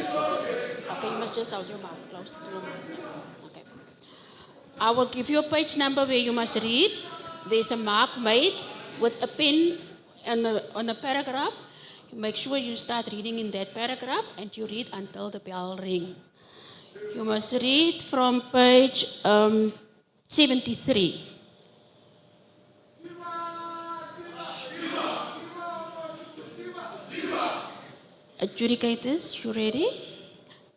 Okay, you must just hold your mouth close to your mouth. Okay. I will give you a page number where you must read. There's a mark made with a pen on a paragraph. Make sure you start reading in that paragraph and you read until the bell rings. You must read from page 73. Adjudicators, you ready?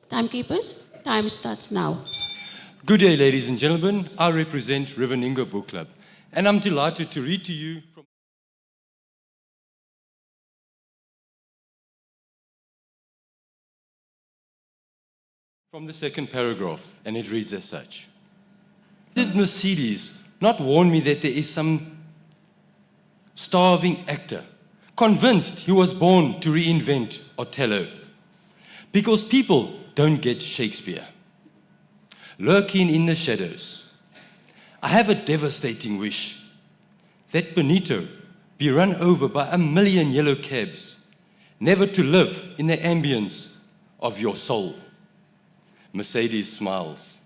Timekeepers, time starts now. Good day, ladies and gentlemen. I represent Riverningo Book Club, and I'm delighted to read to you from the second paragraph, and it reads as such. Did Mercedes not warn me that there is some starving actor convinced he was born to reinvent Othello? Because people don't get Shakespeare. Lurking in the shadows, I have a devastating wish that Benito be run over by 1,000,000 yellow cabs, never to live in the ambience of your soul. Mercedes smiles.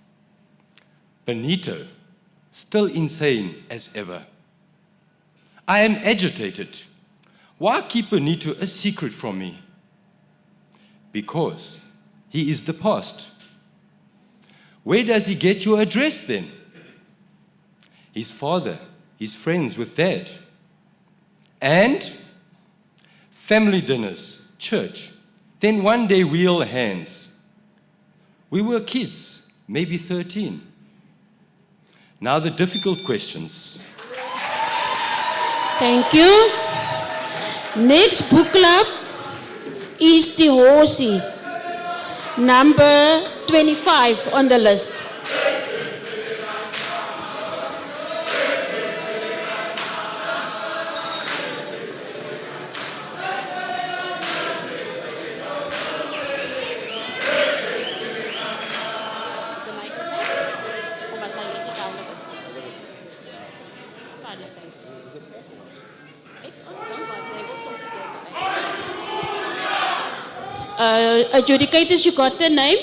Benito, still insane as ever. I am agitated. Why keep Benito a secret from me? Because he is the past. Where does he get your address then? His father, he's friends with Dad. And family dinners, church, then one day we'll hands. We were kids, maybe 13. Now the difficult questions. Thank you. Next book club is the Horsey, number 25 on the list. Adjudicators, you got the name?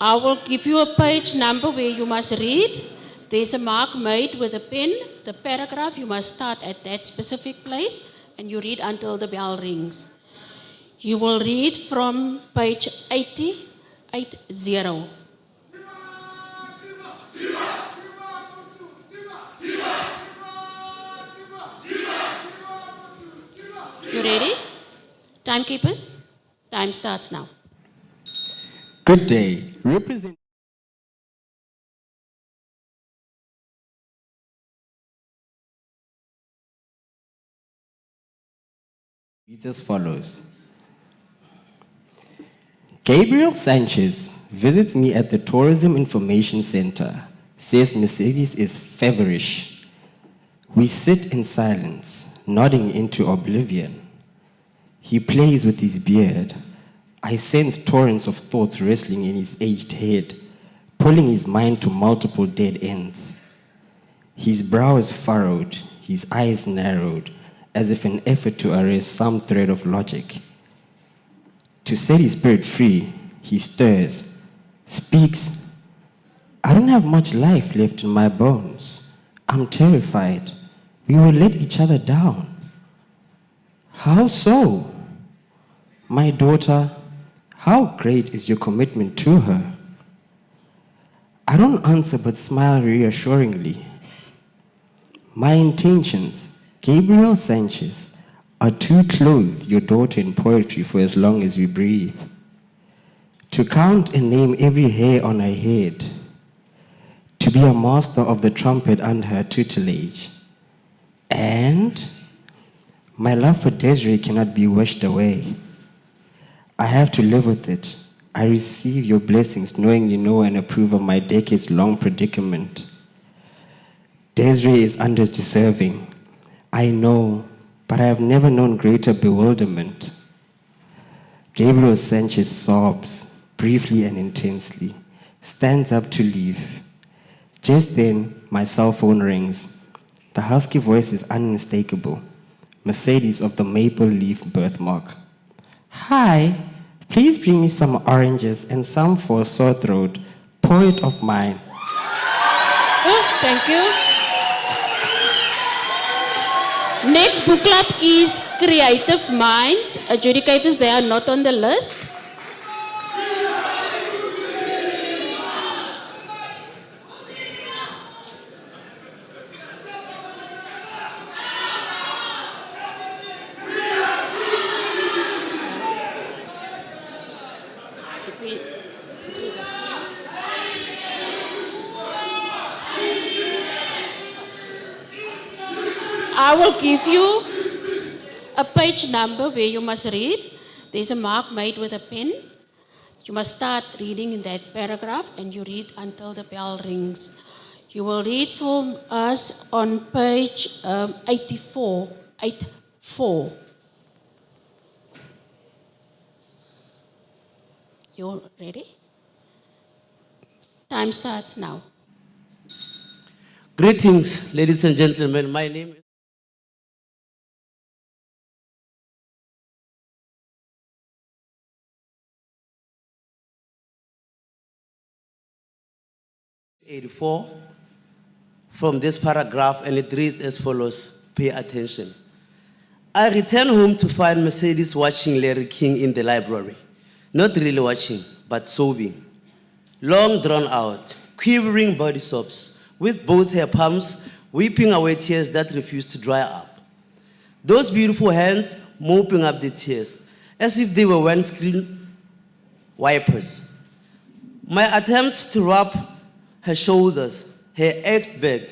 I will give you a page number where you must read. There's a mark made with a pen. The paragraph, you must start at that specific place and you read until the bell rings. You will read from page 80. You ready? Timekeepers? Time starts now. Good day. Represent reads as follows. Gabriel Sanchez visits me at the Tourism Information Center, says Mercedes is feverish. We sit in silence, nodding into oblivion. He plays with his beard. I sense torrents of thoughts wrestling in his aged head, pulling his mind to multiple dead ends. His brow is furrowed, his eyes narrowed, as if an effort to arrest some thread of logic. To set his spirit free, he stirs, speaks. I don't have much life left in my bones. I'm terrified. We will let each other down. How so? My daughter, how great is your commitment to her? I don't answer but smile reassuringly. My intentions, Gabriel Sanchez, are to clothe your daughter in poetry for as long as we breathe. To count and name every hair on her head. To be a master of the trumpet under her tutelage. And my love for Desiree cannot be wished away. I have to live with it. I receive your blessings knowing you know and approve of my decades-long predicament. Desiree is undeserving. I know, but I have never known greater bewilderment. Gabriel Sanchez sobs, briefly and intensely, stands up to leave. Just then, my cell phone rings. The husky voice is unmistakable. Mercedes of the maple leaf birthmark. Hi, Please bring me some oranges and some for a sore throat. Poet of mine. Oh, thank you. Next book club is Creative Minds. Adjudicators, they are not on the list. Let me do this. I will give you a page number where you must read. There's a mark made with a pen. You must start reading in that paragraph and you read until the bell rings. You will read for us on page 84. 84. You ready? Time starts now. Greetings, ladies and gentlemen. My name is 84 from this paragraph, and it reads as follows. Pay attention. I return home to find Mercedes watching Larry King in the library. Not really watching, but sobbing. Long drawn out, quivering body sobs, with both her palms weeping away tears that refuse to dry up. Those beautiful hands mopping up the tears, as if they were windscreen wipers. My attempts to rub her shoulders, her ached back,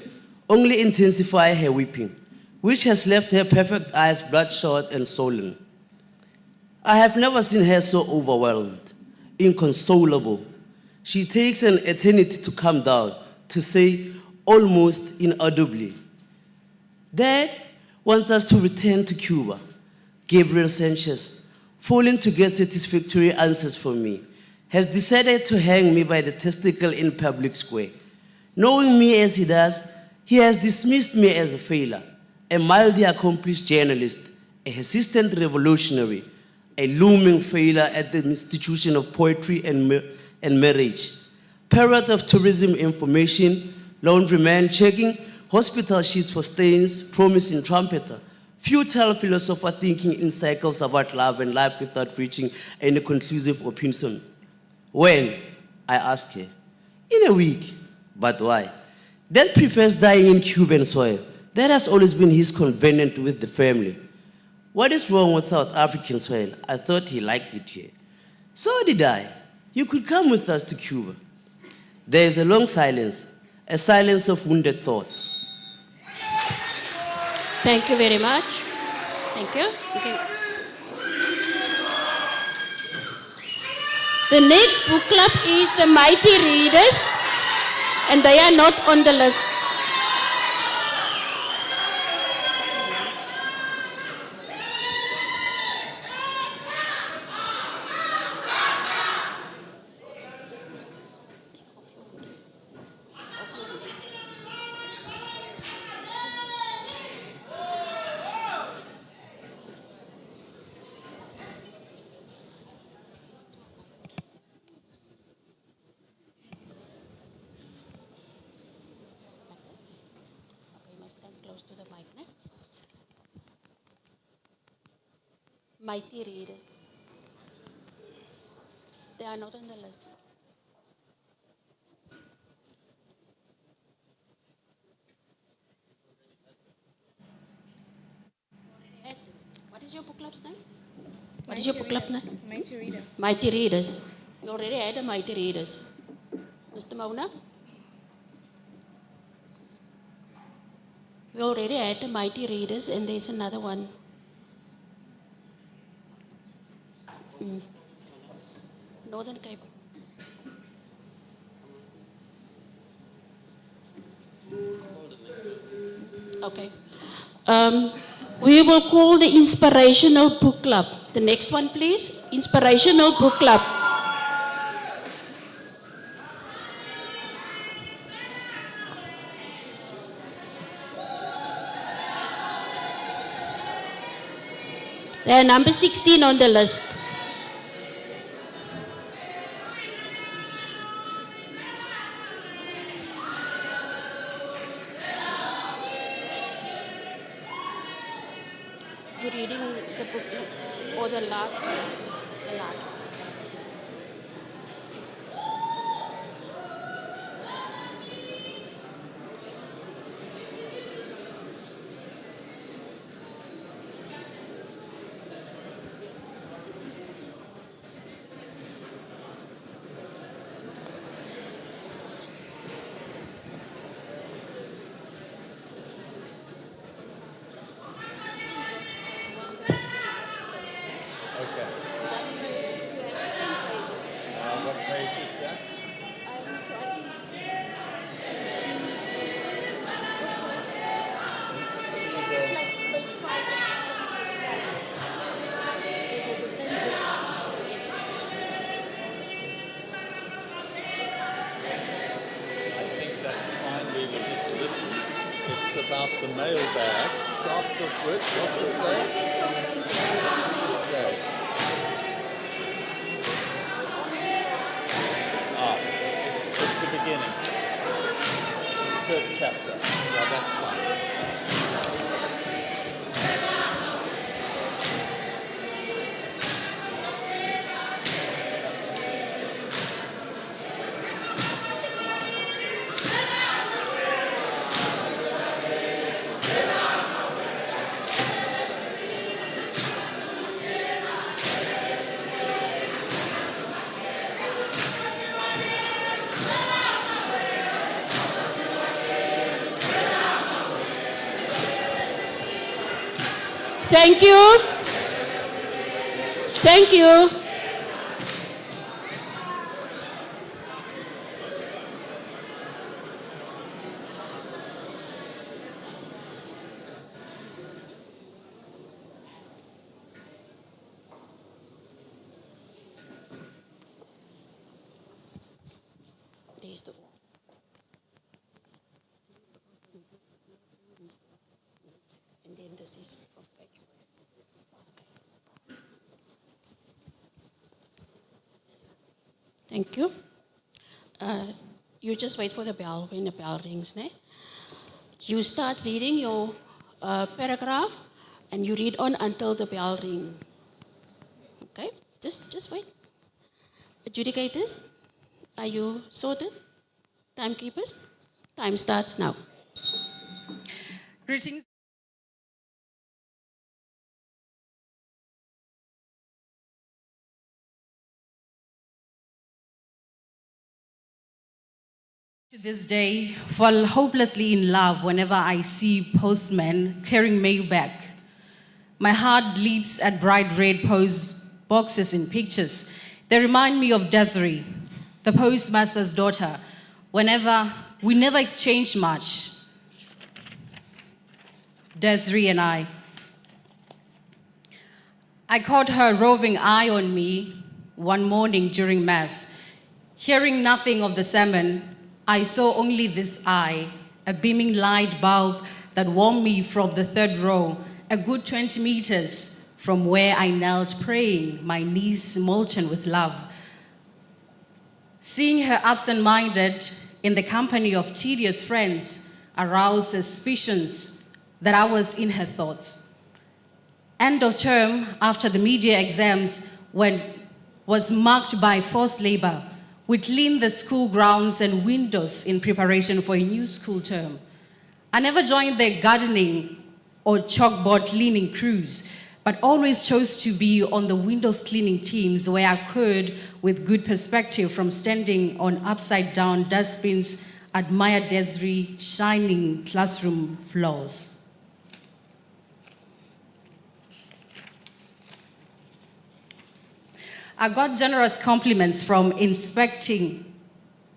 only intensify her weeping, which has left her perfect eyes bloodshot and swollen. I have never seen her so overwhelmed, inconsolable. She takes an eternity to calm down, to say, almost inaudibly, Dad wants us to return to Cuba. Gabriel Sanchez, failing to get satisfactory answers from me, has decided to hang me by the testicle in public square. Knowing me as he does, he has dismissed me as a failure, a mildly accomplished journalist, a persistent revolutionary, a looming failure at the institution of poetry and marriage, parrot of tourism information, laundryman checking hospital sheets for stains, promising trumpeter, futile philosopher thinking in cycles about love and life without reaching any conclusive opinion. When? I asked her. In a week. But why? Dad prefers dying in Cuban soil. That has always been his covenant with the family. What is wrong with South African soil? I thought he liked it here. So did I. You could come with us to Cuba. There is a long silence, a silence of wounded thoughts. Thank you very much. Thank you. You can... The next book club is the Mighty Readers, and they are not on the list. To the mic, ne? Mighty Readers. They are not on the list. What is your book club's name? What is your book club name? Mighty Readers. Mighty Readers. You already had a Mighty Readers. Mr. Mauna? We already had the Mighty Readers, and there's another one. Northern Cape. Okay. We will call the Inspirational Book Club. The next one, please. Inspirational Book Club. They are number 16 on the list. You're reading the book or the large one? The large one. Okay. What page is that? I think that's fine. We will just listen. It's about the mailbag. Starts off with, what's it say? Stage. It's the beginning. It's the first chapter. Yeah, that's fine. Thank you. Thank you. There's the and then this is from page. Thank you. You just wait for the bell when the bell rings, ne? You start reading your paragraph and you read on until the bell ring. Okay? Just wait. Adjudicators, are you sorted? Timekeepers? Time starts now. Greetings. To this day, fall hopelessly in love whenever I see postmen carrying mail back. My heart leaps at bright red post boxes in pictures. They remind me of Desiree, the postmaster's daughter. We never exchanged much, Desiree and I. I caught her roving eye on me one morning during Mass. Hearing nothing of the sermon, I saw only this eye, a beaming light bulb that warmed me from the third row, a good 20 meters from where I knelt praying, my knees molten with love. Seeing her absent-minded in the company of tedious friends aroused suspicions that I was in her thoughts. End of term, after the media exams, was marked by forced labor. We cleaned the school grounds and windows in preparation for a new school term. I never joined the gardening or chalkboard cleaning crews, but always chose to be on the windows cleaning teams where I could, with good perspective from standing on upside-down dustbins, admire Desiree shining classroom floors. I got generous compliments from inspecting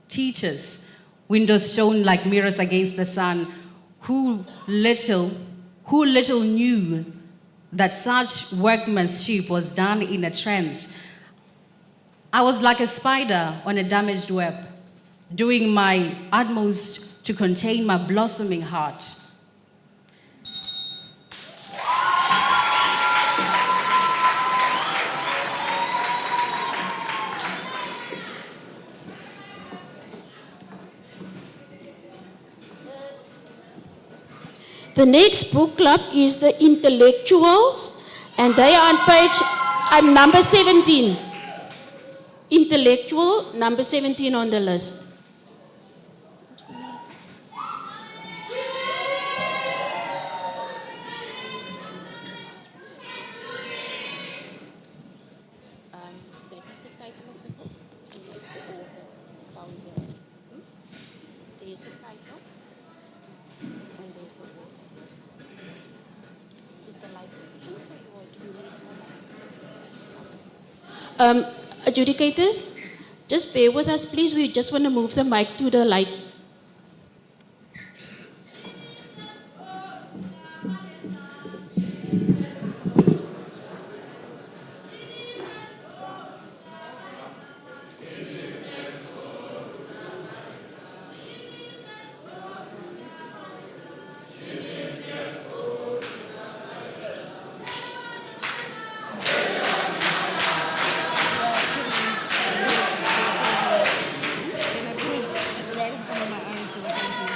teachers, windows shone like mirrors against the sun, who little knew that such workmanship was done in a trance. I was like a spider on a damaged web, doing my utmost to contain my blossoming heart. The next book club is the Intellectuals, and they are on page number 17. Intellectual, number 17 on the list. That is the title of the book. This is the author down there. There's the title. And there's the author. Is the light sufficient for you, or do you need more? Adjudicators, just bear with us, please. We just want to move the mic to the light.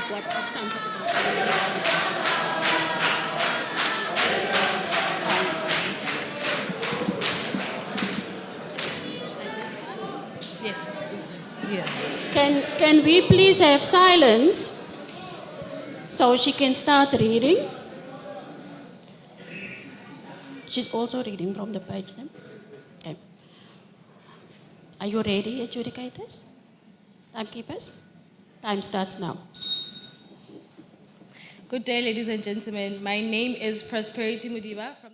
What is comfortable for you? Can we please have silence so she can start reading? She's also reading from the page. No? Okay. Are you ready, adjudicators? Timekeepers? Time starts now. Good day, ladies and gentlemen. My name is Prosperity Mudiba from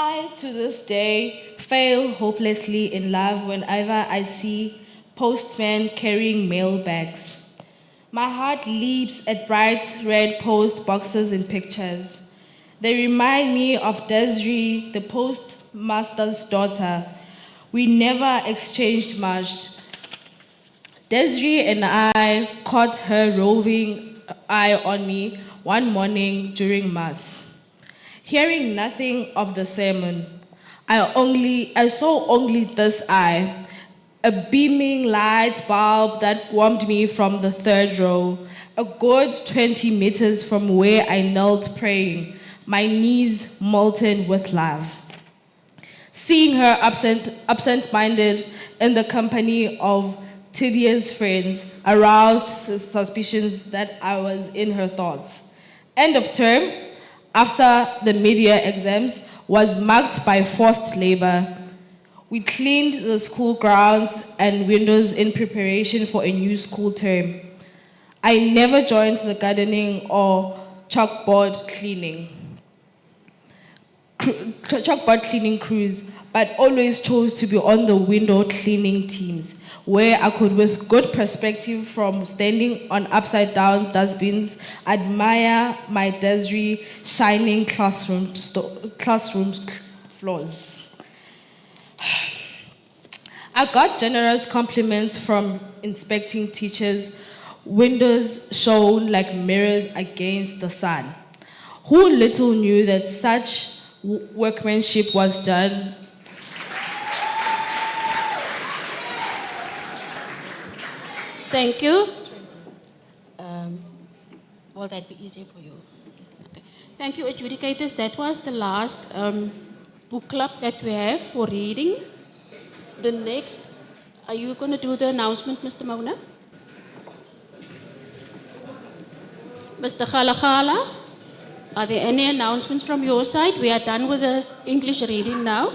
I, to this day, fail hopelessly in love whenever I see postmen carrying mail bags. My heart leaps at bright red post boxes and pictures. They remind me of Desiree, the postmaster's daughter. We never exchanged much. Desiree and I caught her roving eye on me one morning during Mass. Hearing nothing of the sermon, I saw only this eye, a beaming light bulb that warmed me from the third row, a good 20 meters from where I knelt praying, my knees molten with love. Seeing her absent-minded in the company of tedious friends aroused suspicions that I was in her thoughts. End of term, after the mid-year exams, was marked by forced labor. We cleaned the school grounds and windows in preparation for a new school term. I never joined the gardening or chalkboard cleaning crews, but always chose to be on the window cleaning teams, where I could, with good perspective from standing on upside-down dustbins, admire my Desiree shining classroom floors. I got generous compliments from inspecting teachers. Windows shone like mirrors against the sun. Who little knew that such workmanship was done. Thank you. Will that be easier for you? Okay. Thank you, adjudicators. That was the last book club that we have for reading. The next, are you going to do the announcement, Mr. Mauna? Mr. Khalakhala, are there any announcements from your side? We are done with the English reading now.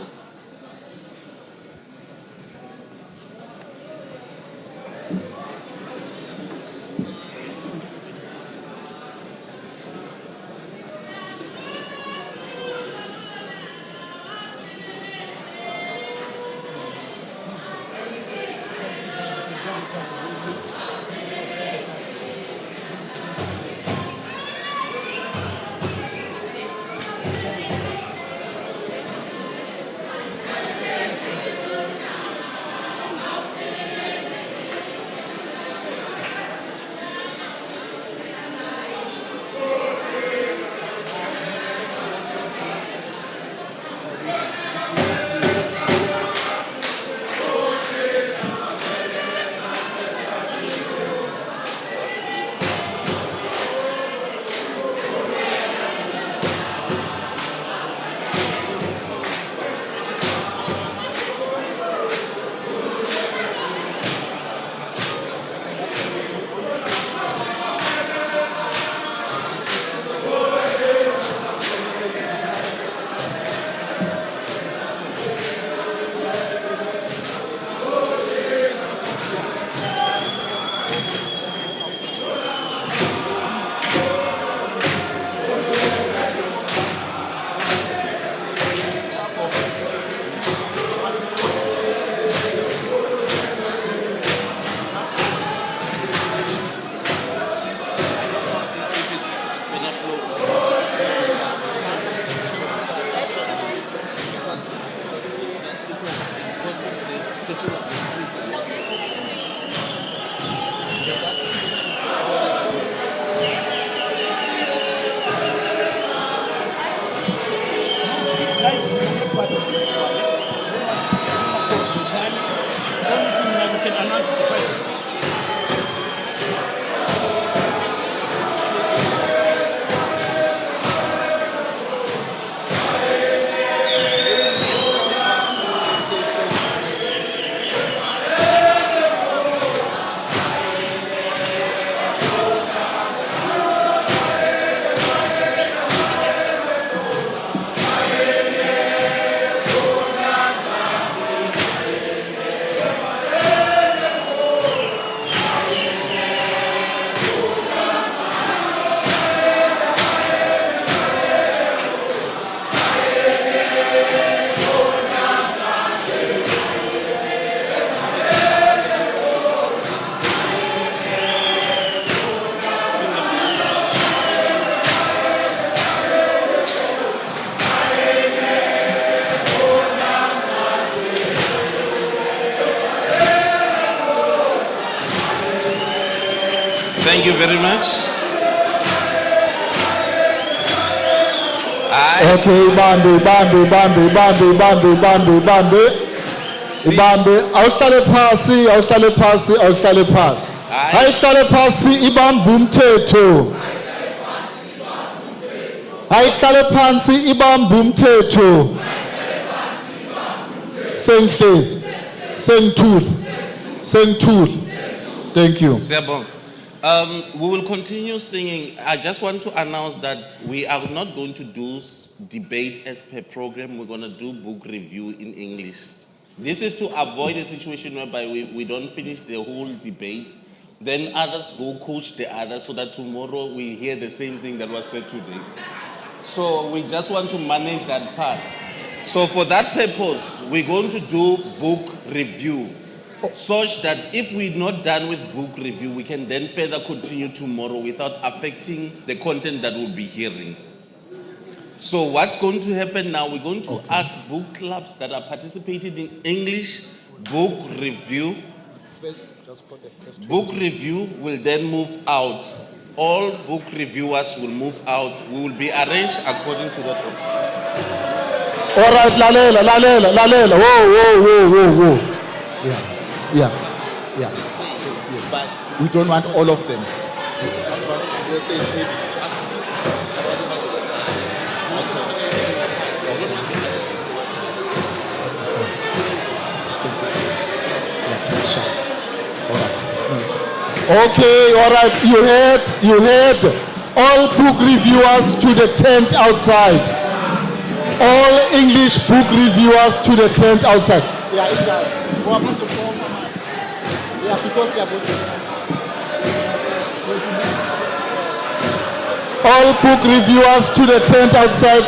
Thank you very much. Okay, Bambi. Ibambe, awuhlale phasi, awuhlale phasi. Ayihlale phasi ibambe umthetho. Ayihlale phansi ibambe umthetho. Sengihlezi. Sengithule. Thank you. Siyabonga. We will continue singing. I just want to announce that we are not going to do debate as per program. We're going to do book review in English. This is to avoid a situation whereby we don't finish the whole debate. Then others go coach the others so that tomorrow we hear the same thing that was said today. So we just want to manage that part. So for that purpose, we're going to do book review. Such that if we're not done with book review, we can then further continue tomorrow without affecting the content that we'll be hearing. So what's going to happen now, we're going to ask book clubs that are participating in English book review. Book review will then move out. All book reviewers will move out. We will be arranged according to that. All right, lalela. Whoa. Yeah. Yes. We don't want all of them. We just want to say it. Okay, all right. You heard. All book reviewers to the tent outside. All English book reviewers to the tent outside. Yeah, because they are going to. All book reviewers to the tent outside.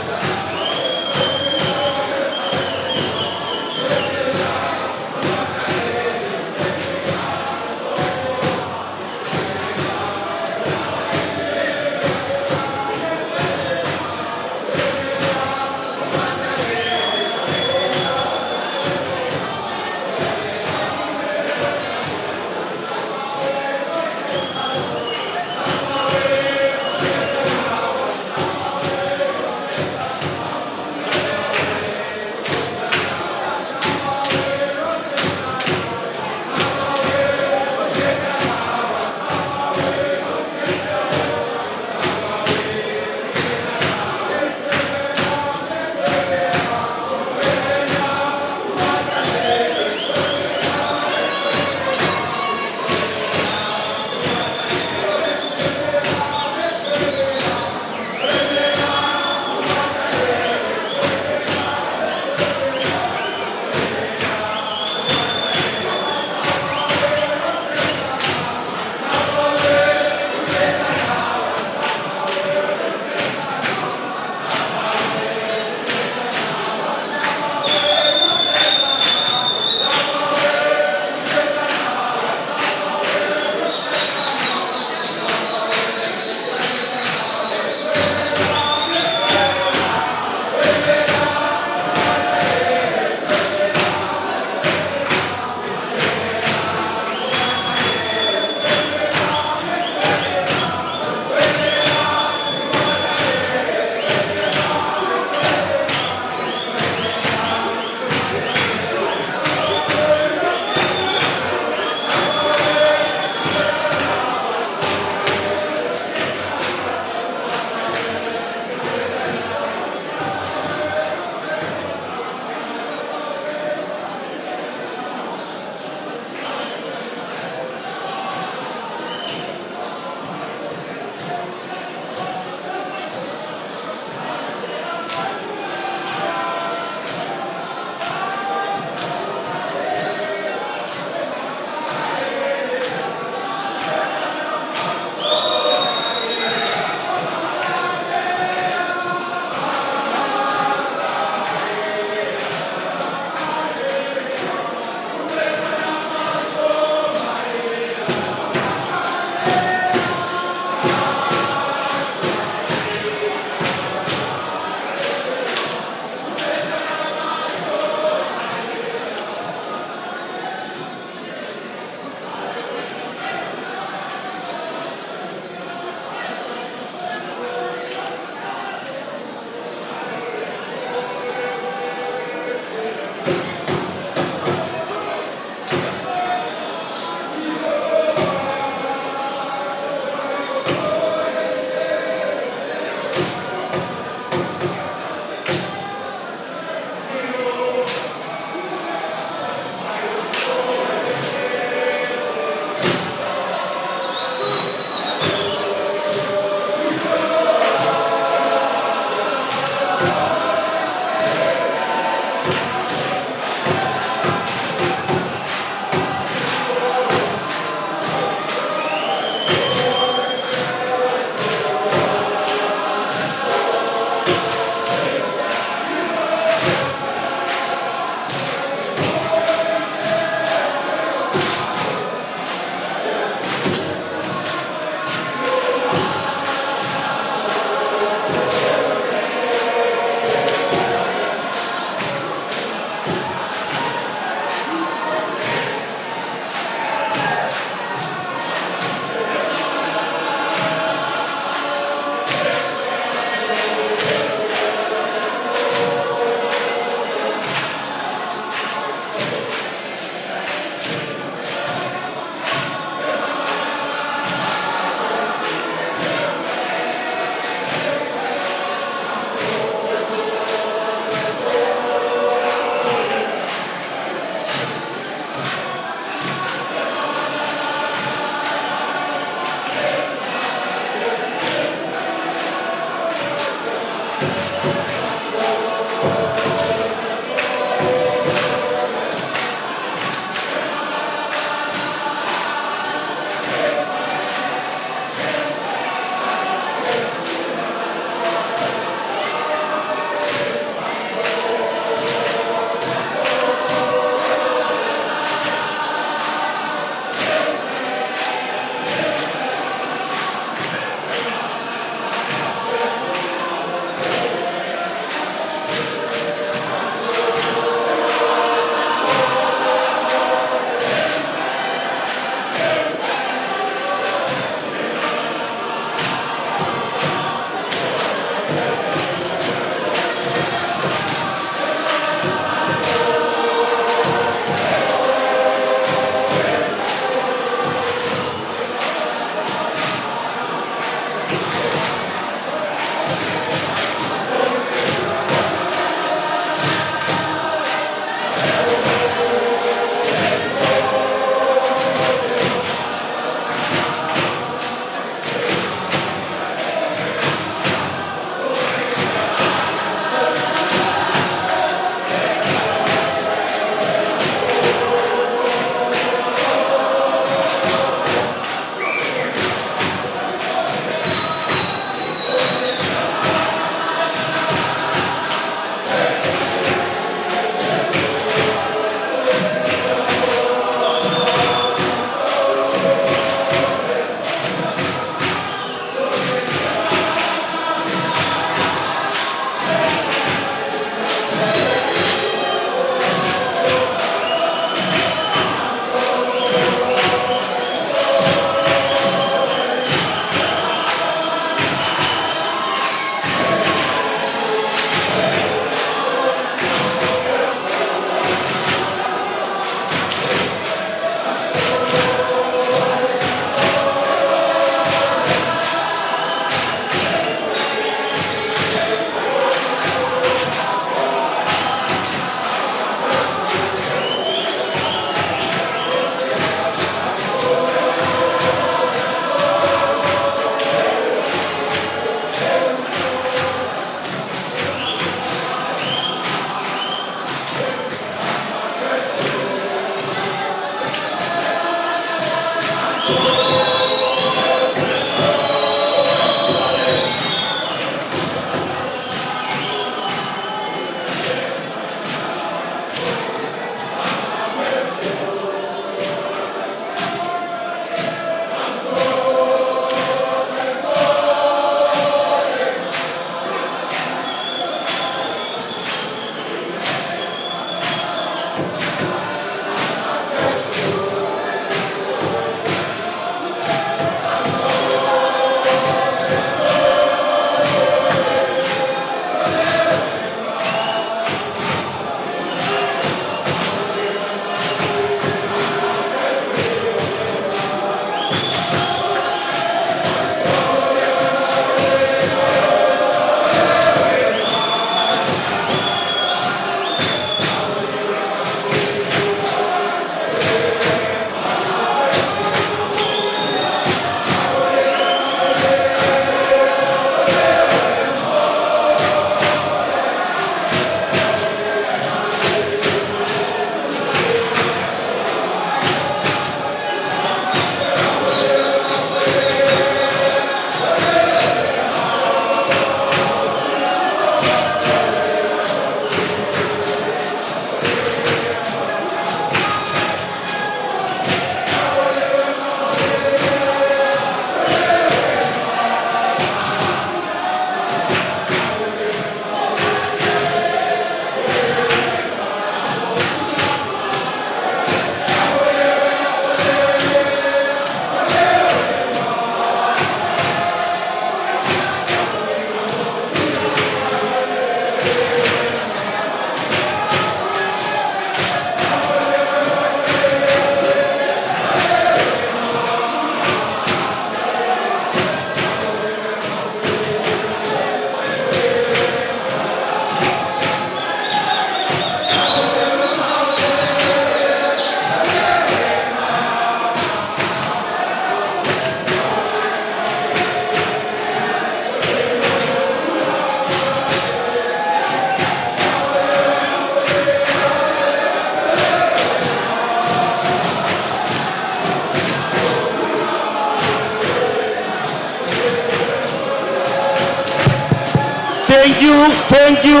Thank you, thank you,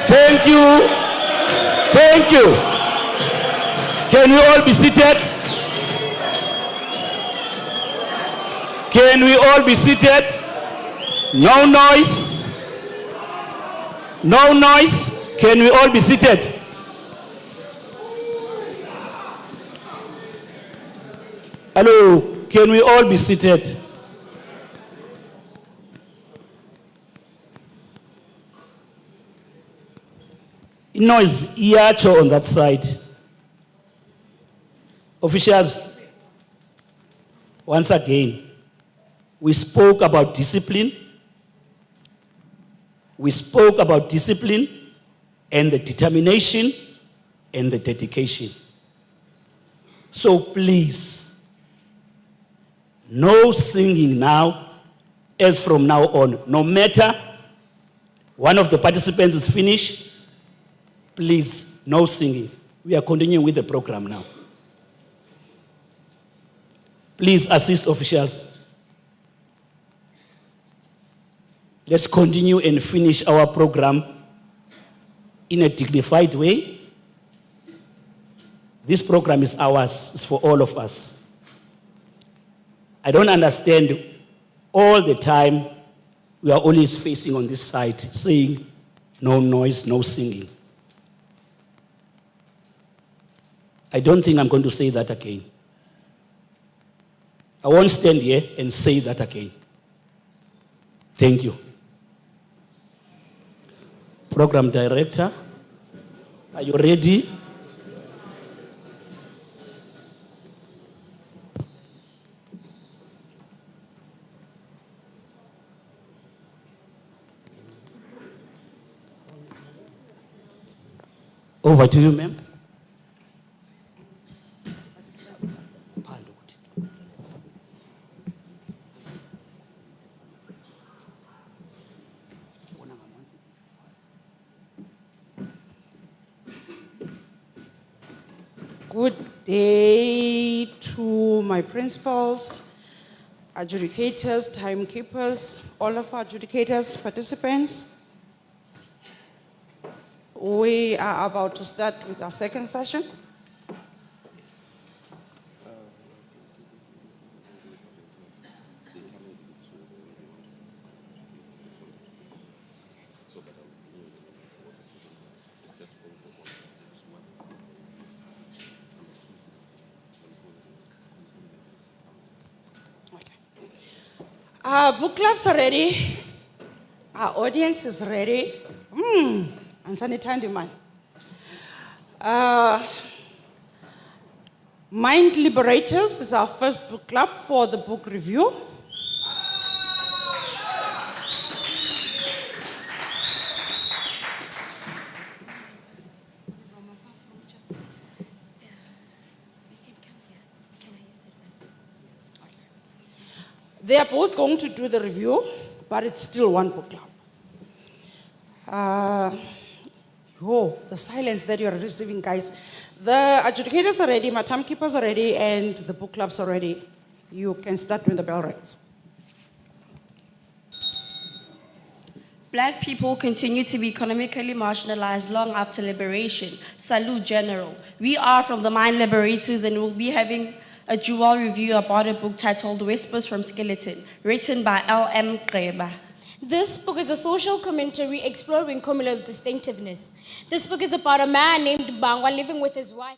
thank you, thank you. Can we all be seated? Can we all be seated? No noise. No noise. Can we all be seated? Hello, can we all be seated? Noise iacho on that side. Officials, once again, we spoke about discipline. We spoke about discipline and the determination and the dedication. So please, no singing now, as from now on. No matter one of the participants is finished, please, no singing. We are continuing with the program now. Please assist officials. Let's continue and finish our program in a dignified way. This program is ours, it's for all of us. I don't understand all the time we are always facing on this side saying no noise, no singing. I don't think I'm going to say that again. I won't stand here and say that again. Thank you. Program Director, are you ready? Over to you, ma'am. Good day to my principals, adjudicators, timekeepers, all of our adjudicators, participants. We are about to start with our second session. Our book clubs are ready. Our audience is ready. And sanitandi man. Mind Liberators is our first book club for the book review. They are both going to do the review, but it's still one book club. The silence that you are receiving, guys. The adjudicators are ready, my timekeepers are ready, and the book clubs are ready. You can start when the bell rings. Black people continue to be economically marginalized long after liberation. Salute, General. We are from the Mine Liberators and will be having a dual review about a book titled Whispers from Skeleton, written by L.M. Greba. This book is a social commentary exploring communal distinctiveness. This book is about a man named Mbangwa living with his wife.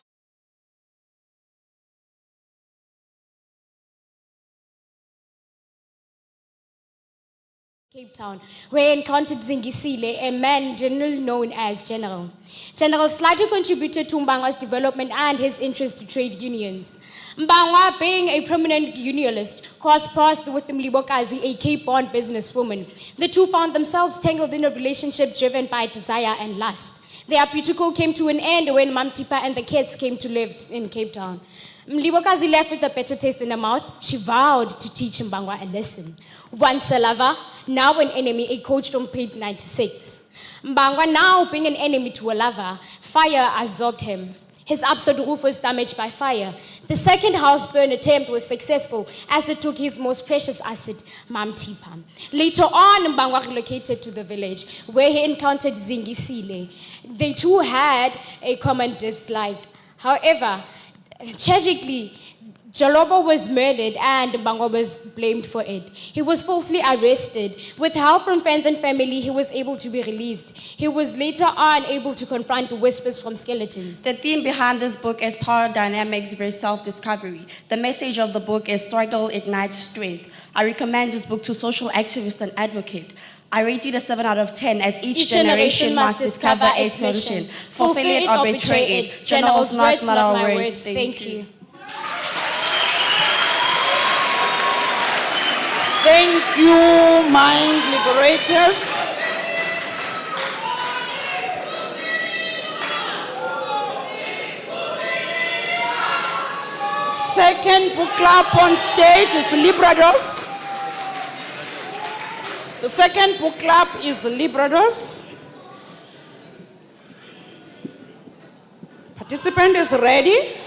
Cape Town, where he encountered Zingisile, a man generally known as General. General slightly contributed to Mbangwa's development and his interest to trade unions. Mbangwa, being a prominent unionist, crossed paths with Mlibokazi, a Cape-born businesswoman. The two found themselves tangled in a relationship driven by desire and lust. Their protocol came to an end when Mamtipa and the kids came to live in Cape Town. Mlibokazi left with a better taste in her mouth. She vowed to teach Mbangwa a lesson. Once a lover, now an enemy, a quote from page 96. Mbangwa, now being an enemy to a lover, fire absorbed him. His upside roof was damaged by fire. The second house burn attempt was successful as it took his most precious asset, Mamtipa. Later on, Mbangwa relocated to the village where he encountered Zingisile. They two had a common dislike. However, tragically, Jalobo was murdered and Mbangwa was blamed for it. He was falsely arrested. With help from friends and family, he was able to be released. He was later on able to confront the whispers from skeletons. The theme behind this book is power dynamics versus self-discovery. The message of the book is struggle ignites strength. I recommend this book to social activists and advocates. I rate it a 7 out of 10 as each generation must discover its mission. Fulfill it or betray it. General's words, not our words. Thank you. Thank you, Mind Liberators. Second book club on stage is Librados. The second book club is Librados. Participant is ready.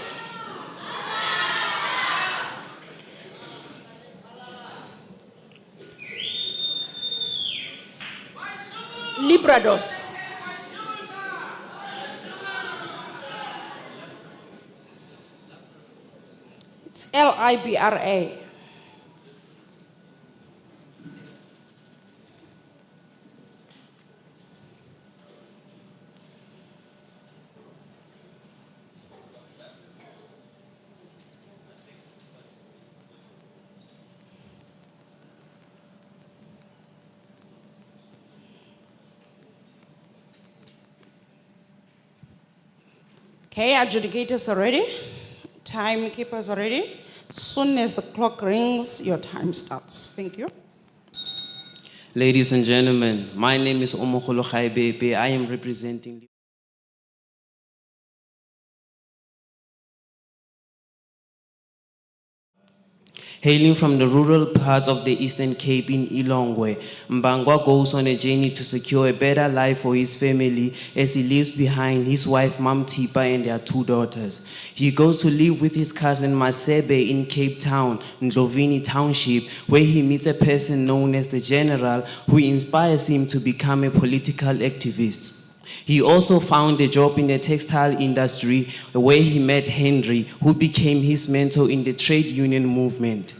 Librados. It's Libra. Okay, adjudicators are ready. Timekeepers are ready. Soon as the clock rings, your time starts. Thank you. Ladies and gentlemen, my name is Omokolo Khaibepe. I am representing Hailing from the rural parts of the Eastern Cape in Ilongwe, Mbangwa goes on a journey to secure a better life for his family as he leaves behind his wife Mamtipa and their 2 daughters. He goes to live with his cousin Masebe in Cape Town, Ndlovini Township, where he meets a person known as the General who inspires him to become a political activist. He also found a job in the textile industry where he met Henry, who became his mentor in the trade union movement.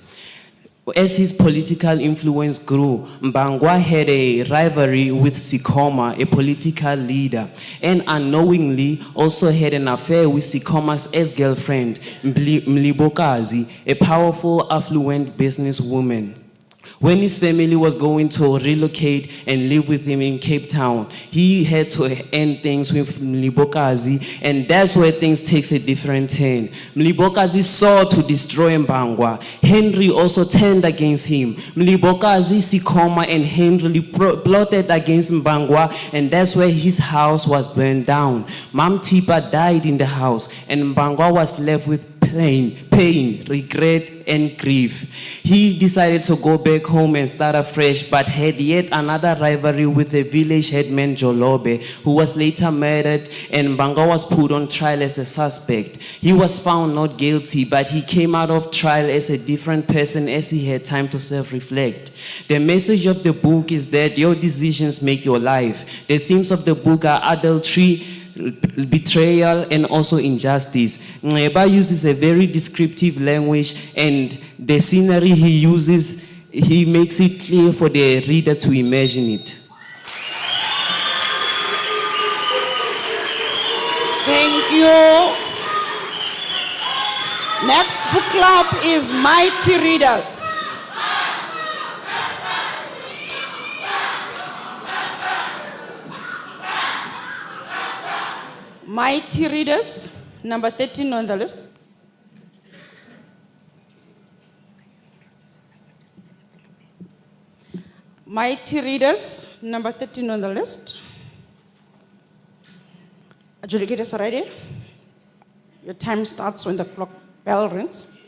As his political influence grew, Mbangwa had a rivalry with Sikoma, a political leader, and unknowingly also had an affair with Sikoma's ex-girlfriend, Mlibokazi, a powerful, affluent businesswoman. When his family was going to relocate and live with him in Cape Town, he had to end things with Mlibokazi, and that's where things takes a different turn. Mlibokazi sought to destroy Mbangwa. Henry also turned against him. Mlibokazi, Sikoma, and Henry plotted against Mbangwa, and that's where his house was burned down. Mamtipa died in the house, and Mbangwa was left with pain, regret, and grief. He decided to go back home and start afresh, but had yet another rivalry with the village headman Jolobe, who was later murdered, and Mbangwa was put on trial as a suspect. He was found not guilty, but he came out of trial as a different person as he had time to self-reflect. The message of the book is that your decisions make your life. The themes of the book are adultery, betrayal, and also injustice. Ngeba uses a very descriptive language, and the scenery he uses, he makes it clear for the reader to imagine it. Thank you. Next book club is Mighty Readers. Mighty Readers, number 13 on the list. Mighty Readers, number 13 on the list. Adjudicators are ready. Your time starts when the clock bell rings.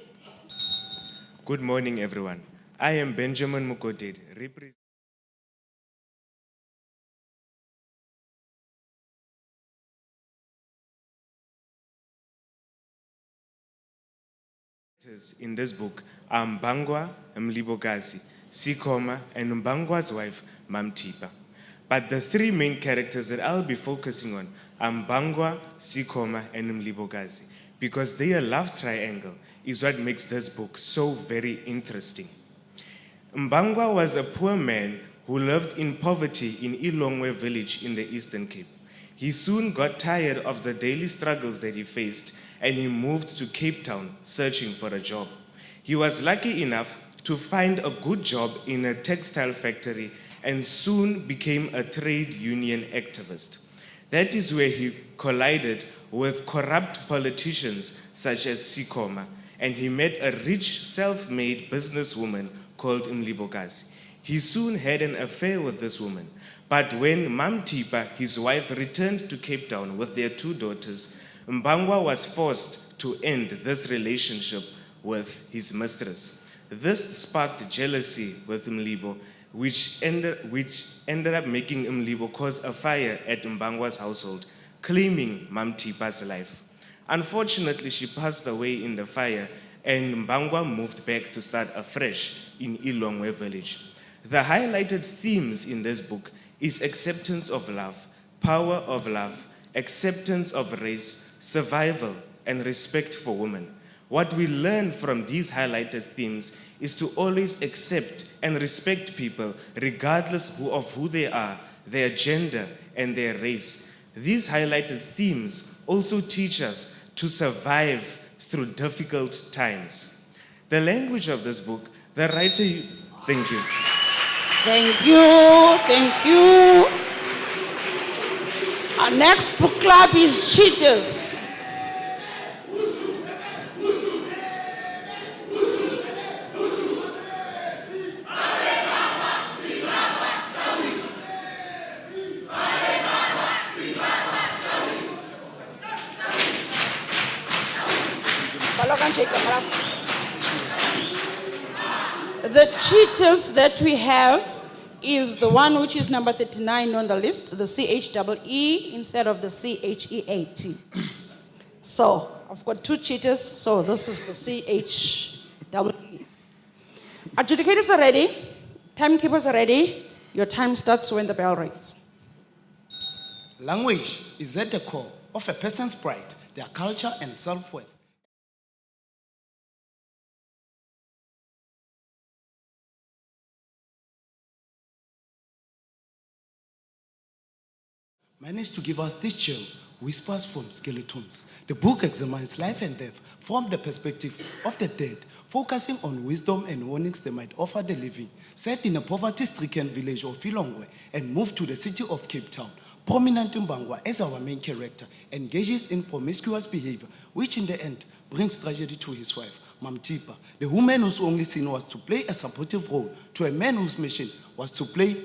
Good morning, everyone. I am Benjamin Mukoded, in this book are Mbangwa Mlibokazi, Sikoma, and Mbangwa's wife, Mamtipa. But the three main characters that I'll be focusing on are Mbangwa, Sikoma, and Mlibokazi, because their love triangle is what makes this book so very interesting. Mbangwa was a poor man who lived in poverty in Ilongwe village in the Eastern Cape. He soon got tired of the daily struggles that he faced, and he moved to Cape Town searching for a job. He was lucky enough to find a good job in a textile factory and soon became a trade union activist. That is where he collided with corrupt politicians such as Sikoma, and he met a rich, self-made businesswoman called Mlibokazi. He soon had an affair with this woman, but when Mamtipa, his wife, returned to Cape Town with their two daughters, Mbangwa was forced to end this relationship with his mistress. This sparked jealousy with Mlibo, which ended up making Mlibo cause a fire at Mbangwa's household, claiming Mamtipa's life. Unfortunately, she passed away in the fire, and Mbangwa moved back to start afresh in Ilongwe village. The highlighted themes in this book is acceptance of love, power of love, acceptance of race, survival, and respect for women. What we learn from these highlighted themes is to always accept and respect people regardless of who they are, their gender, and their race. These highlighted themes also teach us to survive through difficult times. The language of this book, the writer uses... Thank you. Thank you, thank you. Our next book club is Cheaters. The cheaters that we have is the one which is number 39 on the list, the CHEE instead of the CHEAT. So I've got two cheaters, so this is the CHEE. Adjudicators are ready, timekeepers are ready. Your time starts when the bell rings. Language is at the core of a person's pride, their culture, and self-worth. Managed to give us this gem, Whispers from Skeletons. The book examines life and death from the perspective of the dead, focusing on wisdom and warnings they might offer the living. Set in a poverty-stricken village of Ilongwe and moved to the city of Cape Town, prominent Mbangwa as our main character engages in promiscuous behavior, which in the end brings tragedy to his wife, Mamtipa, the woman whose only sin was to play a supportive role to a man whose mission was to play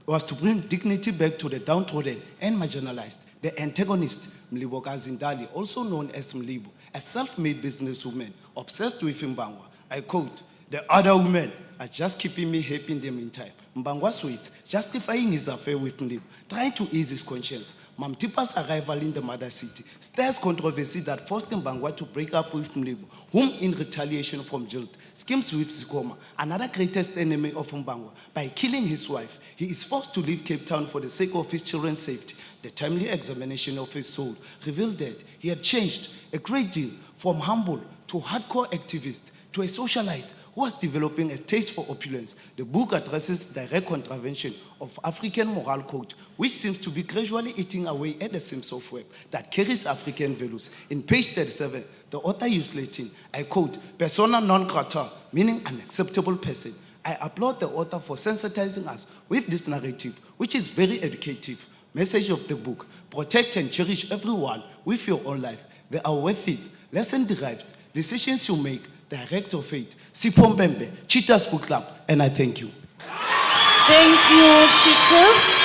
was to bring dignity back to the downtrodden and marginalized. The antagonist, Mlibokazi Ndali, also known as Mlibo, a self-made businesswoman obsessed with Mbangwa. I quote, "The other women are just keeping me happy in the meantime. Mbangwa sweet, justifying his affair with Mlibo, trying to ease his conscience. Mamtipa's arrival in the mother city stirs controversy that forced Mbangwa to break up with Mlibo, whom in retaliation from guilt schemes with Sikoma, another greatest enemy of Mbangwa, by killing his wife. He is forced to leave Cape Town for the sake of his children's safety. The timely examination of his soul revealed that he had changed a great deal, from humble to hardcore activist to a socialite who was developing a taste for opulence. The book addresses direct contravention of African moral code, which seems to be gradually eating away at the seams of web that carries African values. In page 37, the author used Latin. I quote, "Persona non grata," meaning unacceptable person. I applaud the author for sensitizing us with this narrative, which is very educative. Message of the book: protect and cherish everyone with your own life. They are worth it. Lesson derived. Decisions you make, direct your fate. Sipho Mbembe, Cheetahs Book Club, and I thank you. Thank you, Cheetahs.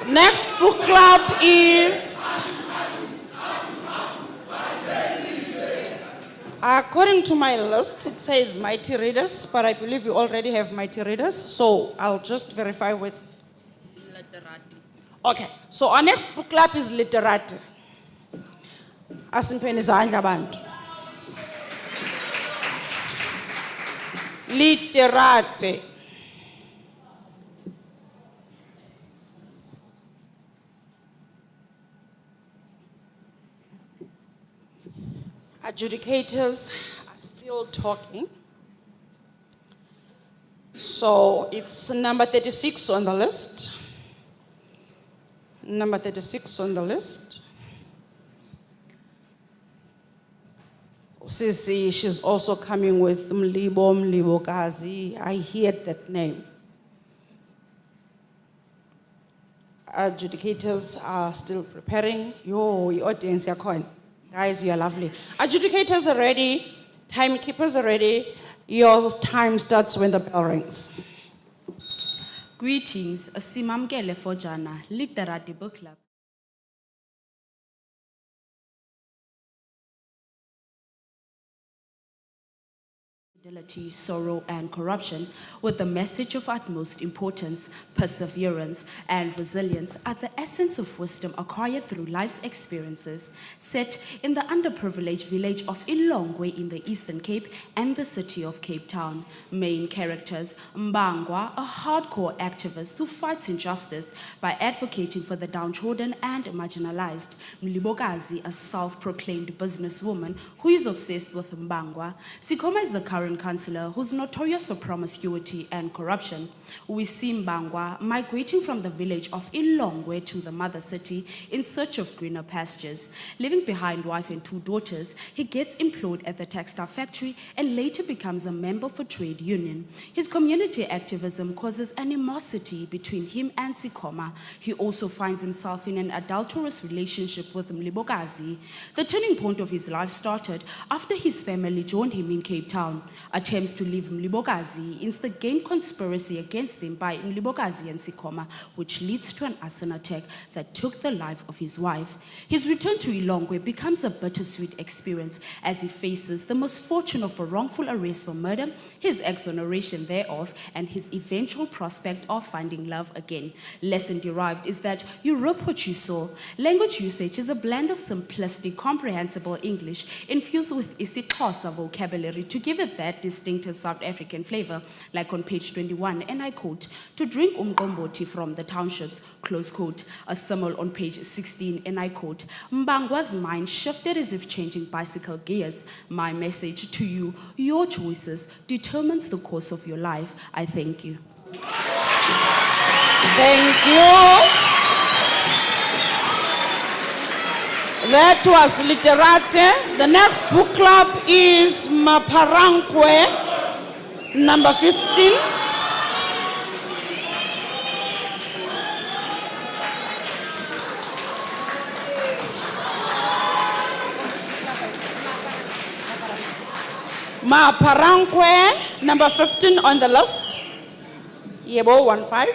Next book club is, according to my list, it says Mighty Readers, but I believe you already have Mighty Readers, so I'll just verify with Literati. Okay, so our next book club is Literati. Asimpeni izandla abantu. Literati. Adjudicators are still talking. So it's number 36 on the list. Number 36 on the list. Sisi, she's also coming with Mlibo Gazi. I heard that name. Adjudicators are still preparing. Yo, audience, guys, you are lovely. Adjudicators are ready. Timekeepers are ready. Your time starts when the bell rings. Greetings, Simamkele Fojana, Literati Book Club. Infidelity, sorrow, and corruption, with the message of utmost importance, perseverance, and resilience are the essence of wisdom acquired through life's experiences. Set in the underprivileged village of Ilongwe in the Eastern Cape and the city of Cape Town. Main characters: Mbangwa, a hardcore activist who fights injustice by advocating for the downtrodden and marginalized. Mlibokazi, a self-proclaimed businesswoman who is obsessed with Mbangwa. Sikoma is the current councillor who's notorious for promiscuity and corruption. We see Mbangwa migrating from the village of Ilongwe to the mother city in search of greener pastures. Leaving behind wife and 2 daughters, he gets employed at the textile factory and later becomes a member for trade union. His community activism causes animosity between him and Sikoma. He also finds himself in an adulterous relationship with Mlibokazi. The turning point of his life started after his family joined him in Cape Town. Attempts to leave Mlibokazi instigate conspiracy against him by Mlibokazi and Sikoma, which leads to an arson attack that took the life of his wife. His return to Ilongwe becomes a bittersweet experience as he faces the misfortune of a wrongful arrest for murder, his exoneration thereof, and his eventual prospect of finding love again. Lesson derived is that you reap what you sow. Language usage is a blend of simplistic, comprehensible English infused with isiXhosa vocabulary to give it that distinctive South African flavor, like on page 21, and I quote, "To drink umqombothi from the townships," close quote. A simile on page 16, and I quote, "Mbangwa's mind shifted as if changing bicycle gears. My message to you, your choices determines the course of your life." I thank you. Thank you. That was Literate. The next book club is Maparankwe, number 15. Maparankwe, number 15 on the list. Yebo 15.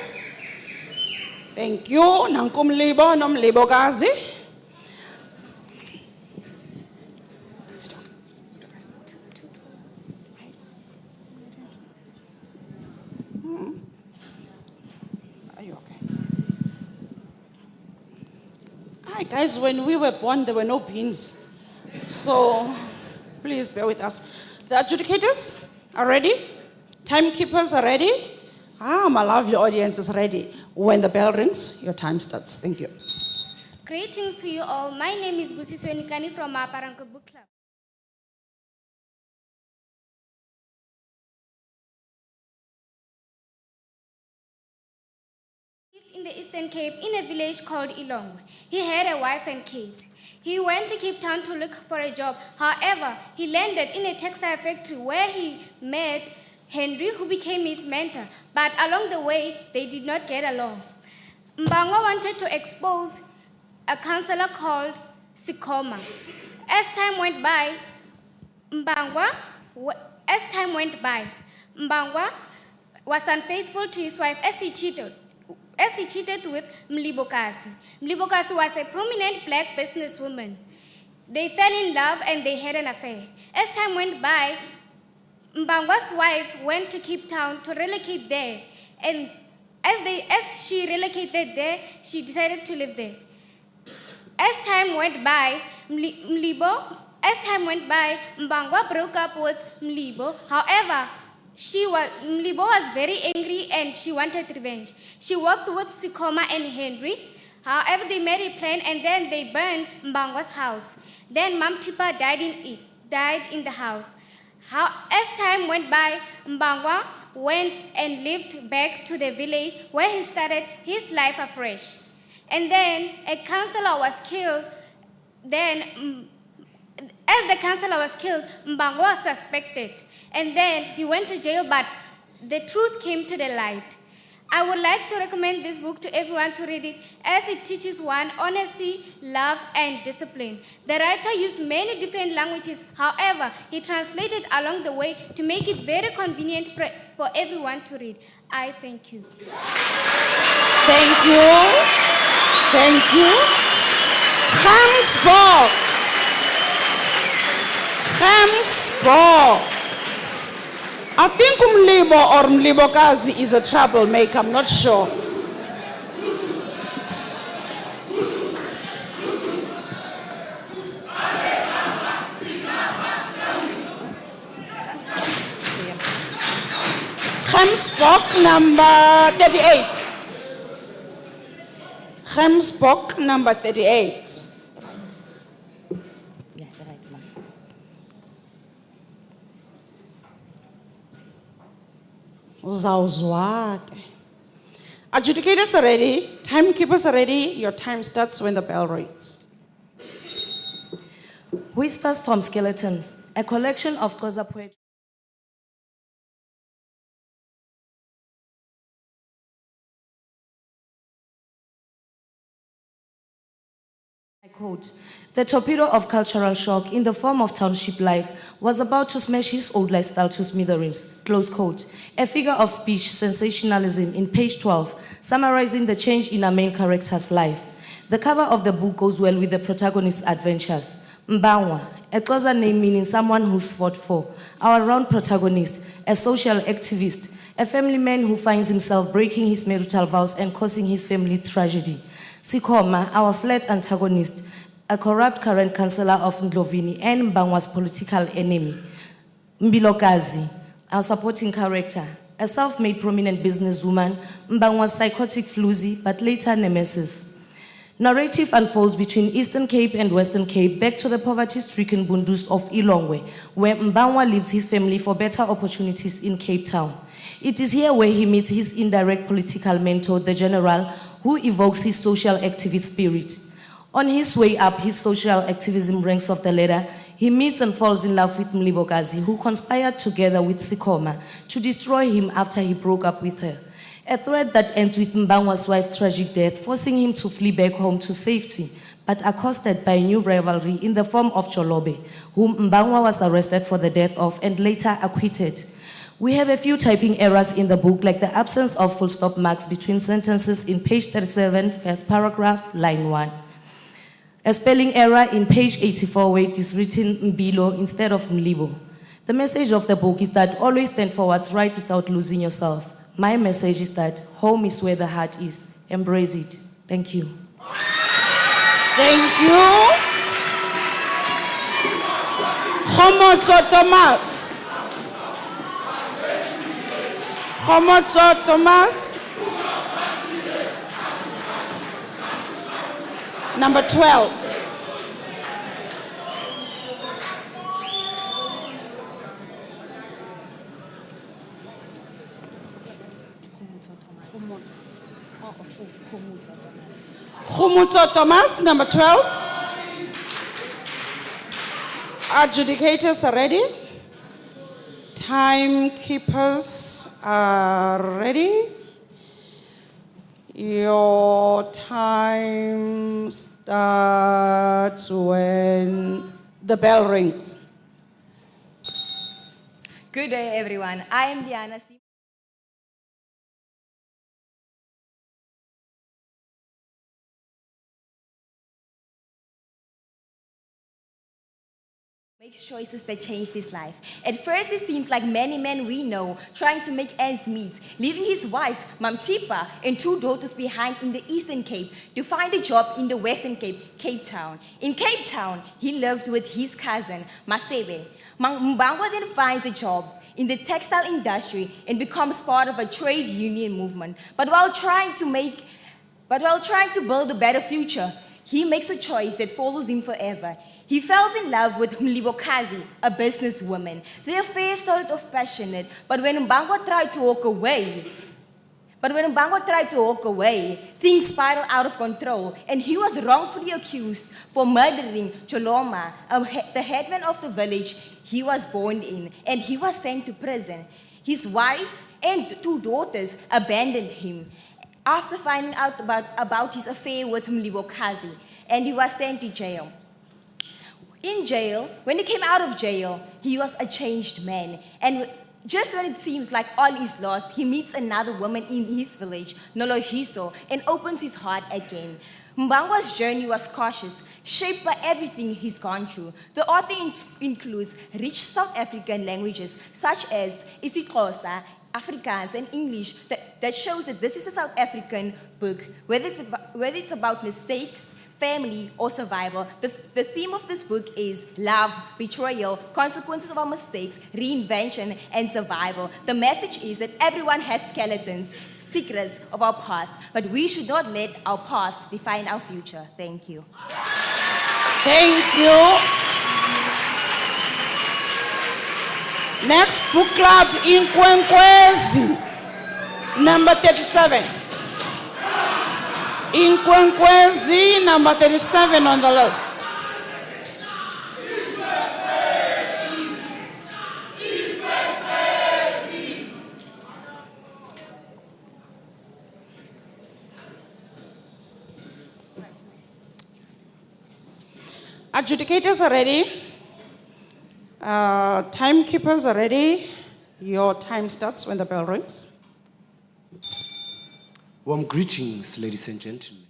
Thank you. Nankum libo nom libo gazi. Are you okay? Hi guys, when we were born, there were no beans. So please bear with us. The adjudicators are ready. Timekeepers are ready. My lovely audience is ready. When the bell rings, your time starts. Thank you. Greetings to you all. My name is Busiso Nikani from Aparanko Book Club. Lived in the Eastern Cape in a village called Ilongwe. He had a wife and kids. He went to Cape Town to look for a job. However, he landed in a textile factory where he met Henry, who became his mentor. But along the way, they did not get along. Mbangwa wanted to expose a counselor called Sikoma. As time went by, Mbangwa was unfaithful to his wife as he cheated with Mlibokazi. Mlibokazi was a prominent black businesswoman. They fell in love and they had an affair. As time went by, Mbangwa's wife went to Cape Town to relocate there, and as she relocated there, she decided to live there. As time went by, Mbangwa broke up with Mlibo. However, Mlibo was very angry and she wanted revenge. She worked with Sikoma and Henry. However, they made a plan and then they burned Mbangwa's house. Then Mam Tipa died in the house. As time went by, Mbangwa went and lived back to the village where he started his life afresh. And then a councillor was killed. Then, as the councillor was killed, Mbangwa was suspected. And then he went to jail, but the truth came to the light. I would like to recommend this book to everyone to read it, as it teaches one honesty, love, and discipline. The writer used many different languages. However, he translated along the way to make it very convenient for everyone to read. I thank you. Thank you. Thank you. Hamsborg. I think Mlibo or Mlibokazi is a troublemaker. I'm not sure. Hamsborg number 38. Hamsborg number 38. Uzawuzwake. Adjudicators are ready. Timekeepers are ready. Your time starts when the bell rings. Whispers from Skeletons, a collection of Xhosa poetry. I quote, "The torpedo of cultural shock in the form of township life was about to smash his old lifestyle to smithereens," close quote. A figure of speech sensationalism in page 12, summarizing the change in our main character's life. The cover of the book goes well with the protagonist's adventures. Mbangwa, a Xhosa name meaning someone who's fought for. Our round protagonist, a social activist, a family man who finds himself breaking his marital vows and causing his family tragedy. Sikoma, our flat antagonist, a corrupt current councillor of Ndlovini and Mbangwa's political enemy. Mbilokazi, our supporting character, a self-made prominent businesswoman, Mbangwa's psychotic floozy, but later nemesis. Narrative unfolds between Eastern Cape and Western Cape, back to the poverty-stricken Bundus of Ilongwe, where Mbangwa leaves his family for better opportunities in Cape Town. It is here where he meets his indirect political mentor, the general, who evokes his social activist spirit. On his way up his social activism ranks of the ladder, he meets and falls in love with Mlibokazi, who conspired together with Sikoma to destroy him after he broke up with her. A threat that ends with Mbangwa's wife's tragic death, forcing him to flee back home to safety. but accosted by a new rivalry in the form of Cholobe, whom Mbangwa was arrested for the death of and later acquitted. We have a few typing errors in the book, like the absence of full stop marks between sentences in page 37, first paragraph, line 1. A spelling error in page 84 where it is written Mbilo instead of Mlibo. The message of the book is that always stand for what's right without losing yourself. My message is that home is where the heart is. Embrace it. Thank you. Thank you. Homotso Thomas. Homotso Thomas. Number 12. Khumutso Thomas, number 12. Adjudicators are ready. Timekeepers are ready. Your time starts when the bell rings. Good day, everyone. I am Diana. Makes choices that change his life. At first, it seems like many men we know trying to make ends meet, leaving his wife, Mamtipa, and 2 daughters behind in the Eastern Cape to find a job in the Western Cape, Cape Town. In Cape Town, he lived with his cousin, Masebe. Mbangwa then finds a job in the textile industry and becomes part of a trade union movement. But while trying to build a better future, he makes a choice that follows him forever. He fell in love with Mlibokazi, a businesswoman. The affair started off passionate, but when Mbangwa tried to walk away, things spiraled out of control, and he was wrongfully accused for murdering Choloma, the headman of the village he was born in, and he was sent to prison. His wife and 2 daughters abandoned him after finding out about his affair with Mlibokazi, and he was sent to jail. In jail, when he came out of jail, he was a changed man. And just when it seems like all is lost, he meets another woman in his village, Nolohiso, and opens his heart again. Mbangwa's journey was cautious, shaped by everything he's gone through. The author includes rich South African languages such as isiXhosa, Afrikaans, and English that shows that this is a South African book, whether it's about mistakes, family, or survival. The theme of this book is love, betrayal, consequences of our mistakes, reinvention, and survival. The message is that everyone has skeletons, secrets of our past, but we should not let our past define our future. Thank you. Thank you. Next book club in Kwenkwezi, number 37. In Kwenkwezi, number 37 on the list. Adjudicators are ready. Timekeepers are ready. Your time starts when the bell rings. Warm greetings, ladies and gentlemen.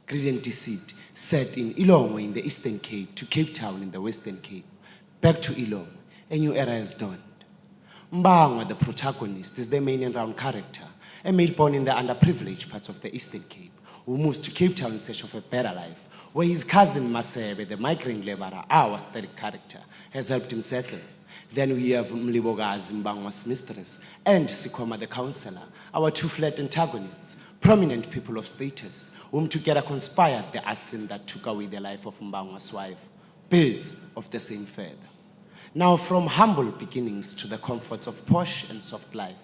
Greed and deceit set in Ilongwe in the Eastern Cape to Cape Town in the Western Cape. Back to Ilongwe, a new era has dawned. Mbangwa, the protagonist, is the main and round character, a male born in the underprivileged parts of the Eastern Cape, who moves to Cape Town in search of a better life, where his cousin Masebe, the migrant laborer, our aesthetic character, has helped him settle. Then we have Mlibokazi, Mbangwa's mistress, and Sikoma, the counselor, our 2 flat antagonists, prominent people of status, whom together conspired the arson that took away the life of Mbangwa's wife, birds of the same feather. Now, from humble beginnings to the comforts of posh and soft life,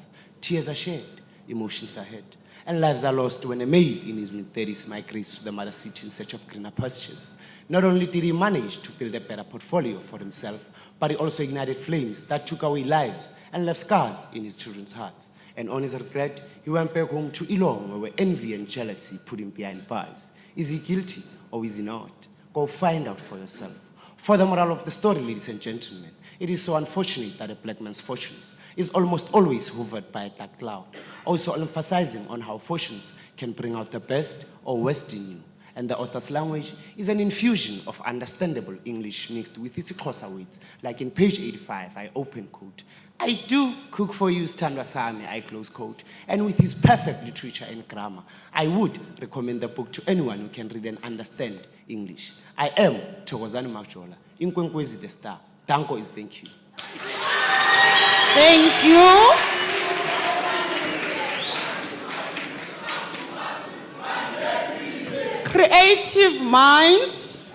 tears are shed, emotions are hurt, and lives are lost when a male in his mid-30s migrates to the mother city in search of greener pastures. Not only did he manage to build a better portfolio for himself, but he also ignited flames that took away lives and left scars in his children's hearts. And on his regret, he went back home to Ilongwe, where envy and jealousy put him behind bars. Is he guilty or is he not? Go find out for yourself. For the moral of the story, ladies and gentlemen, it is so unfortunate that a black man's fortunes is almost always hovered by a dark cloud, also emphasizing on how fortunes can bring out the best or worst in you. And the author's language is an infusion of understandable English mixed with its Xhosa words. Like in page 85, I open quote, I do cook for you, Standwa Sami, I close quote. And with his perfect literature and grammar, I would recommend the book to anyone who can read and understand English. I am Thokozani Majola, Inkwenkwezi the Star. Danko is thank you. Thank you. Creative minds,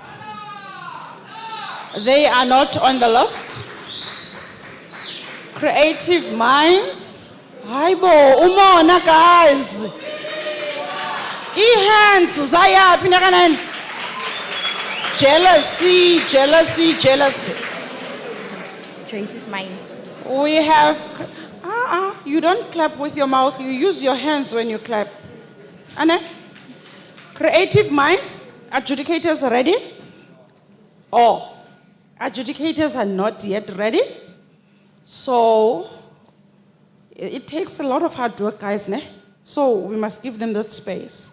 they are not on the list. Creative minds, Haibo, umona guys. E-hands, Zaya, Pinakanan. Jealousy, jealousy, jealousy. Creative minds. We have, you don't clap with your mouth, you use your hands when you clap. Anna? Creative minds, adjudicators are ready? Oh, adjudicators are not yet ready. So, it takes a lot of hard work, guys, ne? So, we must give them that space.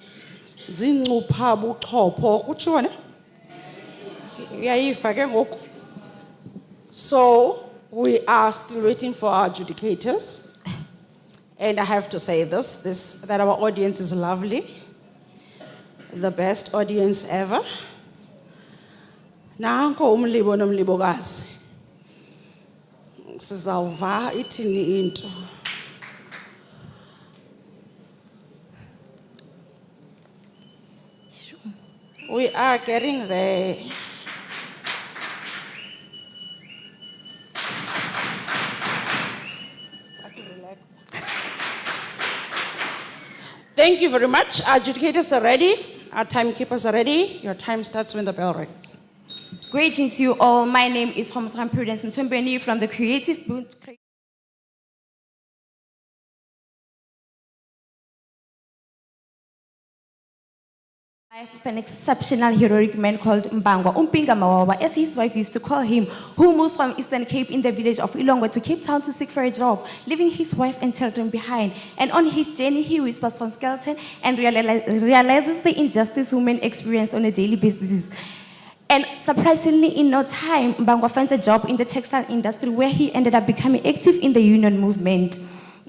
So, we are still waiting for our adjudicators. And I have to say that our audience is lovely. The best audience ever. Nanko umlibo nomlibokazi. Sizawuva ithini into. We are getting there. Thank you very much. Our adjudicators are ready. Our timekeepers are ready. Your time starts when the bell rings. Greetings to you all. My name is Homsram Prudence Mtumbeni from the Creative Booth. I have an exceptional heroic man called Mbangwa Umpinga Mawawa, as his wife used to call him, who moves from Eastern Cape in the village of Ilongwe to Cape Town to seek for a job, leaving his wife and children behind. And on his journey, he whispers from skeleton and realizes the injustice women experience on a daily basis. And surprisingly, in no time, Mbangwa finds a job in the textile industry where he ended up becoming active in the union movement.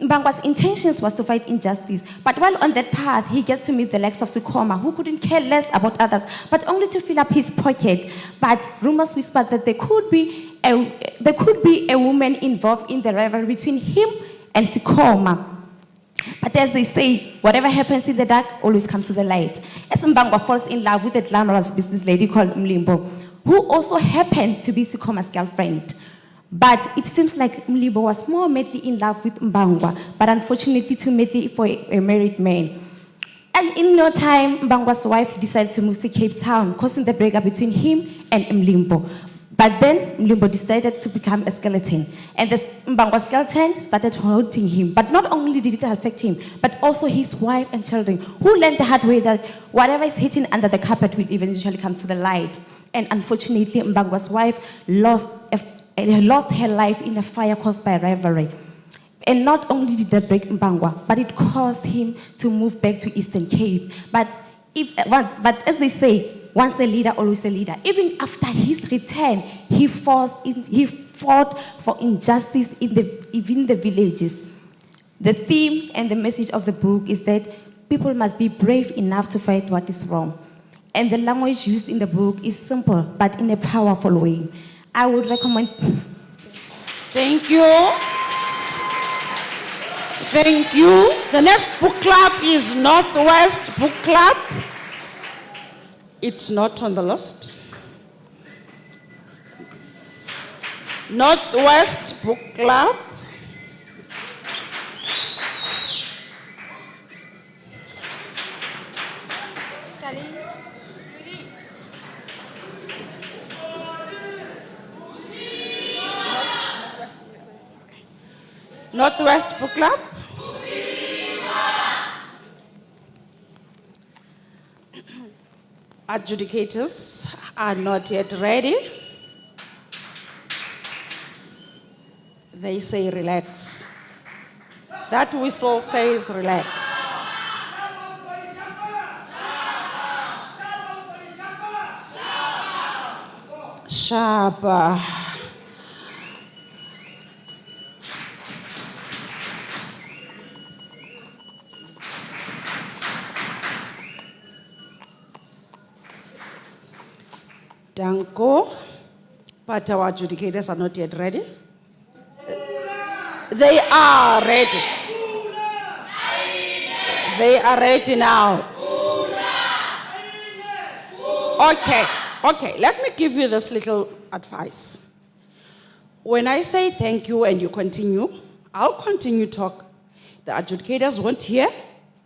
Mbangwa's intentions was to fight injustice, but while on that path, he gets to meet the likes of Sukoma, who couldn't care less about others, but only to fill up his pocket. But rumors whispered that there could be a woman involved in the rivalry between him and Sukoma. But as they say, whatever happens in the dark always comes to the light. As Mbangwa falls in love with a glamorous business lady called Mlimbo, who also happened to be Sukoma's girlfriend. But it seems like Mlimbo was more madly in love with Mbangwa, but unfortunately too madly for a married man. And in no time, Mbangwa's wife decided to move to Cape Town, causing the breakup between him and Mlimbo. But then Mlimbo decided to become a skeleton. And the Mbangwa skeleton started haunting him. But not only did it affect him, but also his wife and children, who learned the hard way that whatever is hidden under the carpet will eventually come to the light. And unfortunately, Mbangwa's wife lost her life in a fire caused by rivalry. And not only did that break Mbangwa, but it caused him to move back to Eastern Cape. But as they say, once a leader, always a leader. Even after his return, he fought for injustice even the villages. The theme and the message of the book is that people must be brave enough to fight what is wrong. And the language used in the book is simple, but in a powerful way. I would recommend. Thank you. Thank you. The next book club is Northwest Book Club. It's not on the list. Northwest Book Club. Northwest Book Club. Adjudicators are not yet ready. They say relax. That whistle says relax. Sharp. Danko, but our adjudicators are not yet ready. They are ready. They are ready now. Okay, let me give you this little advice. When I say thank you and you continue, I'll continue talk. The adjudicators won't hear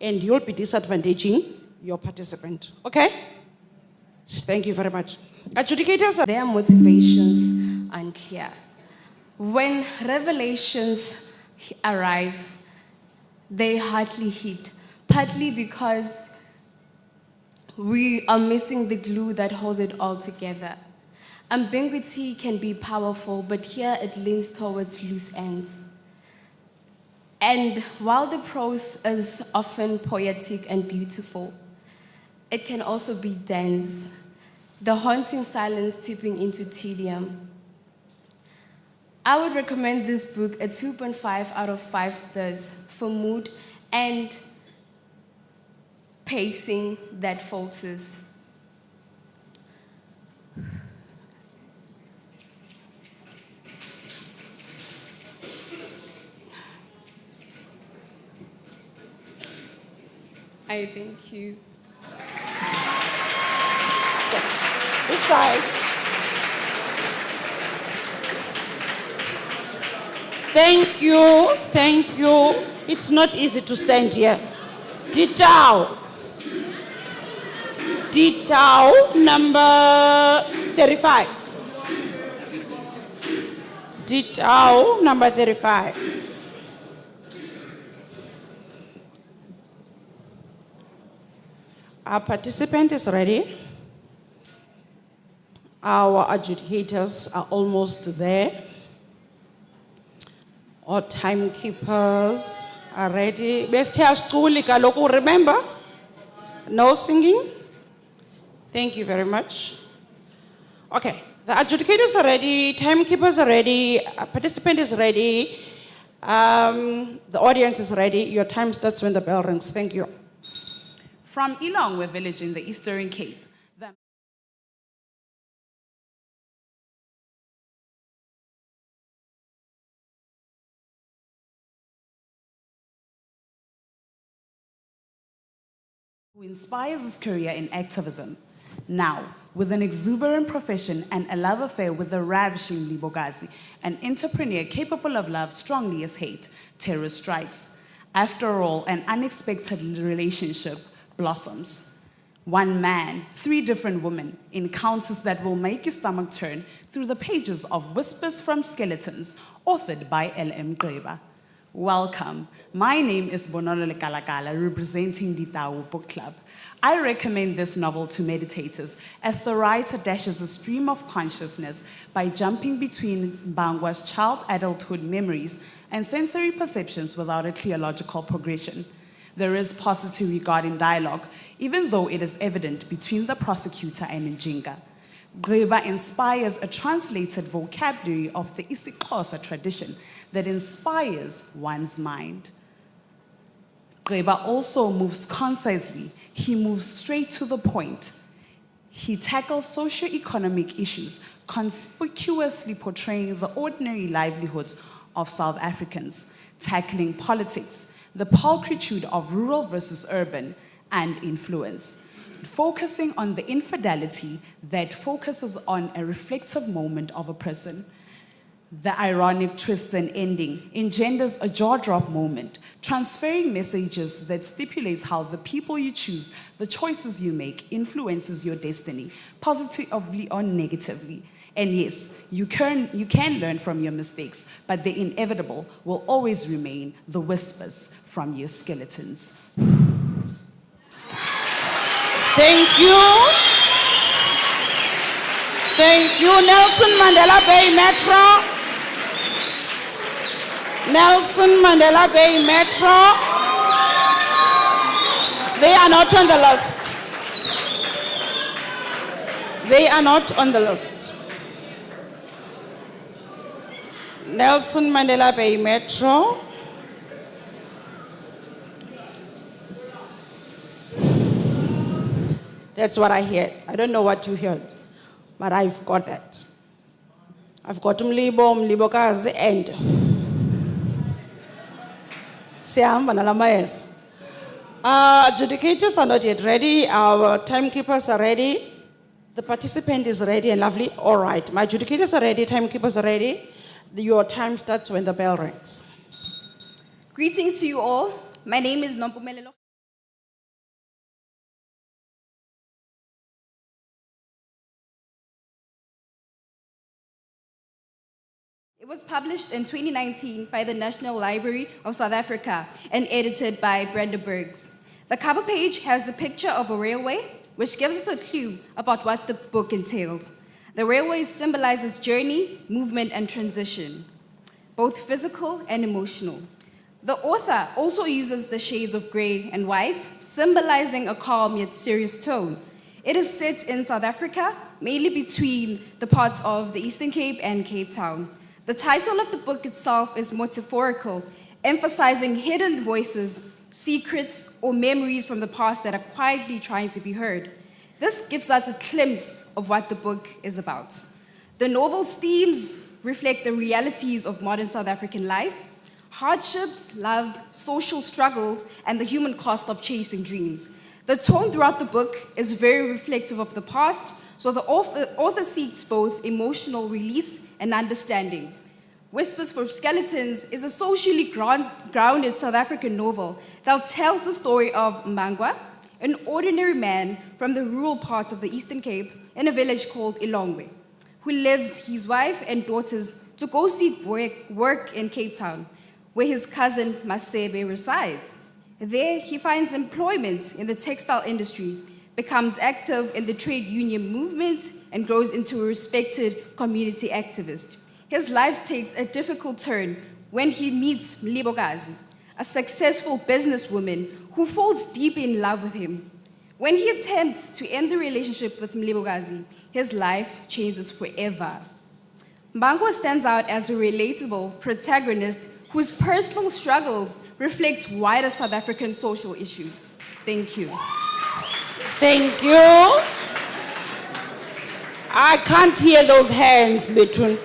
and you'll be disadvantaging your participant, okay? Thank you very much. Adjudicators, their motivations unclear. When revelations arrive, they hardly hit, partly because we are missing the glue that holds it all together. Ambiguity can be powerful, but here it leans towards loose ends. And while the prose is often poetic and beautiful, it can also be dense, the haunting silence tipping into tedium. I would recommend this book a 2.5 out of 5 stars for mood and pacing that falters. I thank you. this side. Thank you. It's not easy to stand here. Ditau, number 35. Ditau, number 35. Our participant is ready. Our adjudicators are almost there. Our timekeepers are ready. Remember? No singing? Thank you very much. Okay, the adjudicators are ready, timekeepers are ready, participant is ready, the audience is ready. Your time starts when the bell rings. Thank you. From Ilongwe village in the Eastern Cape, who inspires his career in activism. Now, with an exuberant profession and a love affair with the ravishing Mlibokazi, an entrepreneur capable of love strongly as hate, terror strikes. After all, an unexpected relationship blossoms. One man, 3 different women, encounters that will make your stomach turn through the pages of Whispers from Skeletons, authored by L.M. Greba. Welcome. My name is Bonolo Lekalakala, representing the Ditau Book Club. I recommend this novel to meditators as the writer dashes a stream of consciousness by jumping between Mbangwa's child-adulthood memories and sensory perceptions without a clear logical progression. There is paucity regarding dialogue, even though it is evident between the prosecutor and Njinga. Greba inspires a translated vocabulary of the isiXhosa tradition that inspires one's mind. Greba also moves concisely. He moves straight to the point. He tackles socio-economic issues, conspicuously portraying the ordinary livelihoods of South Africans, tackling politics, the pulchritude of rural versus urban, and influence, focusing on the infidelity that focuses on a reflective moment of a person. The ironic twist and ending engenders a jaw-drop moment, transferring messages that stipulates how the people you choose, the choices you make, influences your destiny, positively or negatively. And yes, you can learn from your mistakes, but the inevitable will always remain the whispers from your skeletons. Thank you. Thank you, Nelson Mandela Bay Metro. Nelson Mandela Bay Metro. They are not on the list. They are not on the list. Nelson Mandela Bay Metro. That's what I heard. I don't know what you heard, but I've got that. I've got Mlibokazi and Siyahamba nalamayeza. Adjudicators are not yet ready. Our timekeepers are ready. The participant is ready and lovely. All right, my adjudicators are ready, timekeepers are ready. Your time starts when the bell rings. Greetings to you all. My name is Nompumelelo. It was published in 2019 by the National Library of South Africa and edited by Brenda Bergs. The cover page has a picture of a railway, which gives us a clue about what the book entails. The railway symbolizes journey, movement, and transition, both physical and emotional. The author also uses the shades of gray and white, symbolizing a calm yet serious tone. It is set in South Africa, mainly between the parts of the Eastern Cape and Cape Town. The title of the book itself is metaphorical, emphasizing hidden voices, secrets, or memories from the past that are quietly trying to be heard. This gives us a glimpse of what the book is about. The novel's themes reflect the realities of modern South African life, hardships, love, social struggles, and the human cost of chasing dreams. The tone throughout the book is very reflective of the past, so the author seeks both emotional release and understanding. Whispers from Skeletons is a socially grounded South African novel that tells the story of Mbangwa, an ordinary man from the rural parts of the Eastern Cape in a village called Ilongwe, who leaves his wife and daughters to go seek work in Cape Town, where his cousin Masebe resides. There, he finds employment in the textile industry, becomes active in the trade union movement, and grows into a respected community activist. His life takes a difficult turn when he meets Mlibokazi, a successful businesswoman who falls deep in love with him. When he attempts to end the relationship with Mlibokazi, his life changes forever. Mbangwa stands out as a relatable protagonist whose personal struggles reflect wider South African social issues. Thank you. Thank you. I can't hear those hands between.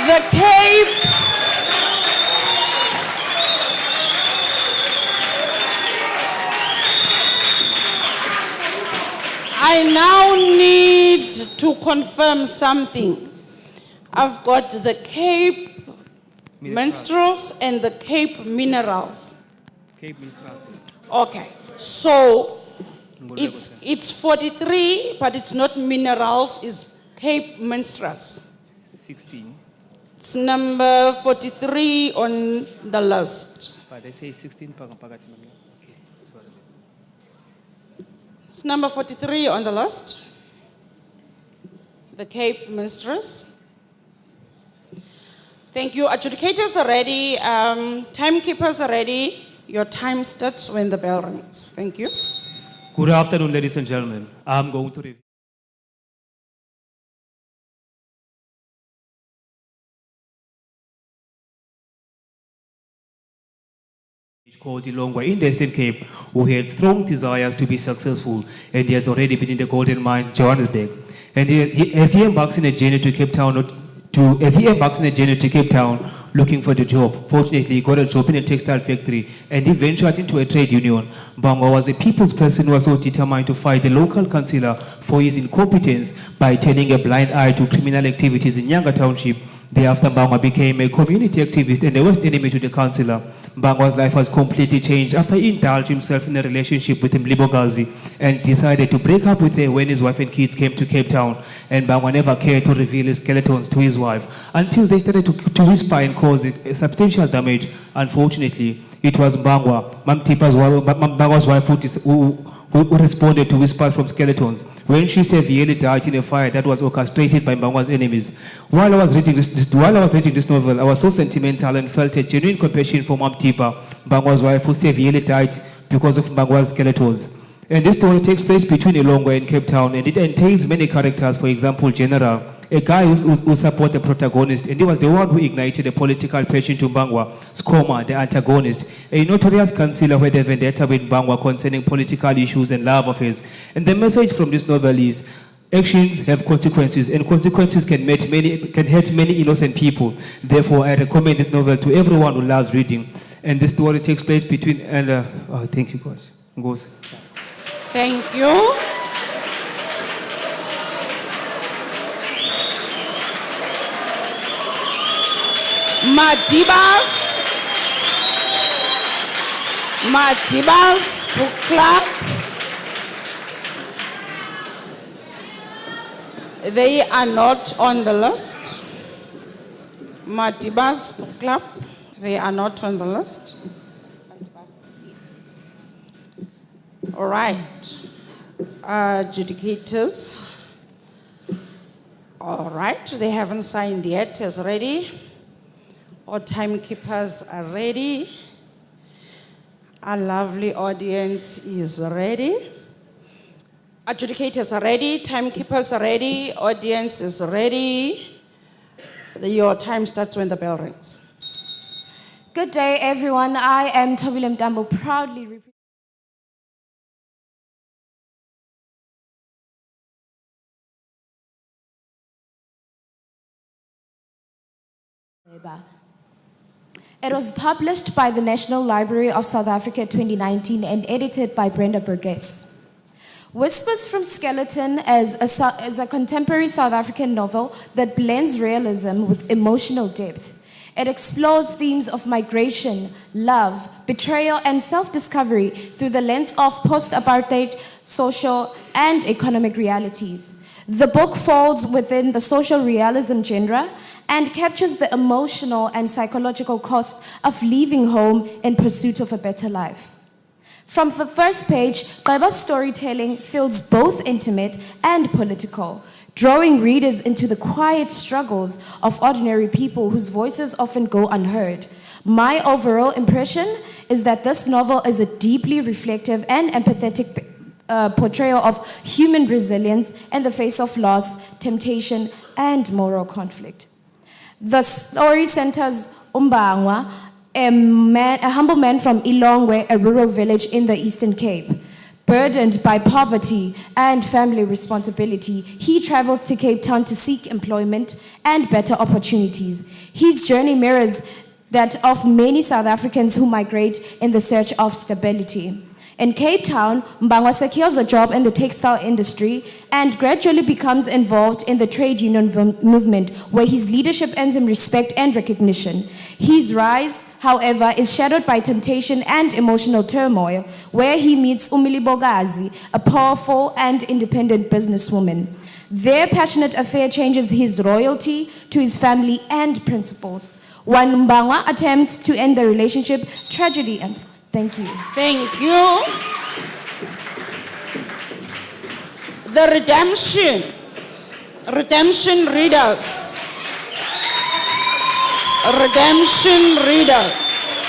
The Cape. I now need to confirm something. I've got the Cape Minstrels and the Cape Minerals. Cape Minstrels. Okay, so it's 43, but it's not Minerals, it's Cape Minstrels. 16. It's number 43 on the list. But they say 16 pakati. Okay, sorry. It's number 43 on the list. The Cape Minstrels. Thank you. Adjudicators are ready. Timekeepers are ready. Your time starts when the bell rings. Thank you. Good afternoon, ladies and gentlemen. I'm going to review. Called Ilongwe in the Eastern Cape, who had strong desires to be successful, and he has already been in the golden mine, Johannesburg. And as he embarks in a journey to Cape Town, looking for the job, fortunately he got a job in a textile factory, and he ventured into a trade union. Mbangwa was a people's person who was so determined to fight the local councillor for his incompetence by turning a blind eye to criminal activities in Nyanga Township, Thereafter, Mbangwa became a community activist and a worst enemy to the councillor. Mbangwa's life was completely changed after he indulged himself in a relationship with Mlibogazi and decided to break up with her when his wife and kids came to Cape Town. And Mbangwa never cared to reveal his skeletons to his wife until they started to whisper and cause a substantial damage. Unfortunately, it was Mbangwa, Mbangwa's wife, who responded to whispers from skeletons when she severely died in a fire that was orchestrated by Mbangwa's enemies. While I was reading this novel, I was so sentimental and felt a genuine compassion for Mamtipa, Mbangwa's wife, who severely died because of Mbangwa's skeletons. And this story takes place between Ilongwe and Cape Town, and it entails many characters. For example, General, a guy who supports the protagonist, and he was the one who ignited the political passion to Mbangwa. Skoma, the antagonist, a notorious councillor who had a vendetta with Mbangwa concerning political issues and love affairs. And the message from this novel is, actions have consequences, and consequences can hurt many innocent people. Therefore, I recommend this novel to everyone who loves reading. And this story takes place between, thank you, guys. Ngozi. Thank you. Madibas Book Club. They are not on the list. Madibas Book Club, they are not on the list. All right. Adjudicators. All right, they haven't signed yet. Is ready. All timekeepers are ready. Our lovely audience is ready. Adjudicators are ready. Timekeepers are ready. Audience is ready. Your time starts when the bell rings. Good day, everyone. I am Tobile Mtambo, proudly representing It was published by the National Library of South Africa 2019 and edited by Brenda Burgess. Whispers from Skeleton is a contemporary South African novel that blends realism with emotional depth. It explores themes of migration, love, betrayal, and self-discovery through the lens of post-apartheid social and economic realities. The book falls within the social realism genre and captures the emotional and psychological cost of leaving home in pursuit of a better life. From the first page, Qaiba's storytelling feels both intimate and political, drawing readers into the quiet struggles of ordinary people whose voices often go unheard. My overall impression is that this novel is a deeply reflective and empathetic portrayal of human resilience in the face of loss, temptation, and moral conflict. The story centers Mbangwa, a humble man from Ilongwe, a rural village in the Eastern Cape. Burdened by poverty and family responsibility, he travels to Cape Town to seek employment and better opportunities. His journey mirrors that of many South Africans who migrate in the search of stability. In Cape Town, Mbangwa secures a job in the textile industry and gradually becomes involved in the trade union movement, where his leadership earns him respect and recognition. His rise, however, is shadowed by temptation and emotional turmoil, where he meets Umilibogazi, a powerful and independent businesswoman. Their passionate affair changes his loyalty to his family and principles. When Mbangwa attempts to end the relationship, tragedy and thank you. Thank you. The redemption readers. Redemption readers.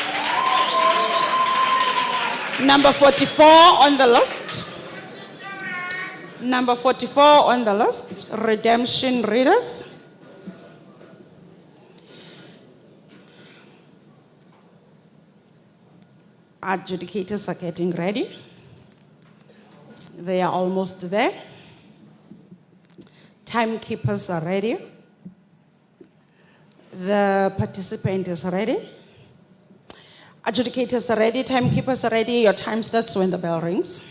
Number 44 on the list. Number 44 on the list. Redemption readers. Adjudicators are getting ready. They are almost there. Timekeepers are ready. The participant is ready. Adjudicators are ready. Timekeepers are ready. Your time starts when the bell rings.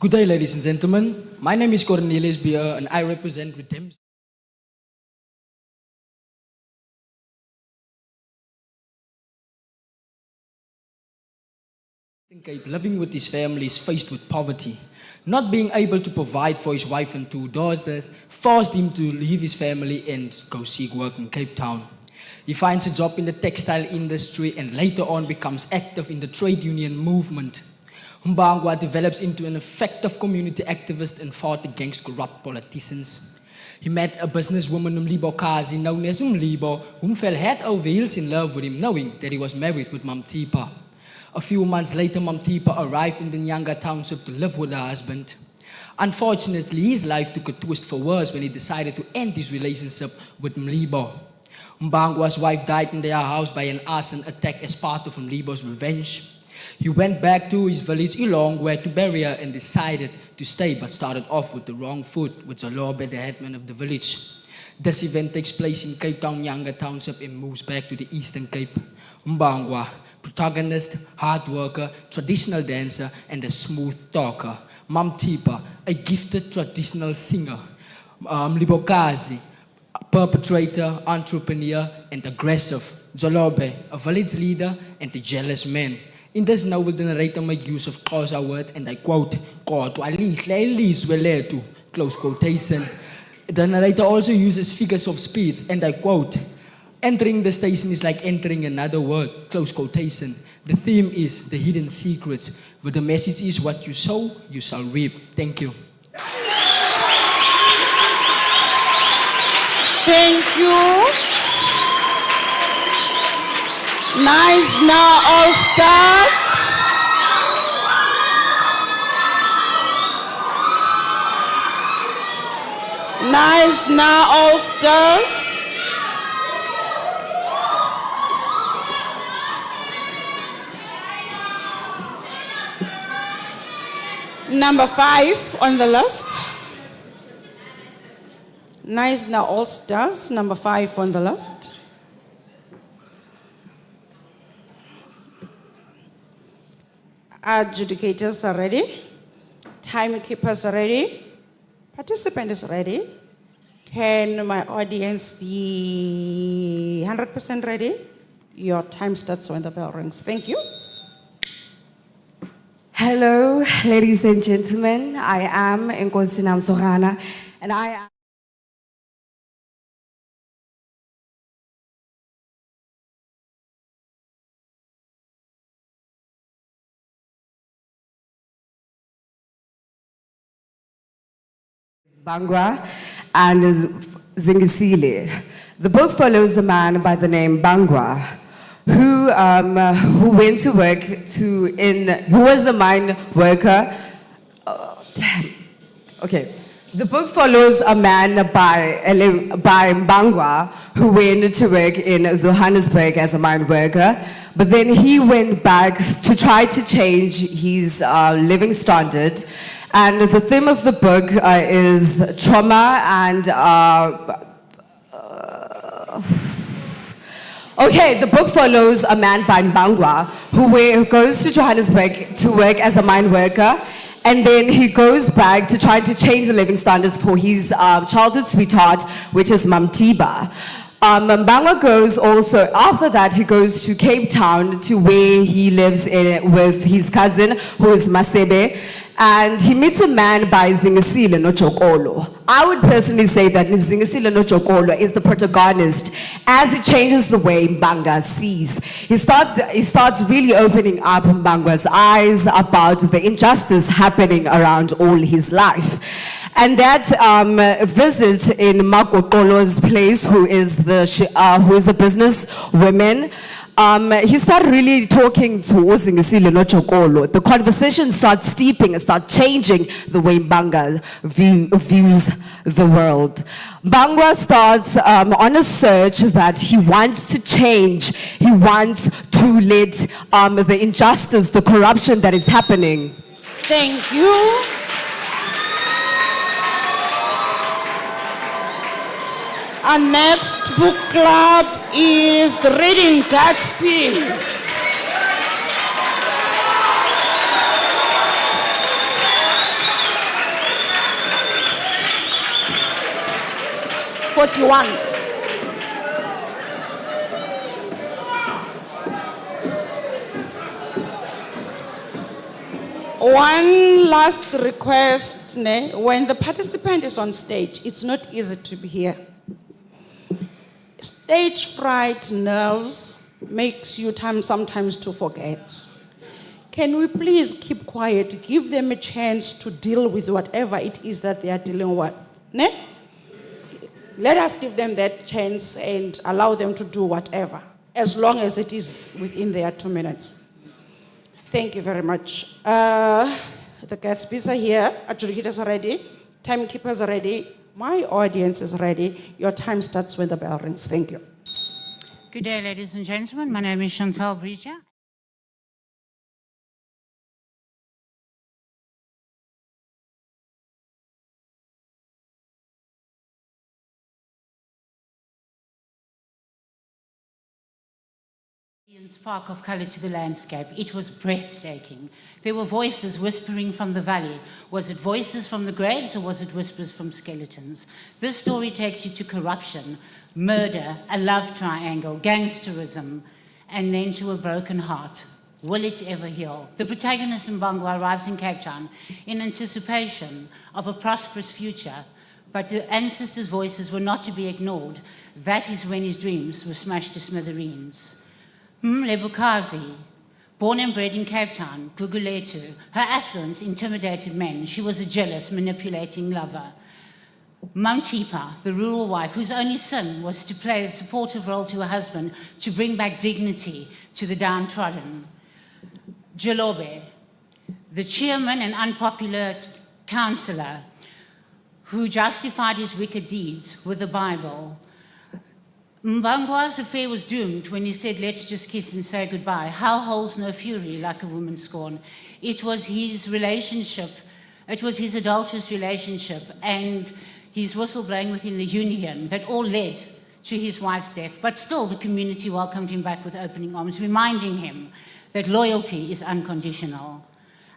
Good day, ladies and gentlemen. My name is Cornelius Beer, and I represent Redemption. Cape, living with his family, is faced with poverty. Not being able to provide for his wife and 2 daughters forced him to leave his family and go seek work in Cape Town. He finds a job in the textile industry and later on becomes active in the trade union movement. Mbangwa develops into an effective community activist and fought against corrupt politicians. He met a businesswoman Mlibokazi known as Mlibo, whom fell head over heels in love with him, knowing that he was married with Mamtipa. A few months later, Mamtipa arrived in the Nyanga township to live with her husband. Unfortunately, his life took a twist for worse when he decided to end his relationship with Mlibo. Mbangwa's wife died in their house by an arson attack as part of Mlibo's revenge. He went back to his village Ilongwe to bury her and decided to stay, but started off with the wrong foot with Zalobe, the headman of the village. This event takes place in Cape Town, Nyanga Township, and moves back to the Eastern Cape. Mbangwa, protagonist, hard worker, traditional dancer, and a smooth talker. Mamtipa, a gifted traditional singer. Mlibokazi, a perpetrator, entrepreneur, and aggressive. Zalobe, a village leader and a jealous man. In this novel, the narrator makes use of Xhosa words, and I quote, "Kodwa lihle ilizwe lethu," close quotation. The narrator also uses figures of speech, and I quote, "Entering the station is like entering another world," close quotation. The theme is the hidden secrets, but the message is what you sow, you shall reap. Thank you. Thank you. Nice now, all stars. Nice now, all stars. Number 5 on the list. Nice now, all stars. Number 5 on the list. Adjudicators are ready. Timekeepers are ready. Participant is ready. Can my audience be 100% ready? Your time starts when the bell rings. Thank you. Hello, ladies and gentlemen. I am Nkosi Namsorana, and I am Bangwa and Zingisile. The book follows a man by the name Bangwa, who went to work who was a mine worker. Okay. The book follows a man by Bangwa who went to work in Johannesburg as a mine worker, but then he went back to try to change his living standard. And the theme of the book is trauma and okay, the book follows a man by Bangwa who goes to Johannesburg to work as a mine worker, and then he goes back to try to change the living standards for his childhood sweetheart, which is Mamtiba. Bangwa goes also, after that, he goes to Cape Town to where he lives with his cousin, who is Masebe, and he meets a man by Zingisile Nochokolo. I would personally say that Zingisile Nochokolo is the protagonist as he changes the way Mbanga sees. He starts really opening up Mbangwa's eyes about the injustice happening around all his life. And that visit in Makokolo's place, who is a business woman, he started really talking to Zingisile Nochokolo. The conversation starts steeping and starts changing the way Mbanga views the world. Mbanga starts on a search that he wants to change. He wants to let the injustice, the corruption that is happening. Thank you. Our next book club is Reading God's Peace. One last request, when the participant is on stage, it's not easy to be here. Stage fright, nerves, makes you sometimes to forget. Can we please keep quiet, give them a chance to deal with whatever it is that they are dealing with? Let us give them that chance and allow them to do whatever, as long as it is within their 2 minutes. Thank you very much. The Gatsby's are here, adjudicators are ready, timekeepers are ready, my audience is ready. Your time starts when the bell rings. Thank you. Good day, ladies and gentlemen. My name is Chantal Breacher. Spark of color to the landscape. It was breathtaking. There were voices whispering from the valley. Was it voices from the graves or was it whispers from skeletons? This story takes you to corruption, murder, a love triangle, gangsterism, and then to a broken heart. Will it ever heal? The protagonist Mbangwa arrives in Cape Town in anticipation of a prosperous future, but the ancestors' voices were not to be ignored. That is when his dreams were smashed to smithereens. Lebukazi, born and bred in Cape Town, Guguletu, her affluence intimidated men. She was a jealous, manipulating lover. Mamtipa, the rural wife, whose only sin was to play a supportive role to her husband to bring back dignity to the downtrodden. Jalobe, the chairman and unpopular councillor who justified his wicked deeds with the Bible. Mbangwa's affair was doomed when he said, let's just kiss and say goodbye. Hell holds no fury like a woman's scorn. It was his relationship, it was his adulterous relationship and his whistleblowing within the union that all led to his wife's death. But still, the community welcomed him back with opening arms, reminding him that loyalty is unconditional.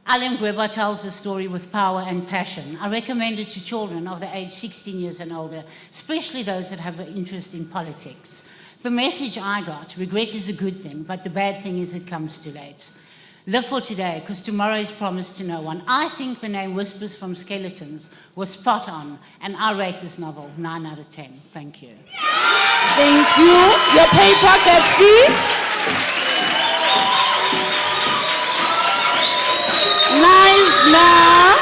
Alan Gweba tells the story with power and passion. I recommend it to children of the age 16 years and older, especially those that have an interest in politics. The message I got, regret is a good thing, but the bad thing is it comes too late. Live for today, because tomorrow is promised to no one. I think the name Whispers from Skeletons was spot on, and I rate this novel 9 out of 10. Thank you. Thank you. Your paper, Gatsby. Nice now.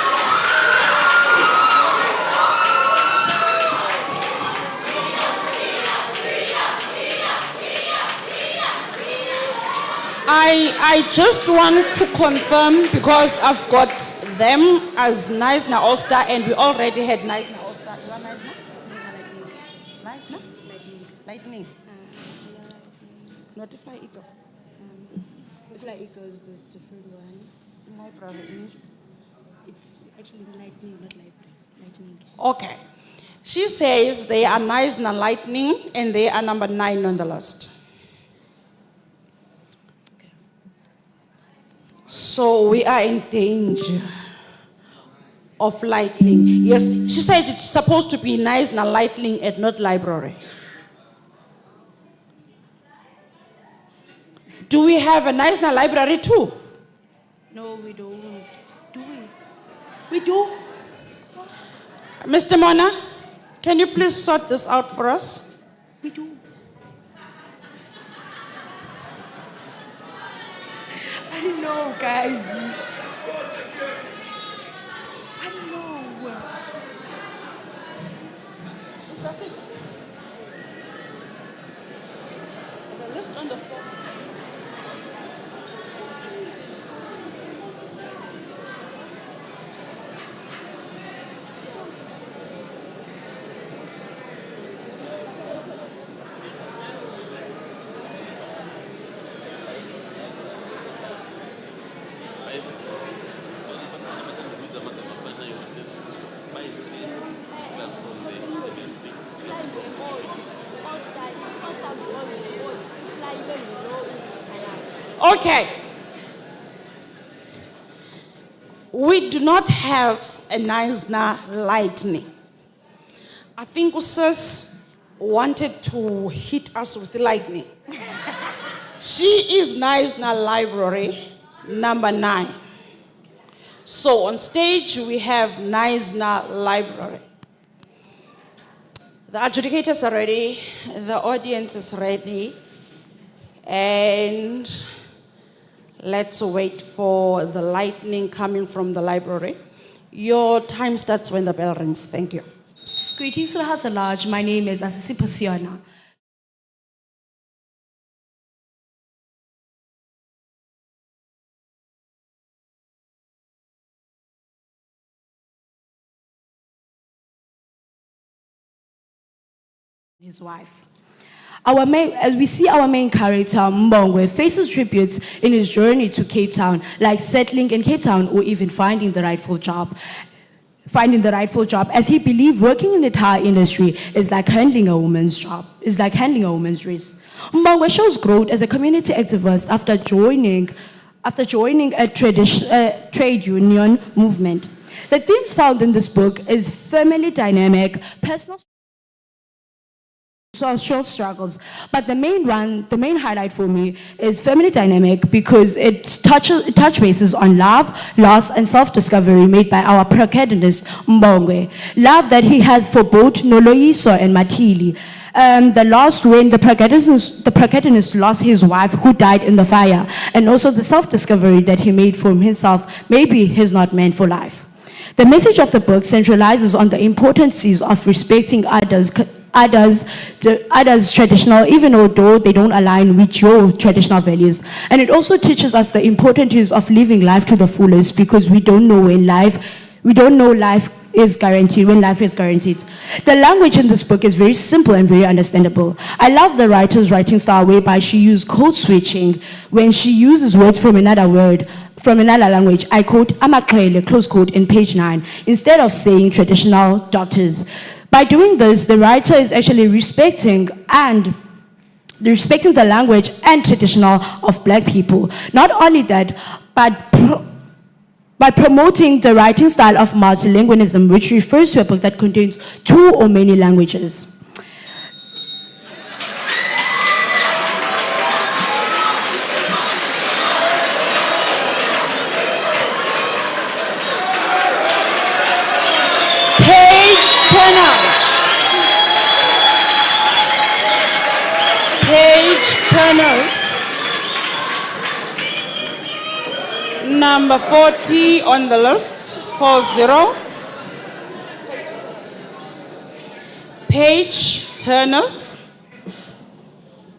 I just want to confirm because I've got them as Nice Na All Star and we already had Nice Na All Star. You want Nice Na? Nice Na? Lightning. Not the Fly Eagle. The Fly Eagle is the different one. Library. It's actually lightning, not library. Lightning. Okay. She says they are Nice Na Lightning and they are number 9 on the list. So we are in danger of lightning. Yes, she said it's supposed to be Nice Na Lightning and not library. Do we have a Nice Na library too? No, we don't. Do we? We do. Mr. Mona, can you please sort this out for us? We do. I don't know, guys. I don't know. Is that this? The list on the floor. Okay. We do not have a Nice Na Lightning. I think Usas wanted to hit us with lightning. She is Nice Na Library, number 9. So on stage, we have Naisna Library. The adjudicators are ready, the audience is ready, and let's wait for the lightning coming from the library. Your time starts when the bell rings. Thank you. Greetings to the House at Large. My name is Asisi Posiana. His wife. As we see our main character, Mbongwe, faces tributes in his journey to Cape Town, like settling in Cape Town or even finding the rightful job. As he believed working in the tire industry is like handling a woman's job, is like handling a woman's race. Mbongwe shows growth as a community activist after joining a trade union movement. The themes found in this book is family dynamic, personal social struggles, but the main highlight for me is family dynamic because it touch bases on love, loss, and self-discovery made by our protagonist Mbongwe. Love that he has for both Noloyiso and Matili. The loss when the protagonist lost his wife who died in the fire, and also the self-discovery that he made for himself. Maybe he's not meant for life. The message of the book centralizes on the importance of respecting others traditional, even although they don't align with your traditional values. And it also teaches us the importance of living life to the fullest, because we don't know life is guaranteed. The language in this book is very simple and very understandable. I love the writer's writing style whereby she used code switching when she uses words from another language. I quote "amaxele," close quote, in page 9, instead of saying traditional doctors. By doing this, the writer is actually respecting the language and traditional of Black people. Not only that, but by promoting the writing style of multilingualism, which refers to a book that contains 2 or many languages. Page turners. Number 40 on the list, 40. Page turners.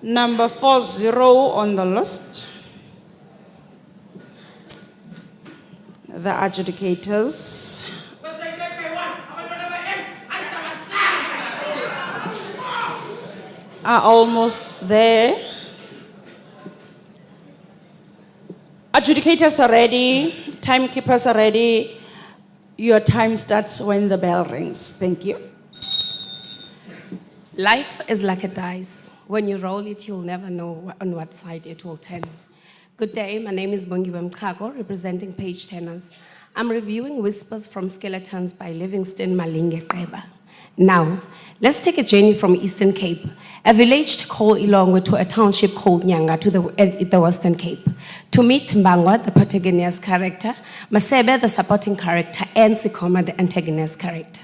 Number 40 on the list. The adjudicators. Are almost there. Adjudicators are ready, timekeepers are ready. Your time starts when the bell rings. Thank you. Life is like a dice. When you roll it, you'll never know on what side it will turn. Good day, my name is Bongiwe Mchago, representing Page Turners. I'm reviewing Whispers from Skeletons by Livingston Malinge Qeba. Now, let's take a journey from Eastern Cape, a village called Ilongwe, to a township called Nyanga to the Western Cape, to meet Mbangwa, the protagonist character, Masebe, the supporting character, and Sikoma, the antagonist character.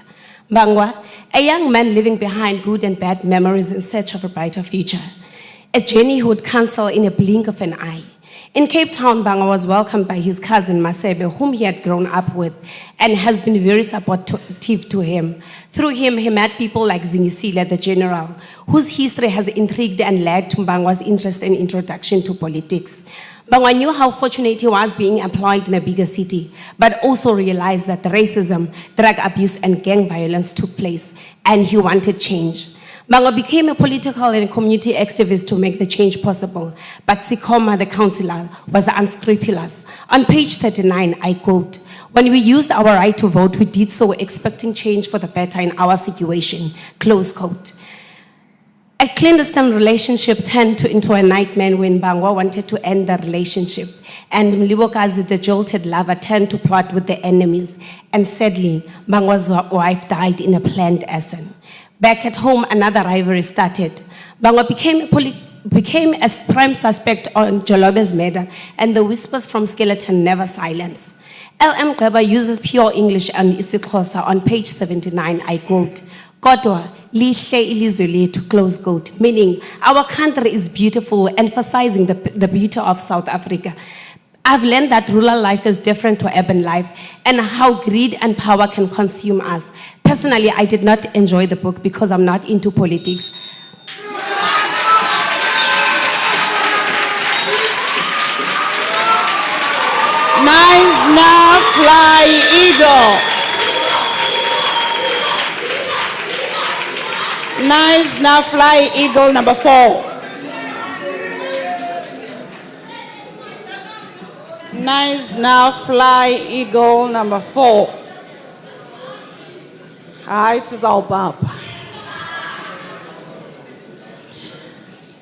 Mbangwa, a young man leaving behind good and bad memories in search of a brighter future. A journey he would cancel in a blink of an eye. In Cape Town, Mbangwa was welcomed by his cousin Masebe, whom he had grown up with, and has been very supportive to him. Through him, he met people like Zingisile, the general, whose history has intrigued and led to Mbangwa's interest and introduction to politics. Mbangwa knew how fortunate he was being employed in a bigger city, but also realized that racism, drug abuse, and gang violence took place, and he wanted change. Mbangwa became a political and community activist to make the change possible, but Sikoma, the councillor, was unscrupulous. On page 39, I quote, "When we used our right to vote, we did so expecting change for the better in our situation," close quote. A clandestine relationship turned into a nightmare when Mbangwa wanted to end the relationship, and Mlibokazi, the jilted lover, turned to plot with the enemies, and sadly, Mbangwa's wife died in a planned arson. Back at home, another rivalry started. Mbangwa became a became a prime suspect on Jolobe's murder, and the whispers from Skeleton never silence. L.M. Gqeba uses pure English and isiXhosa on page 79, I quote, "Kodwa, lihle ilizwe lethu," close quote, meaning our country is beautiful, emphasizing the beauty of South Africa. I've learned that rural life is different to urban life and how greed and power can consume us. Personally, I did not enjoy the book because I'm not into politics. Nice now, fly eagle. Nice now, fly eagle number 4. Nice now, fly eagle number 4. Hi, Sizalbab.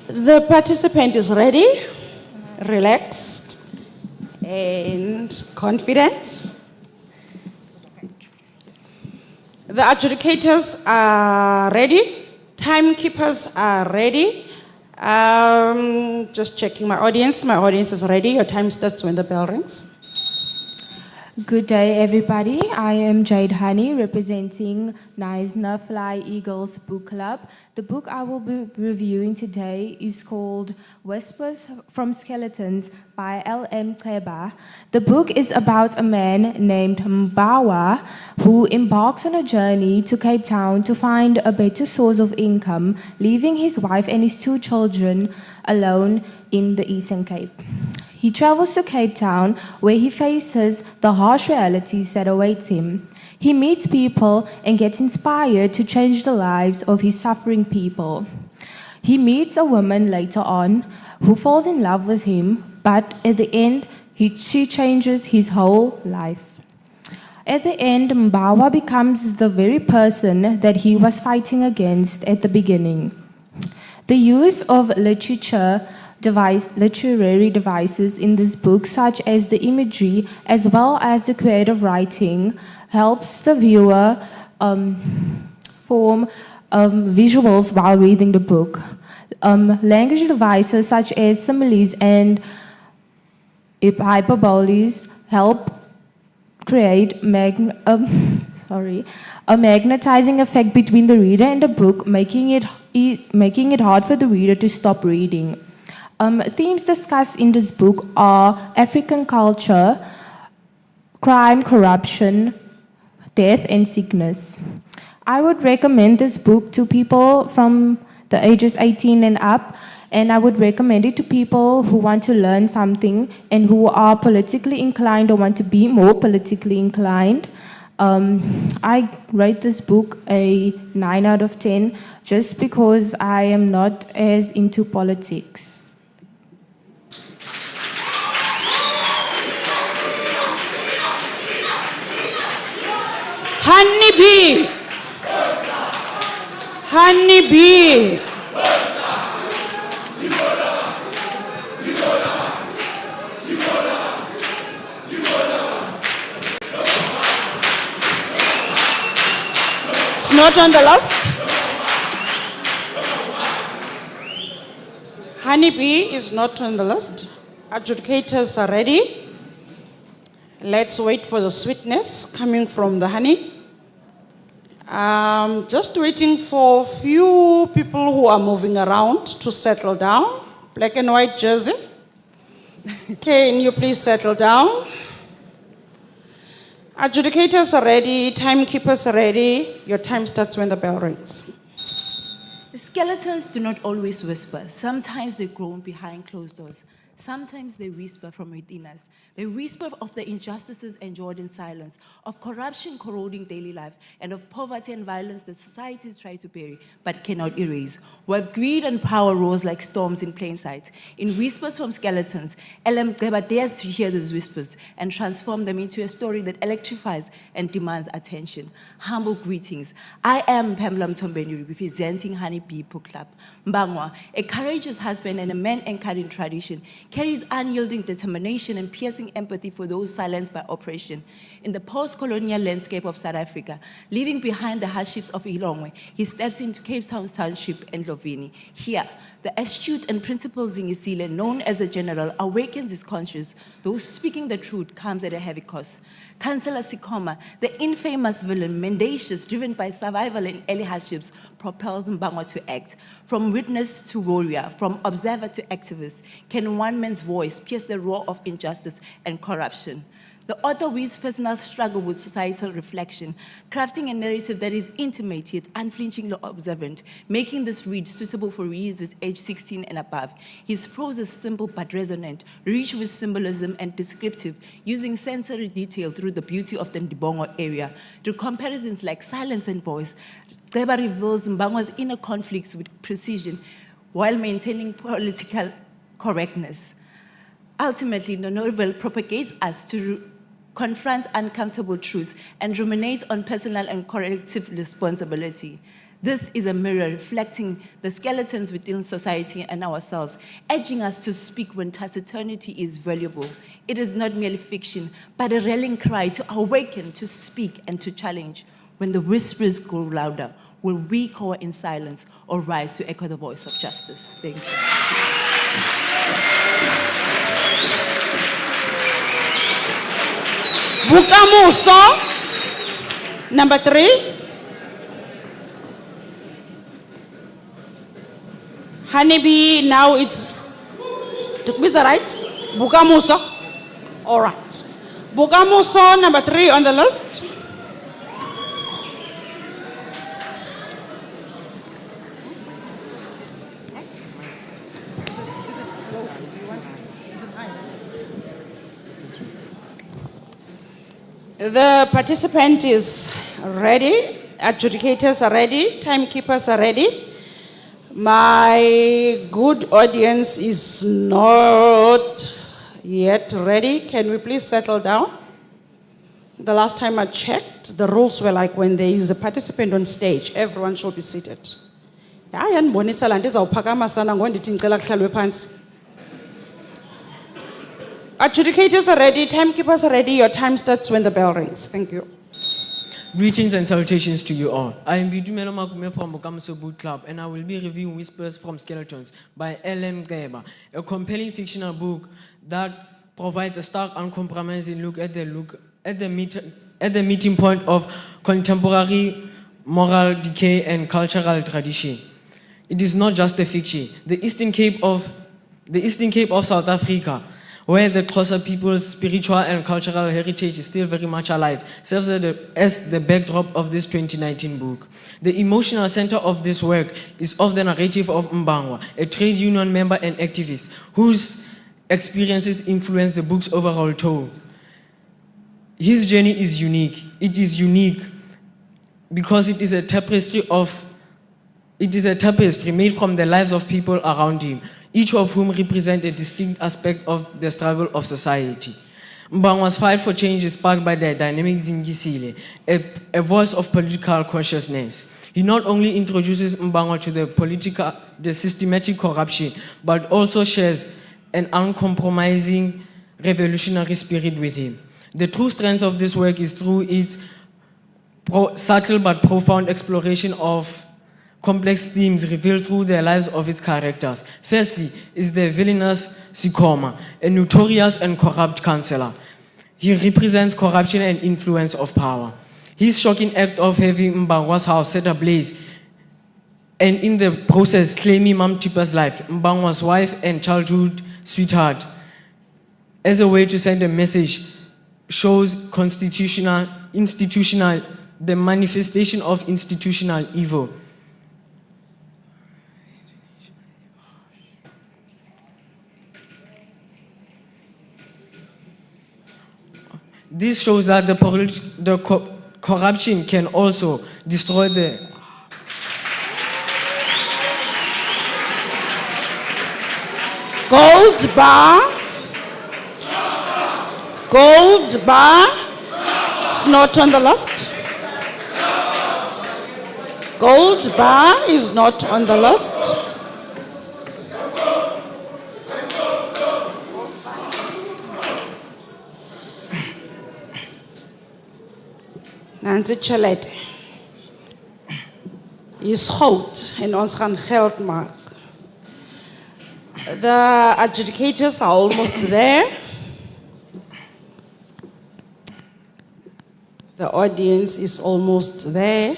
The participant is ready, relaxed, and confident. The adjudicators are ready. Timekeepers are ready. Just checking my audience. My audience is ready. Your time starts when the bell rings. Good day, everybody. I am Jade Honey, representing Naisna Fly Eagles Book Club. The book I will be reviewing today is called Whispers from Skeletons by L.M. Gqeba. The book is about a man named Mbawa who embarks on a journey to Cape Town to find a better source of income, leaving his wife and his 2 children alone in the Eastern Cape. He travels to Cape Town, where he faces the harsh realities that awaits him. He meets people and gets inspired to change the lives of his suffering people. He meets a woman later on who falls in love with him, but at the end, she changes his whole life. At the end, Mbawa becomes the very person that he was fighting against at the beginning. The use of literary devices in this book, such as the imagery as well as the creative writing, helps the viewer form visuals while reading the book. Language devices such as similes and hyperboles help create a magnetizing effect between the reader and the book, making it hard for the reader to stop reading. Themes discussed in this book are African culture, crime, corruption, death, and sickness. I would recommend this book to people from the ages 18 and up, and I would recommend it to people who want to learn something and who are politically inclined or want to be more politically inclined. I rate this book a 9 out of 10 just because I am not as into politics. Honeybee. Honeybee. It's not on the list. Honeybee is not on the list. Adjudicators are ready. Let's wait for the sweetness coming from the honey. Just waiting for few people who are moving around to settle down. Black and white jersey. Can you please settle down? Adjudicators are ready. Timekeepers are ready. Your time starts when the bell rings. Skeletons do not always whisper. Sometimes they groan behind closed doors. Sometimes they whisper from within us. They whisper of the injustices endured in silence, of corruption corroding daily life, and of poverty and violence that societies try to bury but cannot erase. Where greed and power rose like storms in plain sight. In Whispers from Skeletons, L.M. Gqeba dares to hear these whispers and transform them into a story that electrifies and demands attention. Humble greetings. I am Pamela Mtombeni, representing Honeybee Book Club. Mbangwa, a courageous husband and a man anchored in tradition, carries unyielding determination and piercing empathy for those silenced by oppression. In the post-colonial landscape of South Africa, leaving behind the hardships of Ilongwe, he steps into Cape Town Township and Lovini. Here, the astute and principled Zingisile, known as the General, awakens his conscience, though speaking the truth comes at a heavy cost. Councillor Sikoma, the infamous villain, mendacious, driven by survival and early hardships, propels Mbangwa to act. From witness to warrior, from observer to activist, can one man's voice pierce the roar of injustice and corruption? The author weaves personal struggle with societal reflection, crafting a narrative that is intimate yet unflinchingly observant, making this read suitable for readers aged 16 and above. His prose is simple but resonant, rich with symbolism and descriptive, using sensory detail through the beauty of the Ndibongo area. Through comparisons like silence and voice, Geba reveals Mbangwa's inner conflicts with precision while maintaining political correctness. Ultimately, the novel propagates us to confront uncomfortable truths and ruminate on personal and collective responsibility. This is a mirror reflecting the skeletons within society and ourselves, urging us to speak when taciturnity is valuable. It is not merely fiction, but a rallying cry to awaken, to speak, and to challenge. When the whispers grow louder, will we cower in silence or rise to echo the voice of justice? Thank you. Bukamuso, number 3. Honeybee, now it's, is that right? Bukamuso, all right. Bukamuso, number 3 on the list. The participant is ready, adjudicators are ready, timekeepers are ready. My good audience is not yet ready. Can we please settle down? The last time I checked, the rules were like when there is a participant on stage, everyone should be seated. Adjudicators are ready, timekeepers are ready, your time starts when the bell rings. Thank you. Greetings and salutations to you all. I am Bidumelo Makume from Bokamoso Boot Club, and I will be reviewing Whispers from Skeletons by L.M. Geba, a compelling fictional book that provides a stark, uncompromising look at the meeting point of contemporary moral decay and cultural tradition. It is not just a fiction. The Eastern Cape of South Africa, where the Xhosa people's spiritual and cultural heritage is still very much alive, serves as the backdrop of this 2019 book. The emotional center of this work is of the narrative of Mbangwa, a trade union member and activist, whose experiences influence the book's overall tone. His journey is unique. It is unique because it is a tapestry made from the lives of people around him, each of whom represent a distinct aspect of the struggle of society. Mbangwa's fight for change is sparked by the dynamic Zingisile, a voice of political consciousness. He not only introduces Mbangwa to the systematic corruption, but also shares an uncompromising revolutionary spirit with him. The true strength of this work is through its subtle but profound exploration of complex themes revealed through the lives of its characters. Firstly is the villainous Sikoma, a notorious and corrupt councillor. He represents corruption and influence of power. His shocking act of having Mbangwa's house set ablaze and in the process claiming Mam Tipa's life, Mbangwa's wife and childhood sweetheart, as a way to send a message, shows the manifestation of institutional evil. This shows that the corruption can also destroy the Gold bar. Gold bar. It's not on the list. Gold bar is not on the list. Nancy Chalete. Is goud en ons gaan geld maak. The adjudicators are almost there. The audience is almost there.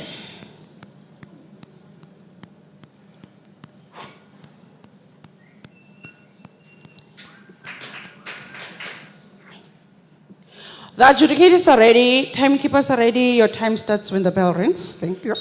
The adjudicators are ready, timekeepers are ready, your time starts when the bell rings. Thank you.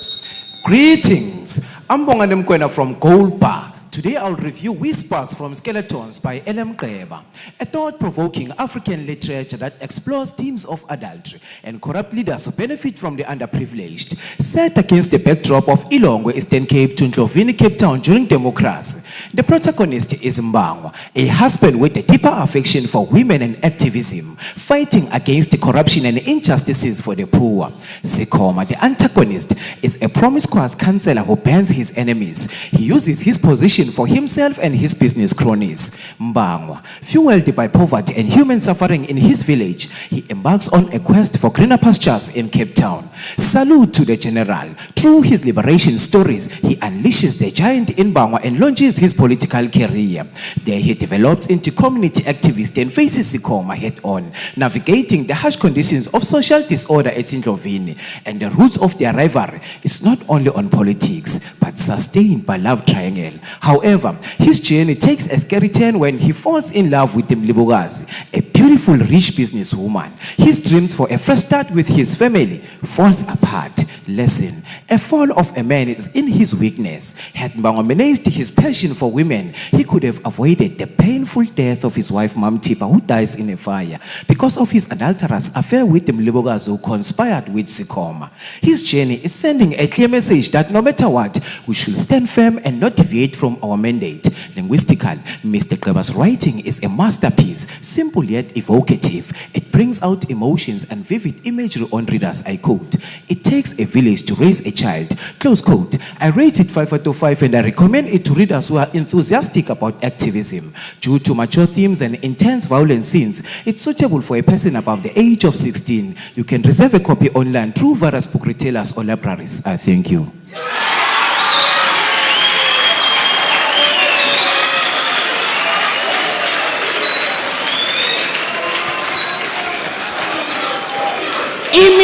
Greetings. I'm Bongani Mkwena from Gold Bar. Today I'll review Whispers from Skeletons by L.M. Qeba, a thought-provoking African literature that explores themes of adultery and corrupt leaders who benefit from the underprivileged. Set against the backdrop of Ilongwe, Eastern Cape to Ndlovini, Cape Town during democracy. The protagonist is Mbangwa, a husband with a deeper affection for women and activism, fighting against the corruption and injustices for the poor. Sikoma, the antagonist, is a promiscuous counselor who bans his enemies. He uses his position for himself and his business cronies. Mbangwa, fueled by poverty and human suffering in his village, he embarks on a quest for greener pastures in Cape Town. Salute to the general. Through his liberation stories, he unleashes the giant in Mbangwa and launches his political career. There he develops into community activist and faces Sikoma head-on, navigating the harsh conditions of social disorder at Ndlovini. And the roots of their rivalry is not only on politics, but sustained by love triangle. However, his journey takes a scary turn when he falls in love with Mlibokazi, a beautiful, rich businesswoman. His dreams for a fresh start with his family falls apart. Lesson: a fall of a man is in his weakness. Had Mbangwa managed his passion for women, he could have avoided the painful death of his wife Mamtipa, who dies in a fire because of his adulterous affair with Mlibokazi, who conspired with Sikoma. His journey is sending a clear message that no matter what, we should stand firm and not deviate from our mandate. Linguistically, Mr. Qeba's writing is a masterpiece, simple yet evocative. It brings out emotions and vivid imagery on readers. I quote, "It takes a village to raise a child." Close quote. I rate it 5 out of 5 and I recommend it to readers who are enthusiastic about activism. Due to mature themes and intense violent scenes, it's suitable for a person above the age of 16. You can reserve a copy online through various book retailers or libraries. I thank you.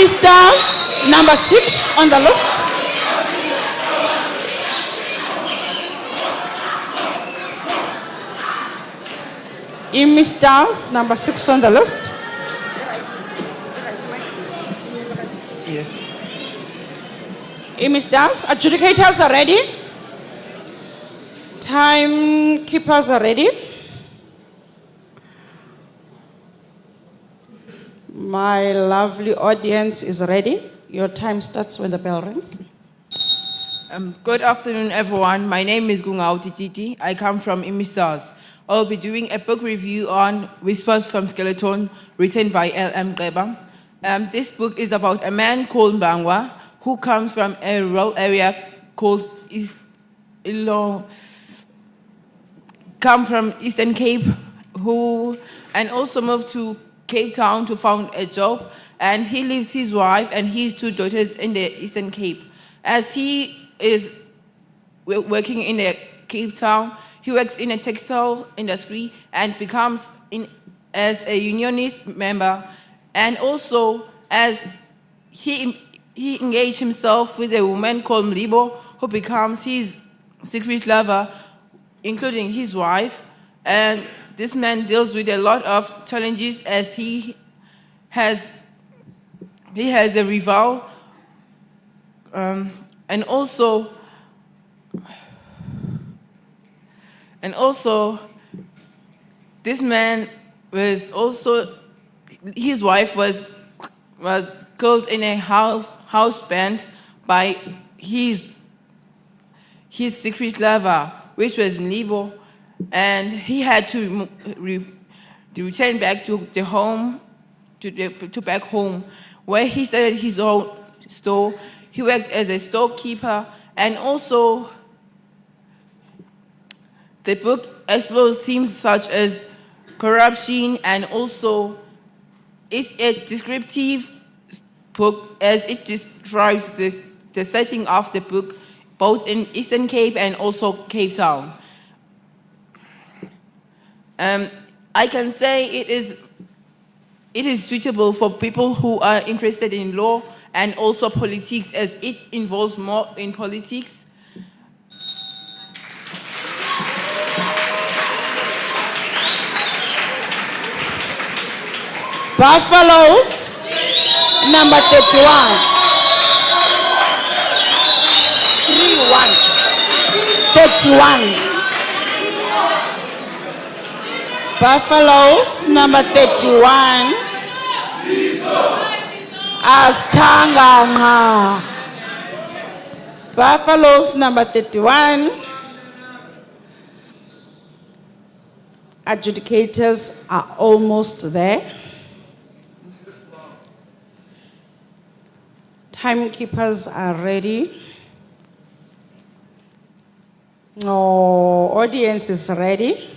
Stars, number 6 on the list. Stars, number 6 on the list. Yes. Stars, adjudicators are ready. Timekeepers are ready. My lovely audience is ready. Your time starts when the bell rings. Good afternoon, everyone. My name is Gungao Tititi. I come from Stars. I'll be doing a book review on Whispers from Skeleton, written by L.M. Qeba. This book is about a man called Mbangwa, who comes from a rural area called Eastern Cape, and also moved to Cape Town to found a job, and he leaves his wife and his 2 daughters in the Eastern Cape. As he is working in the Cape Town, he works in a textile industry and becomes as a unionist member, and also as he engaged himself with a woman called Mlibo, who becomes his secret lover, including his wife. And this man deals with a lot of challenges as he has a rival, and also this man was also, his wife was killed in a house band by his secret lover, which was Mlibo. And he had to return back to the home, to back home, where he started his own store. He worked as a storekeeper, and also the book explores themes such as corruption, and also it's a descriptive book as it describes the setting of the book both in Eastern Cape and also Cape Town. I can say it is suitable for people who are interested in law and also politics, as it involves more in politics. Buffaloes, number 31. 31. Buffaloes, number 31. Astanganga. Buffaloes, number 31. Adjudicators are almost there. Timekeepers are ready. No, audience is ready.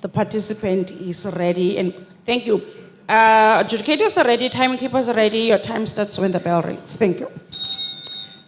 The participant is ready, and thank you. Adjudicators are ready, timekeepers are ready. Your time starts when the bell rings. Thank you.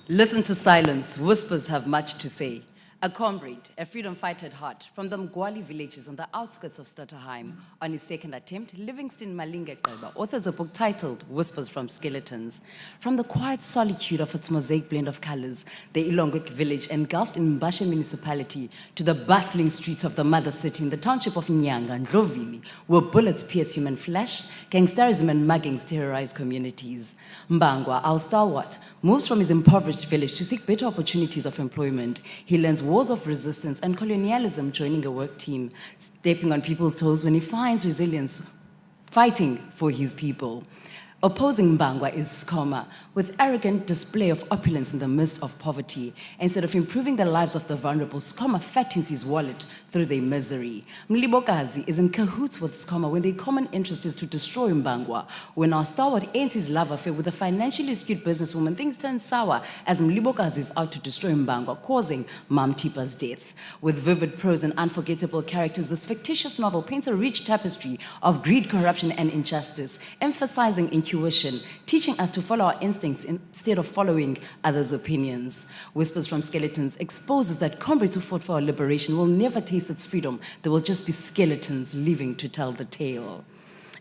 Listen to silence. Whispers have much to say. A comrade, a freedom fighter at heart, from the Mgwali villages on the outskirts of Stutterheim. On his second attempt, Livingston Malinga Gqeba authors a book titled Whispers from Skeletons. From the quiet solitude of its mosaic blend of colors, the Ilongwek village engulfed in Mbashe municipality, to the bustling streets of the mother city in the township of Nyanga and Ndlovili, where bullets pierce human flesh, gangsterism and muggings terrorize communities. Mbangwa, our stalwart, moves from his impoverished village to seek better opportunities of employment. He learns wars of resistance and colonialism, joining a work team, stepping on people's toes when he finds resilience, fighting for his people. Opposing Mbangwa is Skoma, with arrogant display of opulence in the midst of poverty. Instead of improving the lives of the vulnerable, Skoma fattens his wallet through their misery. Mlibokazi is in cahoots with Skoma when their common interest is to destroy Mbangwa. When our stalwart ends his love affair with a financially astute businesswoman, things turn sour as Mlibokazi is out to destroy Mbangwa, causing Mam Tipa's death. With vivid prose and unforgettable characters, this fictitious novel paints a rich tapestry of greed, corruption, and injustice, emphasizing intuition, teaching us to follow our instincts instead of following others' opinions. Whispers from Skeletons exposes that comrades who fought for our liberation will never taste its freedom. They will just be skeletons living to tell the tale.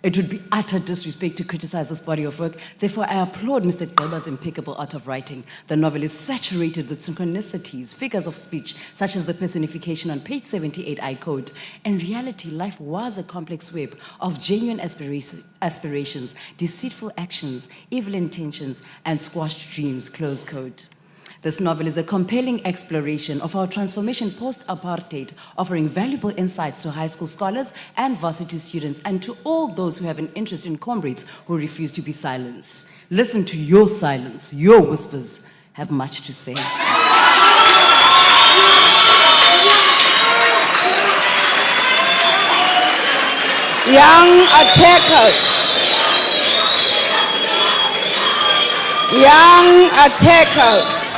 It would be utter disrespect to criticize this body of work. Therefore, I applaud Mr. Gqeba's impeccable art of writing. The novel is saturated with synchronicities, figures of speech, such as the personification on page 78, I quote, "In reality, life was a complex web of genuine aspirations, deceitful actions, evil intentions, and squashed dreams," close quote. This novel is a compelling exploration of our transformation post-apartheid, offering valuable insights to high school scholars and varsity students, and to all those who have an interest in comrades who refuse to be silenced. Listen to your silence. Your whispers have much to say. Young attackers. Young attackers.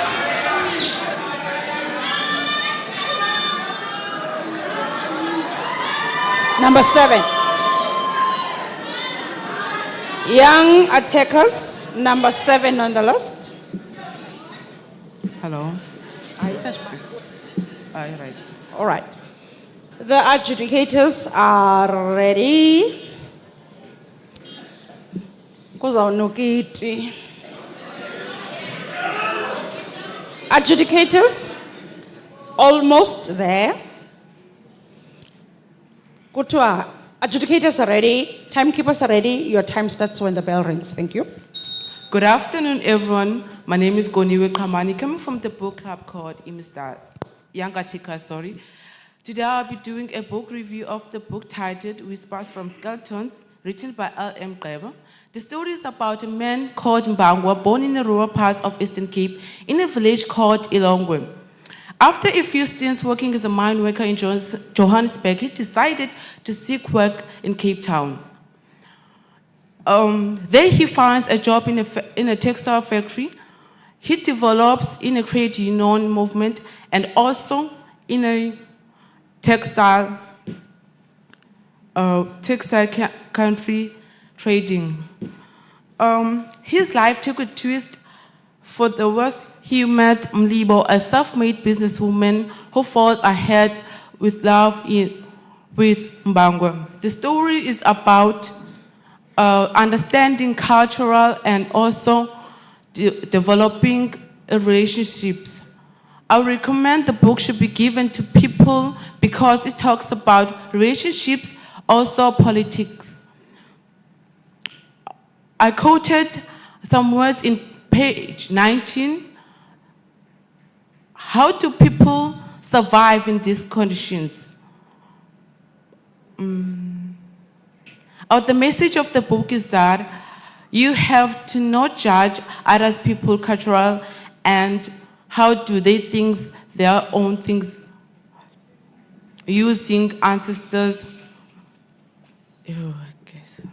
Number 7. Young attackers, number 7 on the list. Hello. Right. All right. The adjudicators are ready. Kuzawunukiti. Adjudicators, almost there. Kutwa, adjudicators are ready, timekeepers are ready. Your time starts when the bell rings. Thank you. Good afternoon, everyone. My name is Goniwe Kamani, coming from the book club called Imista Yangatika, sorry. Today I'll be doing a book review of the book titled Whispers from Skeletons, written by L.M. Gqeba. The story is about a man called Mbangwa, born in the rural parts of Eastern Cape, in a village called Ilongwe. After a few stints working as a mine worker in Johannesburg, he decided to seek work in Cape Town. There he finds a job in a textile factory. He develops in a trade union movement and also in a textile textile country trading. His life took a twist for the worst. He met Mlibo, a self-made businesswoman who falls ahead with love with Mbangwa. The story is about understanding cultural and also developing relationships. I recommend the book should be given to people because it talks about relationships, also politics. I quoted some words in page 19. How do people survive in these conditions? The message of the book is that you have to not judge others people cultural and how do they think their own things using ancestors. Ew, I guess.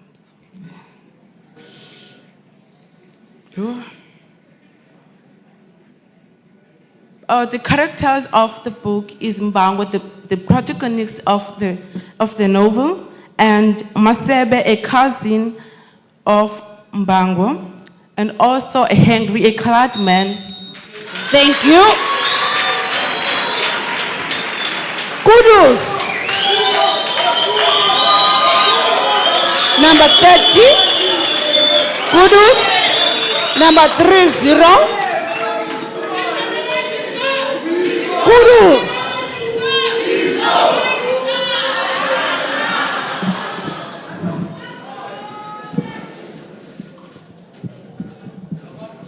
The characters of the book is Mbangwa, the protagonist of the novel, and Masebe, a cousin of Mbangwa, and also a hungry, a colored man. Thank you. Kudos. Number 30. Kudos. Number 30. Kudos.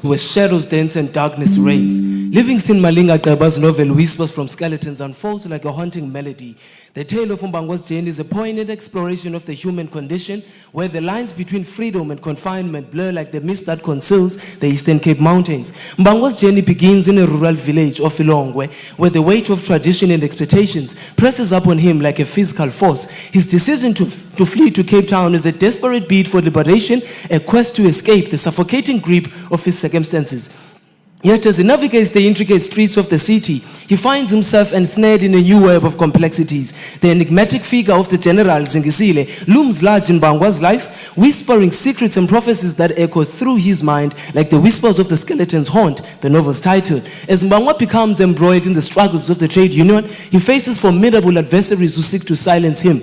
Where shadows dance and darkness reigns. Livingston Malinga Qaba's novel Whispers from Skeletons unfolds like a haunting melody. The tale of Mbangwa's journey is a poignant exploration of the human condition, where the lines between freedom and confinement blur like the mist that conceals the Eastern Cape Mountains. Mbangwa's journey begins in a rural village of Ilongwe, where the weight of tradition and expectations presses upon him like a physical force. His decision to flee to Cape Town is a desperate bid for liberation, a quest to escape the suffocating grip of his circumstances. Yet as he navigates the intricate streets of the city, he finds himself ensnared in a new web of complexities. The enigmatic figure of the General Zingisile looms large in Mbangwa's life, whispering secrets and prophecies that echo through his mind like the whispers of the skeletons haunt the novel's title. As Mbangwa becomes embroiled in the struggles of the trade union, he faces formidable adversaries who seek to silence him.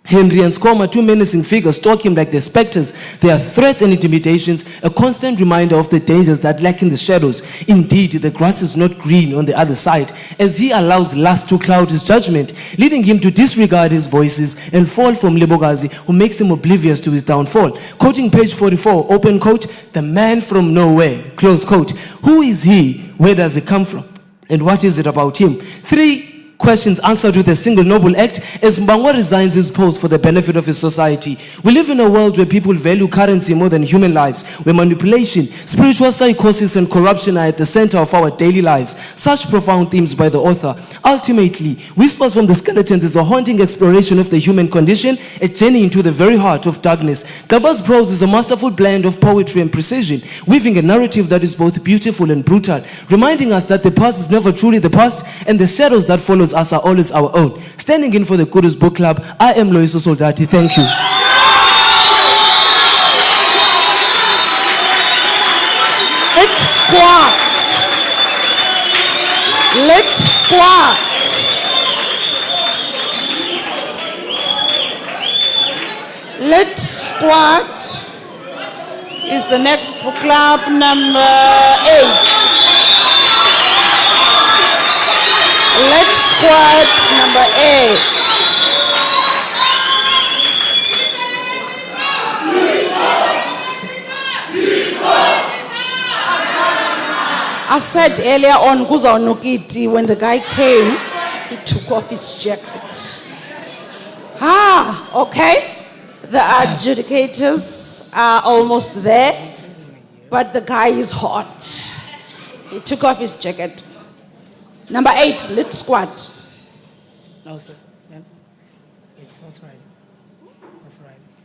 Henry and Skoma, two menacing figures, stalk him like the specters. Their threats and intimidations, a constant reminder of the dangers that lurk in the shadows. Indeed, the grass is not green on the other side, as he allows lust to cloud his judgment, leading him to disregard his voices and fall from Libogazi, who makes him oblivious to his downfall. Quoting page 44, open quote, "The man from nowhere," close quote. Who is he? Where does he come from? And what is it about him? 3 questions answered with a single noble act as Mbangwa resigns his post for the benefit of his society. We live in a world where people value currency more than human lives, where manipulation, spiritual psychosis and corruption are at the center of our daily lives. Such profound themes by the author. Ultimately, Whispers from the Skeletons is a haunting exploration of the human condition, a journey into the very heart of darkness. Qaba's prose is a masterful blend of poetry and precision, weaving a narrative that is both beautiful and brutal, reminding us that the past is never truly the past and the shadows that follow us are always our own. Standing in for the Kudus Book Club, I am Loiso Soldati. Thank you. Let's squat. Let's squat. Let's squat is the next book club, number 8. Let's squat, number 8. I said earlier on, Nukiti, when the guy came, he took off his jacket. Okay. The adjudicators are almost there, but the guy is hot. He took off his jacket. Number 8, let's squat. No, sir. Ma'am. It's horse riders. Horse riders.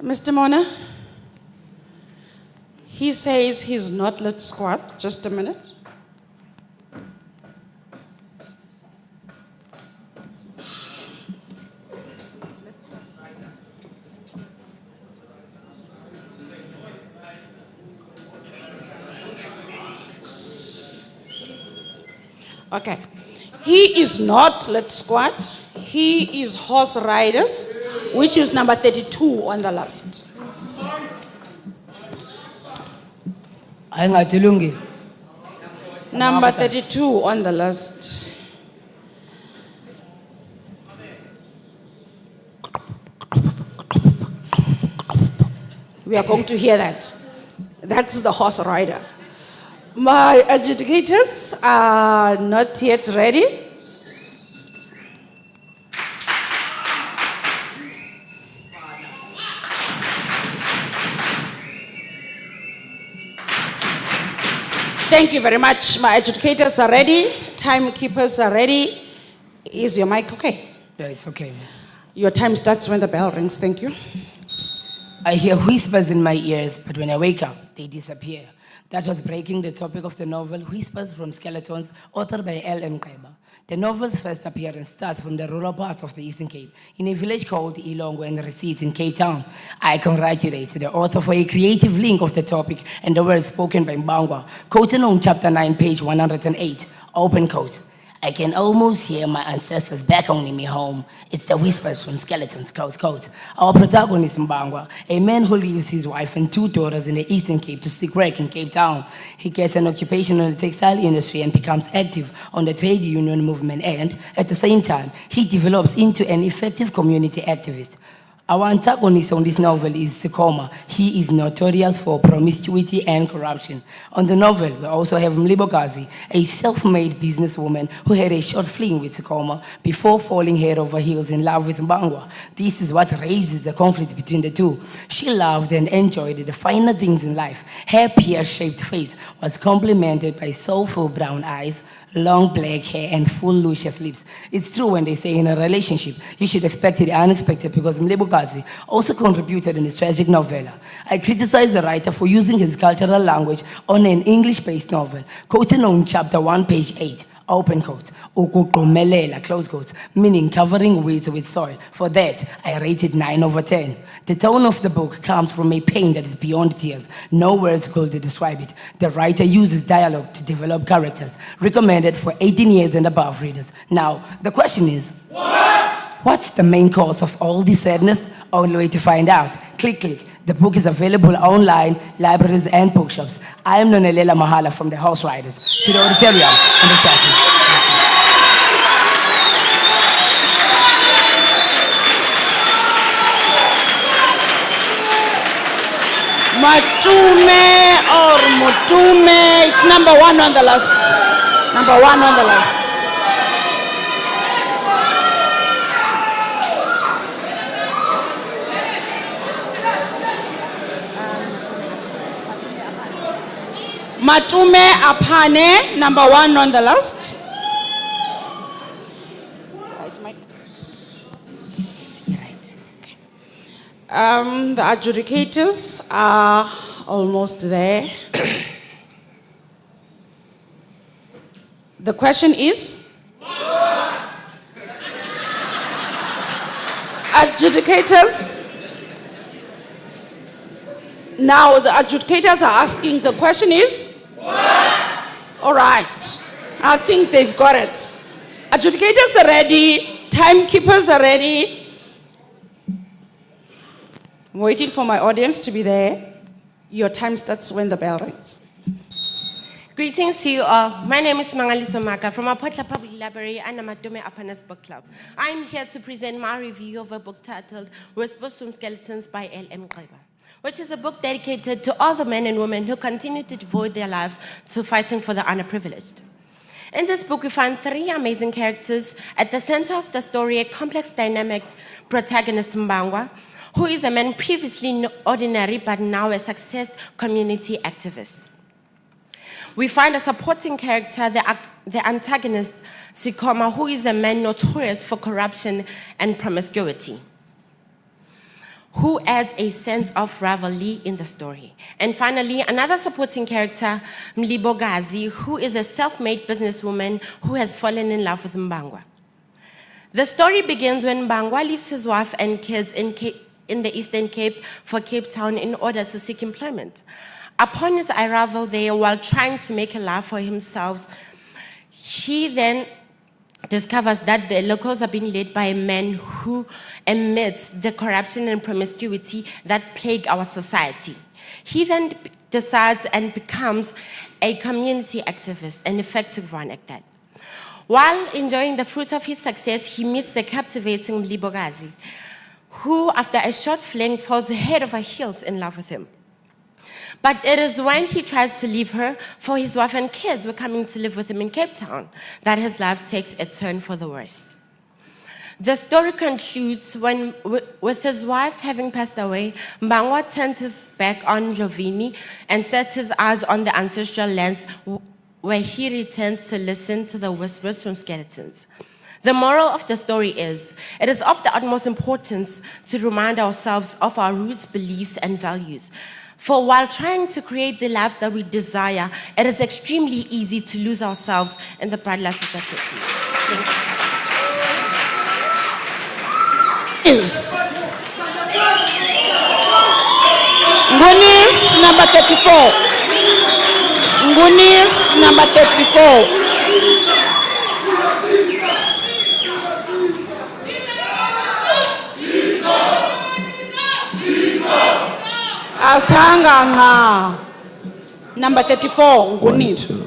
Mr. Mona, he says he's not let's squat. Just a minute. Okay. He is not, let's squat. He is horse riders, which is number 32 on the list. Number 32 on the list. We are going to hear that. That's the horse rider. My adjudicators are not yet ready. Thank you very much. My adjudicators are ready. Timekeepers are ready. Is your mic okay? Yeah, it's okay. Your time starts when the bell rings. Thank you. I hear whispers in my ears, but when I wake up, they disappear. That was breaking the topic of the novel Whispers from Skeletons, authored by L.M. Kaiba. The novel's first appearance starts from the rural parts of the Eastern Cape, in a village called Ilongwe and resides in Cape Town. I congratulate the author for a creative link of the topic and the words spoken by Mbangwa, quoted on chapter 9, page 108, open quote. I can almost hear my ancestors beckoning me home. It's the whispers from skeletons, close quote. Our protagonist, Mbangwa, a man who leaves his wife and 2 daughters in the Eastern Cape to seek work in Cape Town. He gets an occupation in the textile industry and becomes active on the trade union movement, and at the same time, he develops into an effective community activist. Our antagonist on this novel is Sekoma. He is notorious for promiscuity and corruption. On the novel, we also have Mlibokazi, a self-made businesswoman who had a short fling with Sekoma before falling head over heels in love with Mbangwa. This is what raises the conflict between the two. She loved and enjoyed the finer things in life. Her pear-shaped face was complemented by soulful brown eyes, long black hair, and full luscious lips. It's true when they say in a relationship, you should expect the unexpected, because Mlibokazi also contributed in his tragic novella. I criticize the writer for using his cultural language on an English-based novel, quoting on chapter 1, page 8, open quote, ukuqumelela, close quote, meaning covering weeds with soil. For that, I rated 9 over 10. The tone of the book comes from a pain that is beyond tears. No words could describe it. The writer uses dialogue to develop characters, recommended for 18 years and above readers. Now, the question is, what's the main cause of all this sadness? Only way to find out. Click, click. The book is available online, libraries, and bookshops. I am Nonelela Mahala from the Horse Riders. To the auditorium and the churches. Matume or Mutume, it's number 1 on the list. Number 1 on the list. Matume Apane, number 1 on the list. The adjudicators are almost there. The question is? Adjudicators? Now the adjudicators are asking, the question is? All right. I think they've got it. Adjudicators are ready. Timekeepers are ready. I'm waiting for my audience to be there. Your time starts when the bell rings. Greetings to you all. My name is Mangaliso Maka from Apotla Public Library and Matume Apanas Book Club. I'm here to present my review of a book titled Whispers from Skeletons by L.M. Kaiba, which is a book dedicated to all the men and women who continue to devote their lives to fighting for the underprivileged. In this book, we find 3 amazing characters. At the center of the story, a complex, dynamic protagonist, Mbangwa, who is a man previously ordinary but now a successed community activist. We find a supporting character, the antagonist, Sekoma, who is a man notorious for corruption and promiscuity, who adds a sense of rivalry in the story. And finally, another supporting character, Mlibokazi, who is a self-made businesswoman who has fallen in love with Mbangwa. The story begins when Mbangwa leaves his wife and kids in the Eastern Cape for Cape Town in order to seek employment. Upon his arrival there, while trying to make a life for himself, He then discovers that the locals are being led by a man who emits the corruption and promiscuity that plague our society. He then decides and becomes a community activist, an effective one at that. While enjoying the fruits of his success, he meets the captivating Mlibokazi, who after a short fling falls head over heels in love with him. But it is when he tries to leave her, for his wife and kids were coming to live with him in Cape Town, that his life takes a turn for the worst. The story concludes when, with his wife having passed away, Mbangwa turns his back on Jovini and sets his eyes on the ancestral lands where he returns to listen to the whispers from skeletons. The moral of the story is, it is of the utmost importance to remind ourselves of our roots, beliefs, and values. For while trying to create the lives that we desire, it is extremely easy to lose ourselves in the bright lights of the city. Thank you. Ngunis number 34. Ngunis number 34. Astanga number 34. Ngunis.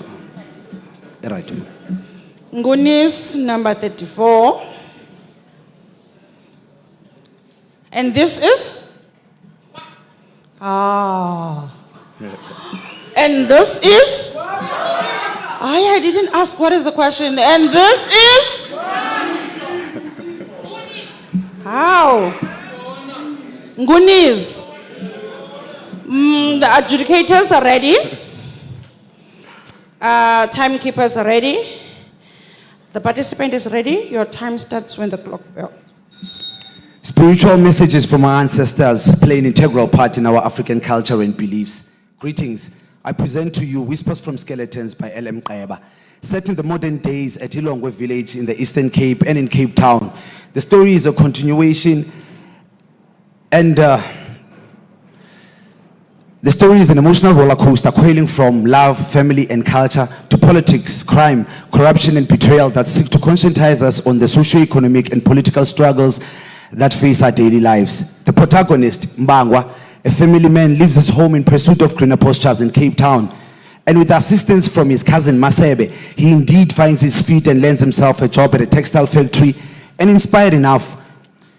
Right. Ngunis number 34. And this is? And this is? I didn't ask what is the question. And this is? How? Ngunis. The adjudicators are ready. Timekeepers are ready. The participant is ready. Your time starts when the clock bell. Spiritual messages from our ancestors play an integral part in our African culture and beliefs. Greetings. I present to you Whispers from Skeletons by L.M. Mqeba. Set in the modern days at Ilongwe village in the Eastern Cape and in Cape Town. The story is a continuation and the story is an emotional roller coaster coiling from love, family, and culture to politics, crime, corruption, and betrayal that seek to conscientize us on the socio-economic and political struggles that face our daily lives. The protagonist, Mbangwa, a family man, leaves his home in pursuit of greener pastures in Cape Town. And with assistance from his cousin Masebe, he indeed finds his feet and lands himself a job at a textile factory. And inspired enough,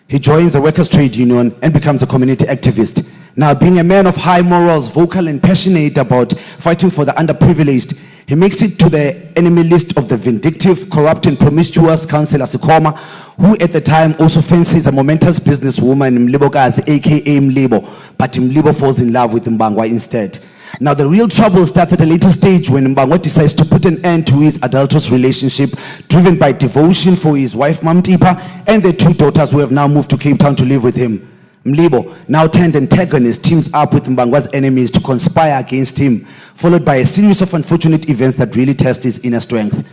he joins a workers' trade union and becomes a community activist. Now, being a man of high morals, vocal and passionate about fighting for the underprivileged, he makes it to the enemy list of the vindictive, corrupt, and promiscuous Councillor Sikoma, who at the time also fancies a momentous businesswoman, Mlibokazi, aka Mlibo, but Mlibo falls in love with Mbangwa instead. Now, the real trouble starts at a later stage when Mbangwa decides to put an end to his adulterous relationship, driven by devotion for his wife, Mamtipa, and their two daughters who have now moved to Cape Town to live with him. Mlibo, now turned antagonist, teams up with Mbangwa's enemies to conspire against him, followed by a series of unfortunate events that really test his inner strength.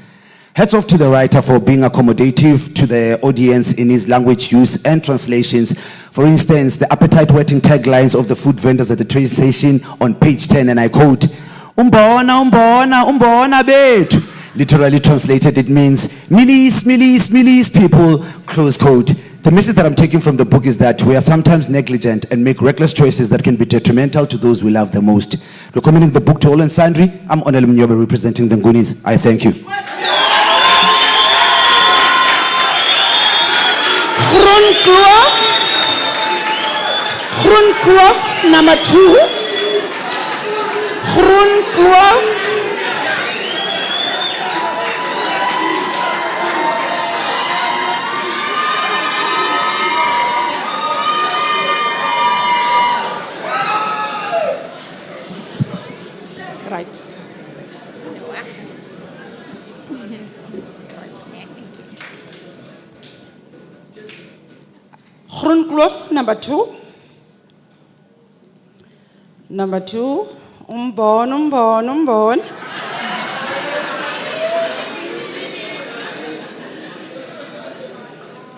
Hats off to the writer for being accommodative to the audience in his language use and translations. For instance, the appetite-whetting taglines of the food vendors at the train station on page 10, and I quote, "Umbona, umbona, umbona betu." Literally translated, it means, "Milis, milis, milis people," close quote. The message that I'm taking from the book is that we are sometimes negligent and make reckless choices that can be detrimental to those we love the most. Recommending the book to all and sundry, I'm Onel Mnyobe representing the Ngunis. I thank you. Groenkloof, number 2. Groenkloof. Right. Groenkloof, number 2. Number 2. Umbon, umbon, umbon.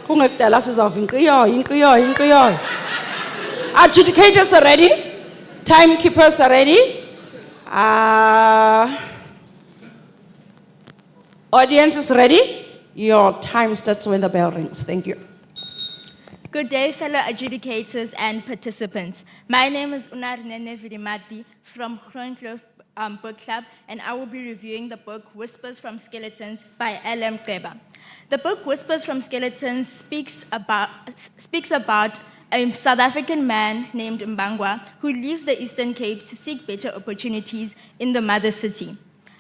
Kungekudala sizawuva inkqiyo. Adjudicators are ready. Timekeepers are ready. Audience is ready? Your time starts when the bell rings. Thank you. Good day, fellow adjudicators and participants. My name is Unarnene Vidimati from Groenkloof Book Club, and I will be reviewing the book Whispers from Skeletons by L.M. Qeba. The book Whispers from Skeletons speaks about a South African man named Mbangwa who leaves the Eastern Cape to seek better opportunities in the mother city.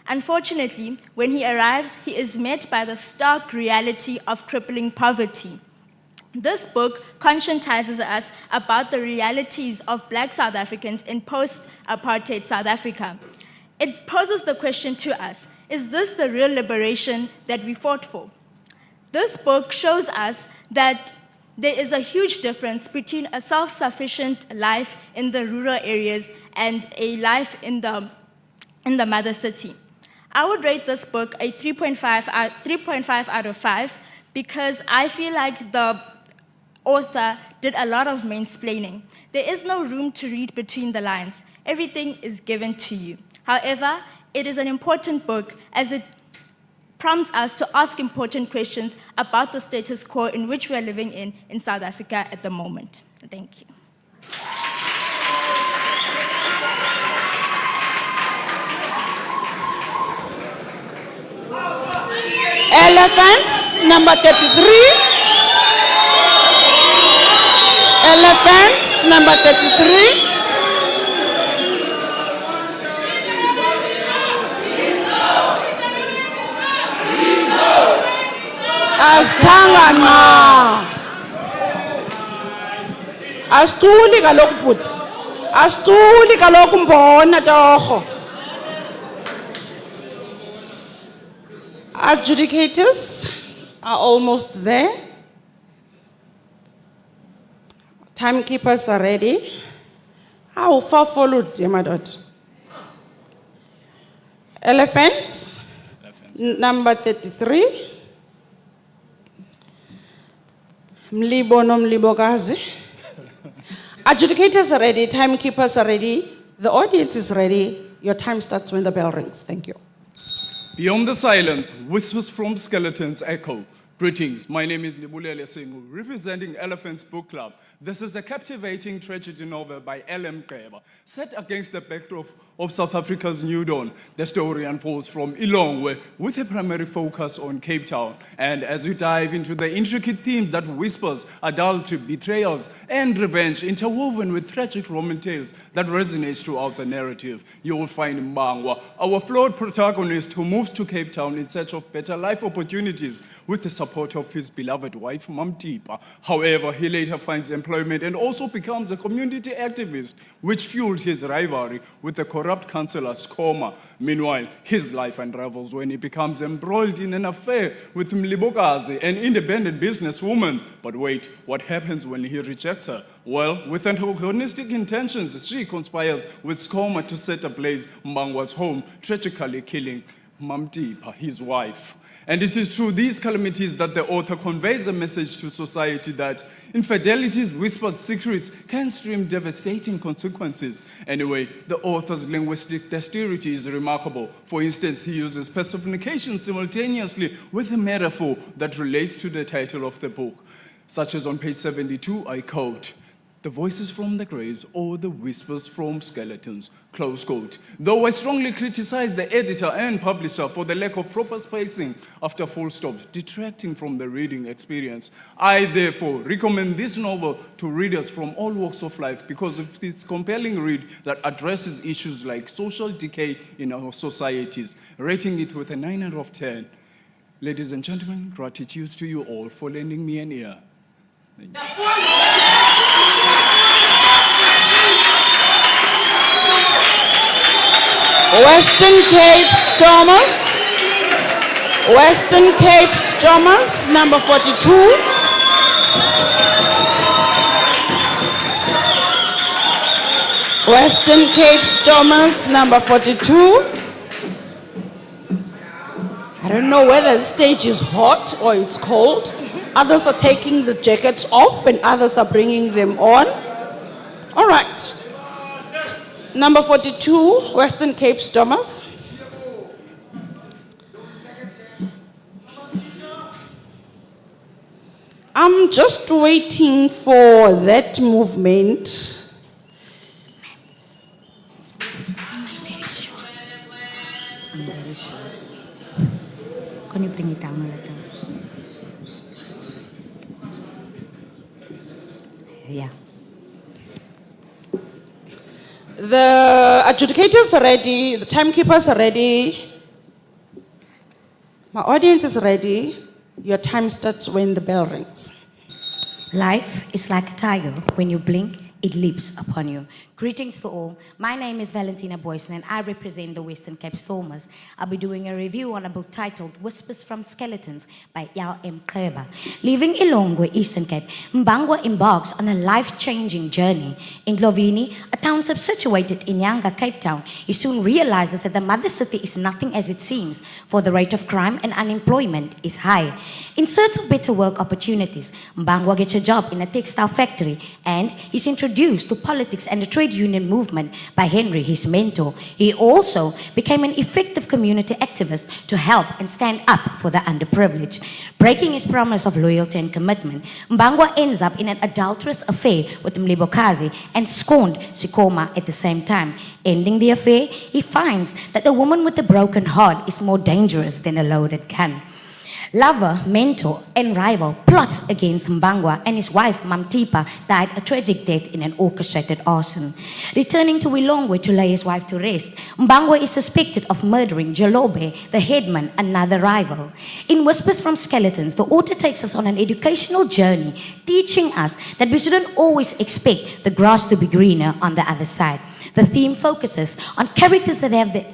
Unfortunately, when he arrives, he is met by the stark reality of crippling poverty. This book conscientizes us about the realities of Black South Africans in post-apartheid South Africa. It poses the question to us, is this the real liberation that we fought for? This book shows us that there is a huge difference between a self-sufficient life in the rural areas and a life in the mother city. I would rate this book a 3.5 out of 5 because I feel like the author did a lot of mansplaining. There is no room to read between the lines. Everything is given to you. However, it is an important book as it prompts us to ask important questions about the status quo in which we are living in South Africa at the moment. Thank you. Elephants, number 33. Elephants, number 33. Asithanga nqa. Asiculi kaloku bhuti. Asiculi kaloku mbona torho. Adjudicators are almost there. Timekeepers are ready. How far followed, Yamadot? Elephants. Number 33. Mlibo no mlibokazi. Adjudicators are ready. Timekeepers are ready. The audience is ready. Your time starts when the bell rings. Thank you. Beyond the silence, whispers from skeletons echo. Greetings, my name is Nibulele Singu, representing Elephants Book Club. This is a captivating tragedy novel by L.M. Qeba, set against the backdrop of South Africa's New Dawn. The story unfolds from Ilongwe with a primary focus on Cape Town. And as we dive into the intricate themes that whispers, adultery, betrayals, and revenge interwoven with tragic Roman tales that resonates throughout the narrative, you will find Mbangwa, our flawed protagonist who moves to Cape Town in search of better life opportunities with the support of his beloved wife, Mamtipa. However, he later finds employment and also becomes a community activist, which fueled his rivalry with the corrupt councillor Skoma. Meanwhile, his life unravels when he becomes embroiled in an affair with Mlibokazi, an independent businesswoman. But wait, what happens when he rejects her? Well, with antagonistic intentions, she conspires with Skoma to set ablaze Mbangwa's home, tragically killing Mamtipa, his wife. And it is through these calamities that the author conveys a message to society that infidelity's whispered secrets can stream devastating consequences. Anyway, the author's linguistic dexterity is remarkable. For instance, he uses personification simultaneously with a metaphor that relates to the title of the book, such as on page 72, I quote, "The voices from the graves or the whispers from skeletons," close quote. Though I strongly criticize the editor and publisher for the lack of proper spacing after full stops, detracting from the reading experience, I therefore recommend this novel to readers from all walks of life because of its compelling read that addresses issues like social decay in our societies, rating it with a 9 out of 10. Ladies and gentlemen, gratitude to you all for lending me an ear. Thank you. Western Cape Stormers. Western Cape Stormers, number 42. Western Cape Stormers, number 42. I don't know whether the stage is hot or it's cold. Others are taking the jackets off and others are bringing them on. All right. Number 42, Western Cape Stormers. I'm just waiting for that movement. I'm very sure. Can you bring it down a little? Yeah. The adjudicators are ready, the timekeepers are ready. My audience is ready. Your time starts when the bell rings. Life is like a tiger. When you blink, it leaps upon you. Greetings to all. My name is Valentina Boyson and I represent the Western Cape Stormers. I'll be doing a review on a book titled Whispers from Skeletons by L.M. Kreba. Leaving Ilongwe, Eastern Cape, Mbangwa embarks on a life-changing journey. In Ndlovini, a township situated in Yanga, Cape Town, he soon realizes that the mother city is nothing as it seems, for the rate of crime and unemployment is high. In search of better work opportunities, Mbangwa gets a job in a textile factory and he's introduced to politics and the trade union movement by Henry, his mentor. He also became an effective community activist to help and stand up for the underprivileged. Breaking his promise of loyalty and commitment, Mbangwa ends up in an adulterous affair with Mlibokazi and scorned Sikoma at the same time. Ending the affair, he finds that a woman with a broken heart is more dangerous than a loaded gun. Lover, mentor, and rival plots against Mbangwa, and his wife, Mamtipa, died a tragic death in an orchestrated arson. Returning to Wilongwe to lay his wife to rest, Mbangwa is suspected of murdering Jolobe, the headman, another rival. In Whispers from Skeletons, the author takes us on an educational journey, teaching us that we shouldn't always expect the grass to be greener on the other side. The theme focuses on characters that have the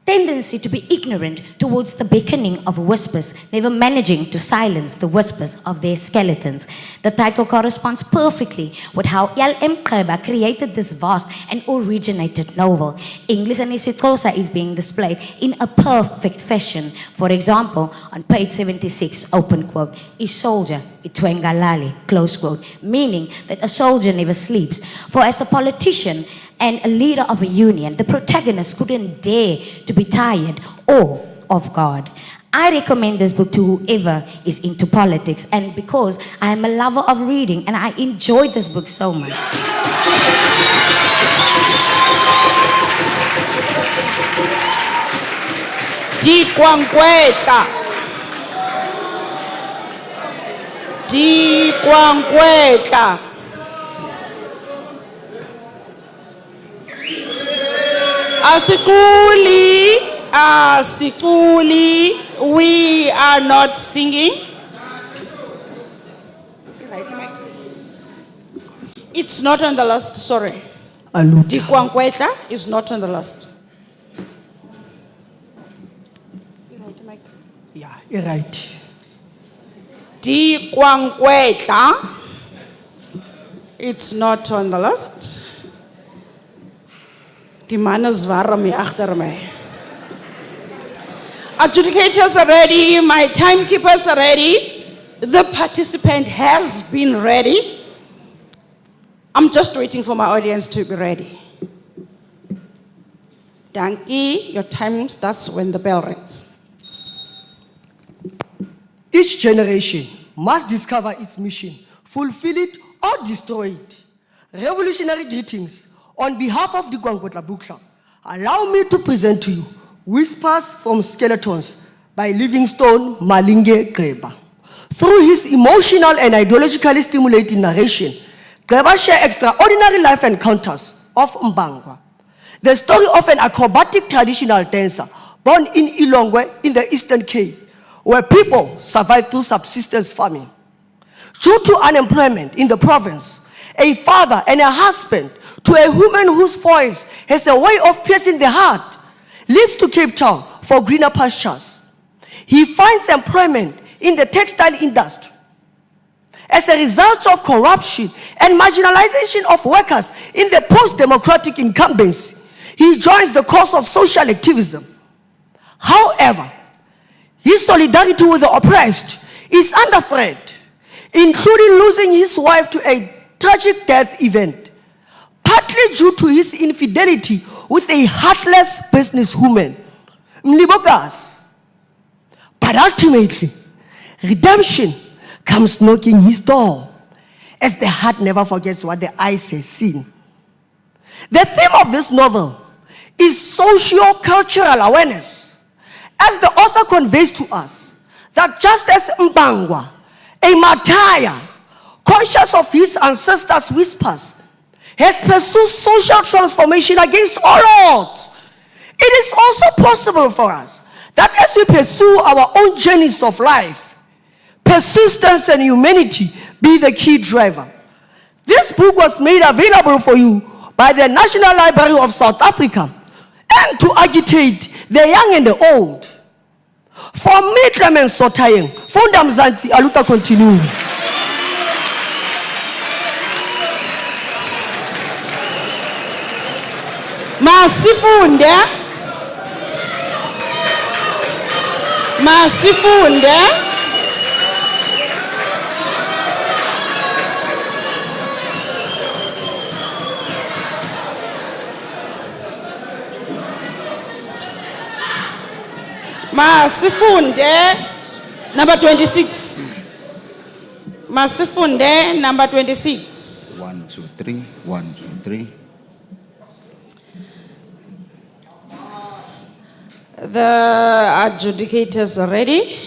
tendency to be ignorant towards the beckoning of whispers, never managing to silence the whispers of their skeletons. The title corresponds perfectly with how L.M. Kreba created this vast and originated novel. English and isiXhosa is being displayed in a perfect fashion. For example, on page 76, open quote, "Is soldier itwengalali," close quote, meaning that a soldier never sleeps. For as a politician and a leader of a union, the protagonist couldn't dare to be tired or off guard. I recommend this book to whoever is into politics, and because I am a lover of reading and I enjoyed this book so much. Dikwangkwetla. Dikwangkwetla. Asituli, we are not singing. It's not on the list, sorry. Dikwangkwetla is not on the list. Yeah, you're right. Dikwangkwetla, it's not on the list. Die man is warm hier agter my. Adjudicators are ready, my timekeepers are ready, the participant has been ready. I'm just waiting for my audience to be ready. Dankie, your time starts when the bell rings. Each generation must discover its mission, fulfill it or destroy it. Revolutionary greetings. On behalf of the Gwangwetla Book Club, allow me to present to you Whispers from Skeletons by Livingstone Malinge Kreba. Through his emotional and ideologically stimulating narration, Kreba shares extraordinary life encounters of Mbangwa, the story of an acrobatic traditional dancer born in Ilongwe in the Eastern Cape, where people survive through subsistence farming. Due to unemployment in the province, a father and a husband to a woman whose voice has a way of piercing the heart, leaves to Cape Town for greener pastures. He finds employment in the textile industry. As a result of corruption and marginalization of workers in the post-democratic incumbency, he joins the cause of social activism. However, his solidarity with the oppressed is under threat, including losing his wife to a tragic death event, partly due to his infidelity with a heartless businesswoman, Mlibokazi. But ultimately, redemption comes knocking his door, as the heart never forgets what the eyes has seen. The theme of this novel is socio-cultural awareness, as the author conveys to us that just as Mbangwa, a Mataya, conscious of his ancestors' whispers, has pursued social transformation against all odds, it is also possible for us that as we pursue our own journeys of life, persistence and humanity be the key driver. This book was made available for you by the National Library of South Africa and to agitate the young and the old. For me, Clement Sotayeng, Funda Mzantsi, aluta continue. Masifunde. Masifunde, number 26. Masifunde, number 26. 1, 2, 3. 1, 2, 3. The adjudicators are ready.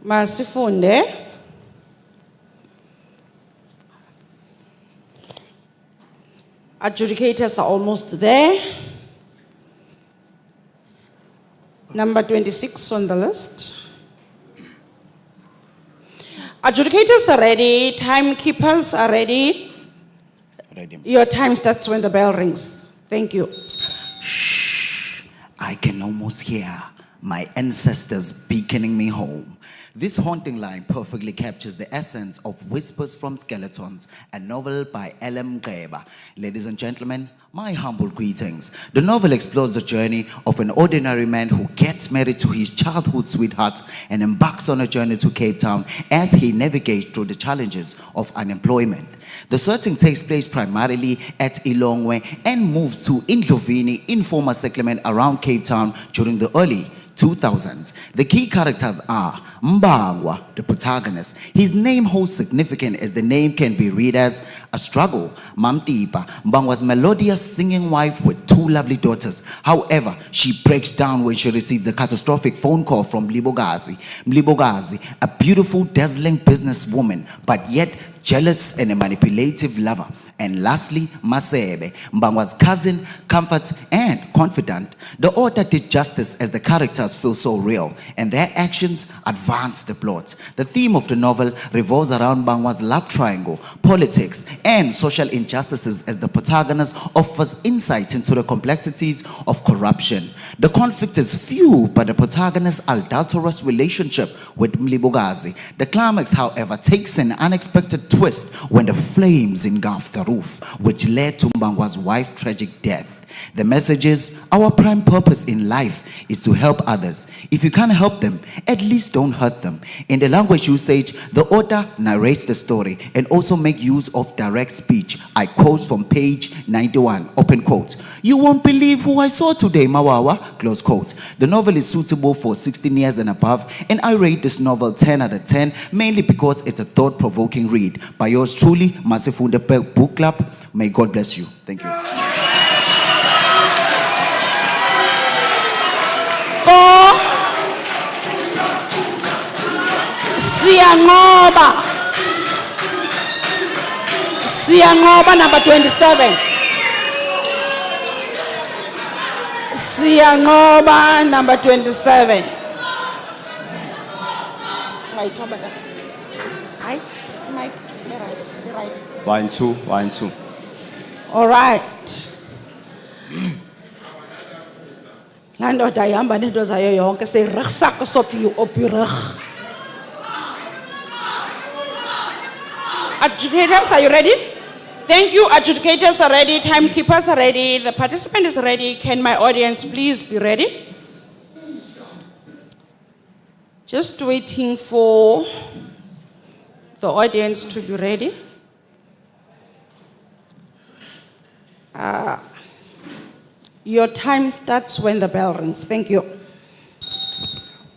Masifunde. Adjudicators are almost there. Number 26 on the list. Adjudicators are ready. Timekeepers are ready. Ready. Your time starts when the bell rings. Thank you. I can almost hear my ancestors beckoning me home. This haunting line perfectly captures the essence of Whispers from Skeletons, a novel by L.M. Mqeba. Ladies and gentlemen, my humble greetings. The novel explores the journey of an ordinary man who gets married to his childhood sweetheart and embarks on a journey to Cape Town as he navigates through the challenges of unemployment. The setting takes place primarily at Ilongwe and moves to Indlovini, informal settlement around Cape Town during the early 2000s. The key characters are Mbangwa, the protagonist. His name holds significance as the name can be read as a struggle. Mamtipa, Mbangwa's melodious singing wife with 2 lovely daughters. However, she breaks down when she receives a catastrophic phone call from Mlibogazi. Mlibogazi, a beautiful, dazzling businesswoman, but yet jealous and a manipulative lover. And lastly, Masebe, Mbangwa's cousin, comfort, and confidant. The author did justice as the characters feel so real, and their actions advance the plot. The theme of the novel revolves around Mbangwa's love triangle, politics, and social injustices as the protagonist offers insight into the complexities of corruption. The conflict is fueled by the protagonist's adulterous relationship with Mlibogazi. The climax, however, takes an unexpected twist when the flames engulf the roof, which led to Mbangwa's wife's tragic death. The message is, our prime purpose in life is to help others. If you can't help them, at least don't hurt them. In the language usage, the author narrates the story and also make use of direct speech. I quote from page 91, open quote. "You won't believe who I saw today, Mawawa," close quote. The novel is suitable for 16 years and above, and I rate this novel 10 out of 10, mainly because it's a thought-provoking read. By yours truly, Masifunde Book Club. May God bless you. Thank you. Siangoba, number 27. Siangoba, number 27. Wait, how about that? Hi, Mike, be right. 1, 2, 1, 2. All right. Lando dayamba nento zayo yonke seyirigsak sopi opirig. Adjudicators, are you ready? Thank you. Adjudicators are ready. Timekeepers are ready. The participant is ready. Can my audience please be ready? Just waiting for the audience to be ready. Your time starts when the bell rings. Thank you.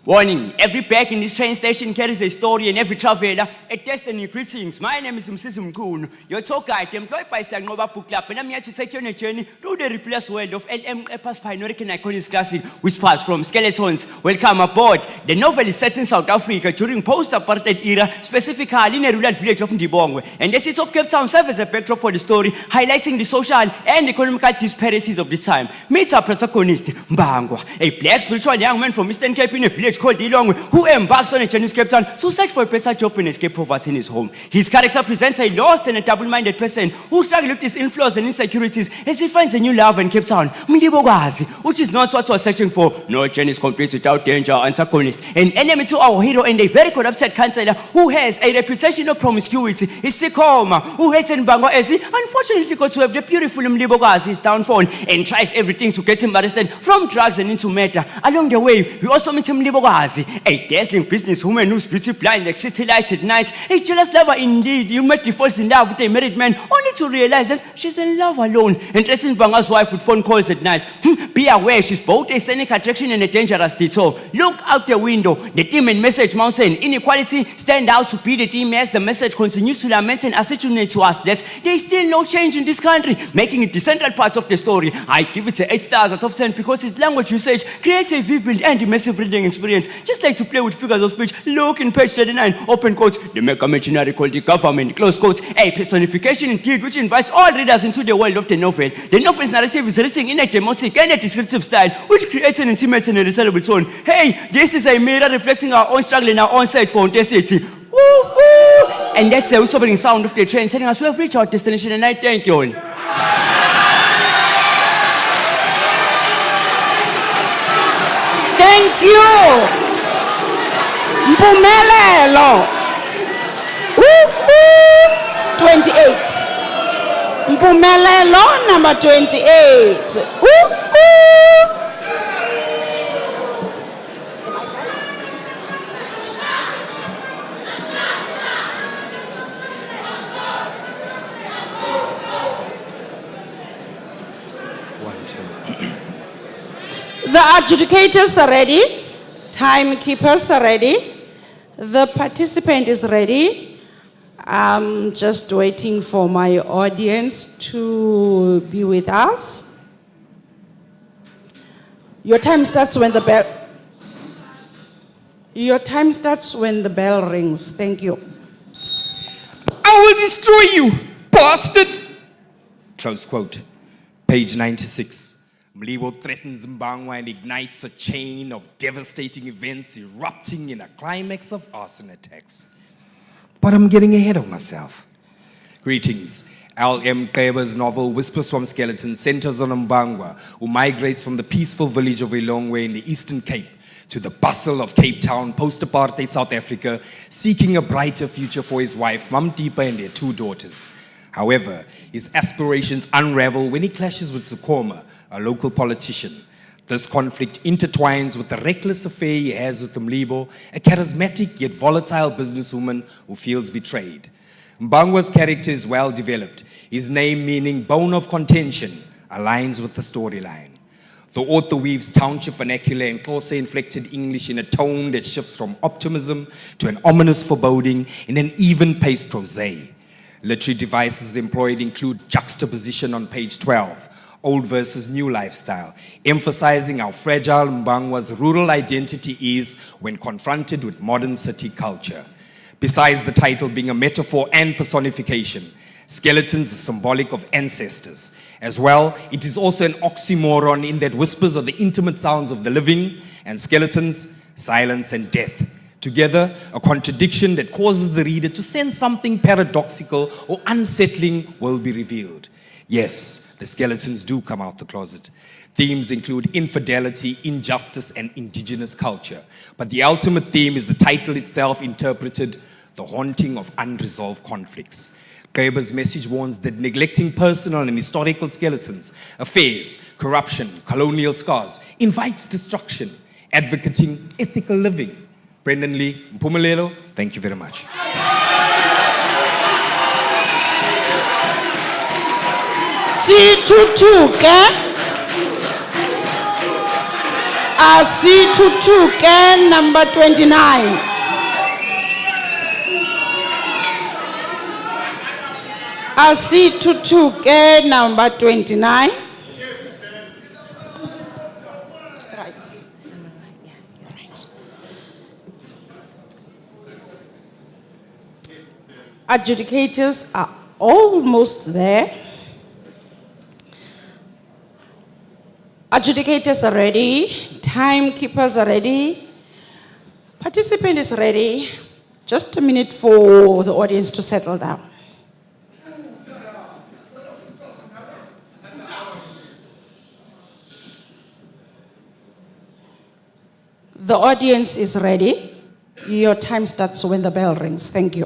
Warning, every bag in this train station carries a story and every traveler a destiny. Greetings, my name is Msisi Mkunu, your tour guide employed by Sangoba Book Club, and I'm here to take you on a journey through the replaced world of L.M. Epa's pioneering and iconic classic, Whispers from Skeletons. Welcome aboard. The novel is set in South Africa during post-apartheid era, specifically in a rural village of Ndibongwe, and the city of Cape Town serves as a backdrop for the story, highlighting the social and economical disparities of this time. Meet our protagonist, Mbangwa, a black spiritual young man from Eastern Cape in a village called Ilongwe, who embarks on a journey to Cape Town to search for a better job and escape poverty in his home. His character presents a lost and a double-minded person who struggles with his influence and insecurities as he finds a new love in Cape Town, Mlibokazi, which is not what he was searching for. No journey is complete without danger. Antagonist, an enemy to our hero and a very corrupted councillor who has a reputation of promiscuity, is Sikoma, who hates Mbangwa as he unfortunately got to have the beautiful Mlibokazi's downfall and tries everything to get him arrested, from drugs and into murder. Along the way, we also meet Mlibokazi, a dazzling businesswoman who's beauty blind like city lights at night, a jealous lover indeed. You immediately falls in love with a married man only to realize that she's in love alone and threatens Banga's wife with phone calls at night. Be aware, she's both a scenic attraction and a dangerous detour. Look out the window. The theme and message mountain inequality stand out to be the theme as the message continues to lament and accentuate to us that there is still no change in this country, making it the central part of the story. I give it a 8 stars out of 10 because its language usage creates a vivid and immersive reading experience. Just like to play with figures of speech, look in page 39, open quotes, the mega machinery called the government, close quotes, a personification indeed which invites all readers into the world of the novel. The novel's narrative is written in a demonic and a descriptive style, which creates an intimate and a relatable tone. Hey, this is a mirror reflecting our own struggle and our own search for authenticity. Woo-hoo! And that's the whispering sound of the train telling us we have reached our destination, and I thank you all. Thank you. Mpumelelo. 28. Mpumelelo number 28. The adjudicators are ready. Timekeepers are ready. The participant is ready. I'm just waiting for my audience to be with us. Your time starts when the bell. Your time starts when the bell rings. Thank you. I will destroy you, bastard! Close quote. Page 96. Mlibo threatens Mbangwa and ignites a chain of devastating events erupting in a climax of arson attacks. But I'm getting ahead of myself. Greetings. L.M. Kleber's novel Whispers from Skeletons centers on Mbangwa, who migrates from the peaceful village of Ilongwe in the Eastern Cape to the bustle of Cape Town, post-apartheid South Africa, seeking a brighter future for his wife, Mamtipa, and their 2 daughters. However, his aspirations unravel when he clashes with Sikoma, a local politician. This conflict intertwines with the reckless affair he has with Mlibo, a charismatic yet volatile businesswoman who feels betrayed. Mbangwa's character is well developed. His name, meaning bone of contention, aligns with the storyline. The author weaves township vernacular and Xhosa-inflected English in a tone that shifts from optimism to an ominous foreboding in an even-paced prose. Literary devices employed include juxtaposition on page 12, old versus new lifestyle, emphasizing how fragile Mbangwa's rural identity is when confronted with modern city culture. Besides the title being a metaphor and personification, Skeletons is symbolic of ancestors. As well, it is also an oxymoron in that whispers are the intimate sounds of the living and skeletons, silence and death. Together, a contradiction that causes the reader to sense something paradoxical or unsettling will be revealed. Yes, the skeletons do come out the closet. Themes include infidelity, injustice, and indigenous culture. But the ultimate theme is the title itself interpreted, the haunting of unresolved conflicts. Kleber's message warns that neglecting personal and historical skeletons, affairs, corruption, colonial scars, invites destruction, advocating ethical living. Brendan Lee, Mpumelelo, thank you very much. Asithuthuke, number 29. Asithuthuke, number 29. Right. Adjudicators are almost there. Adjudicators are ready. Timekeepers are ready. Participant is ready. Just a minute for the audience to settle down. The audience is ready. Your time starts when the bell rings. Thank you.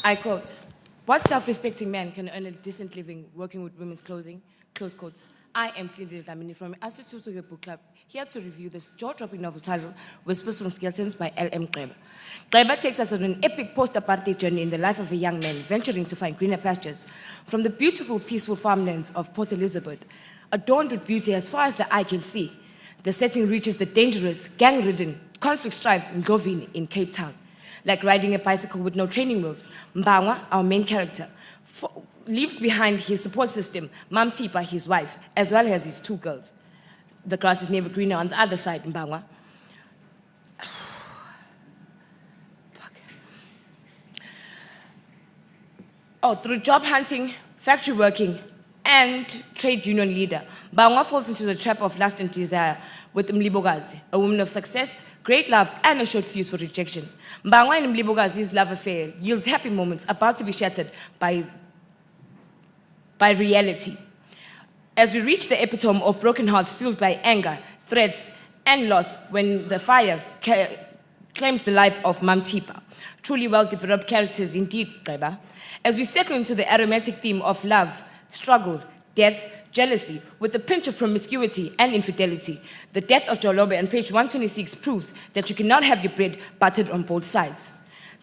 I quote, "What self-respecting man can earn a decent living working with women's clothing?" Close quotes. I am Slindile Dlamini from Asitutu Book Club, here to review this jaw-dropping novel titled Whispers from Skeletons by L.M. Greba. Greba takes us on an epic post-apartheid journey in the life of a young man venturing to find greener pastures. From the beautiful, peaceful farmlands of Port Elizabeth, adorned with beauty as far as the eye can see, the setting reaches the dangerous, gang-ridden, conflict-strife Ndlovini in Cape Town. Like riding a bicycle with no training wheels, Mbangwa, our main character, leaves behind his support system, Mam Tipa, his wife, as well as his 2 girls. The grass is never greener on the other side, Mbangwa. Through job hunting, factory working, and trade union leader, Mbangwa falls into the trap of lust and desire with Mlibogazi, a woman of success, great love, and a short fuse for rejection. Mbangwa and Mlibogazi's love affair yields happy moments about to be shattered by reality. As we reach the epitome of broken hearts fueled by anger, threats, and loss when the fire claims the life of Mam Tipa. Truly well-developed characters indeed, Greba. As we settle into the aromatic theme of love, struggle, death, jealousy, with a pinch of promiscuity and infidelity, the death of Jolobe on page 126 proves that you cannot have your bread buttered on both sides.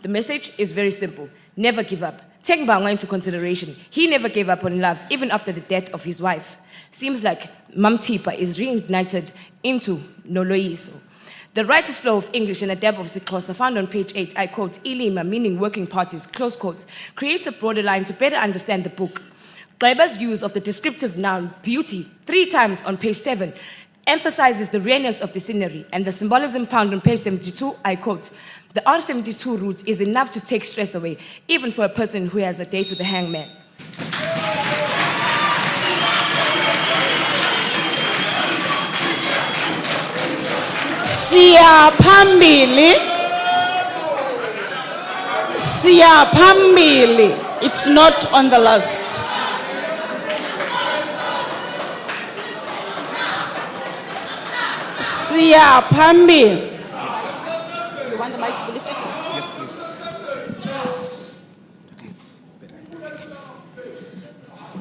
The message is very simple. Never give up. Take Mbangwa into consideration. He never gave up on love, even after the death of his wife. Seems like Mam Tipa is reignited into Noloyiso. The writer's flow of English and a dab of Xhosa found on page 8, I quote, Ilima, meaning working parties, close quotes, creates a broader line to better understand the book. Greba's use of the descriptive noun beauty 3 times on page 7 emphasizes the rareness of the scenery, and the symbolism found on page 72, I quote, the R72 route is enough to take stress away, even for a person who has a date with the hangman. Siya Pambili. It's not on the list. Siya Pambili. You want the mic to be lifted? Yes, please.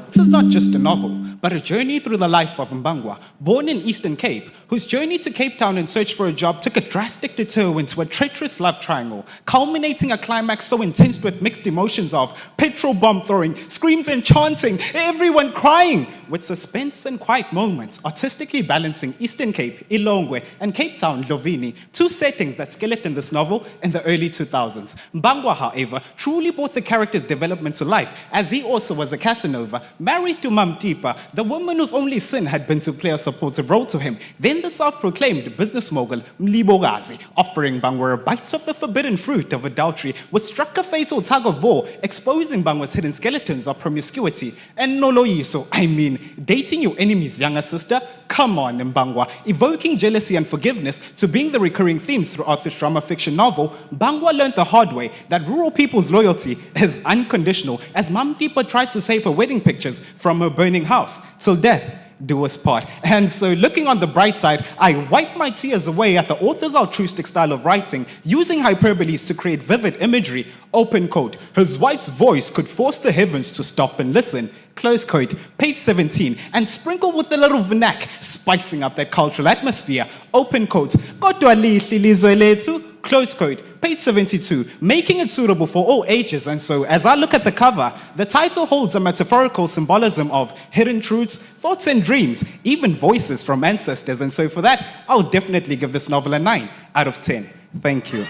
This is not just a novel, but a journey through the life of Mbangwa, born in Eastern Cape, whose journey to Cape Town in search for a job took a drastic detour into a treacherous love triangle, culminating a climax so intense with mixed emotions of petrol bomb throwing, screams and chanting, everyone crying, with suspense and quiet moments, artistically balancing Eastern Cape, Ilongwe, and Cape Town, Ndlovini, 2 settings that skeleton this novel in the early 2000s. Mbangwa, however, truly brought the character's development to life, as he also was a Casanova, married to Mam Tipa, the woman whose only sin had been to play a supportive role to him. Then the self-proclaimed business mogul, Mlibogazi, offering Mbangwa a bite of the forbidden fruit of adultery, which struck a fatal tug of war, exposing Mbangwa's hidden skeletons of promiscuity. And Noloyiso, I mean, dating your enemy's younger sister? Come on, Mbangwa. Evoking jealousy and forgiveness to being the recurring themes throughout this drama fiction novel, Mbangwa learned the hard way that rural people's loyalty is unconditional, as Mam Tipa tried to save her wedding pictures from her burning house, till death do us part. And so, looking on the bright side, I wipe my tears away at the author's altruistic style of writing, using hyperboles to create vivid imagery. Open quote, his wife's voice could force the heavens to stop and listen. Close quote, page 17, and sprinkle with a little vernac, spicing up that cultural atmosphere. Open quote, kodwa lihle ilizwe lethu. Close quote, page 72, making it suitable for all ages. And so, as I look at the cover, the title holds a metaphorical symbolism of hidden truths, thoughts and dreams, even voices from ancestors. And so, for that, I'll definitely give this novel a 9 out of 10. Thank you.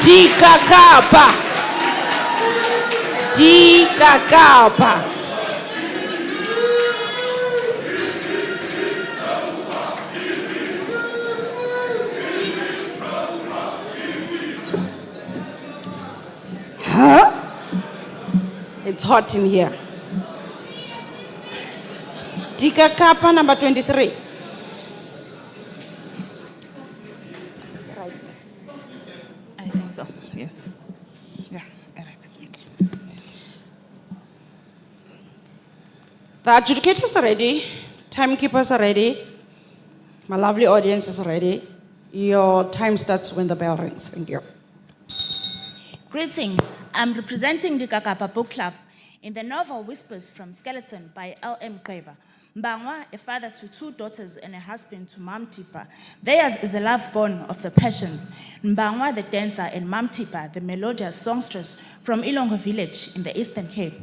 Dikakapa. Dikakapa. Huh? It's hot in here. Dikakapa number 23. I think so, yes. Yeah, all right. The adjudicators are ready. Timekeepers are ready. My lovely audience is ready. Your time starts when the bell rings. Thank you. Greetings. I'm representing the Kakapa Book Club in the novel Whispers from Skeleton by L.M. Qeba. Mbangwa, a father to 2 daughters and a husband to Mam Tipa. Theirs is a love born of the passions. Mbangwa, the dancer, and Mam Tipa, the melodious songstress from Ilongo village in the Eastern Cape.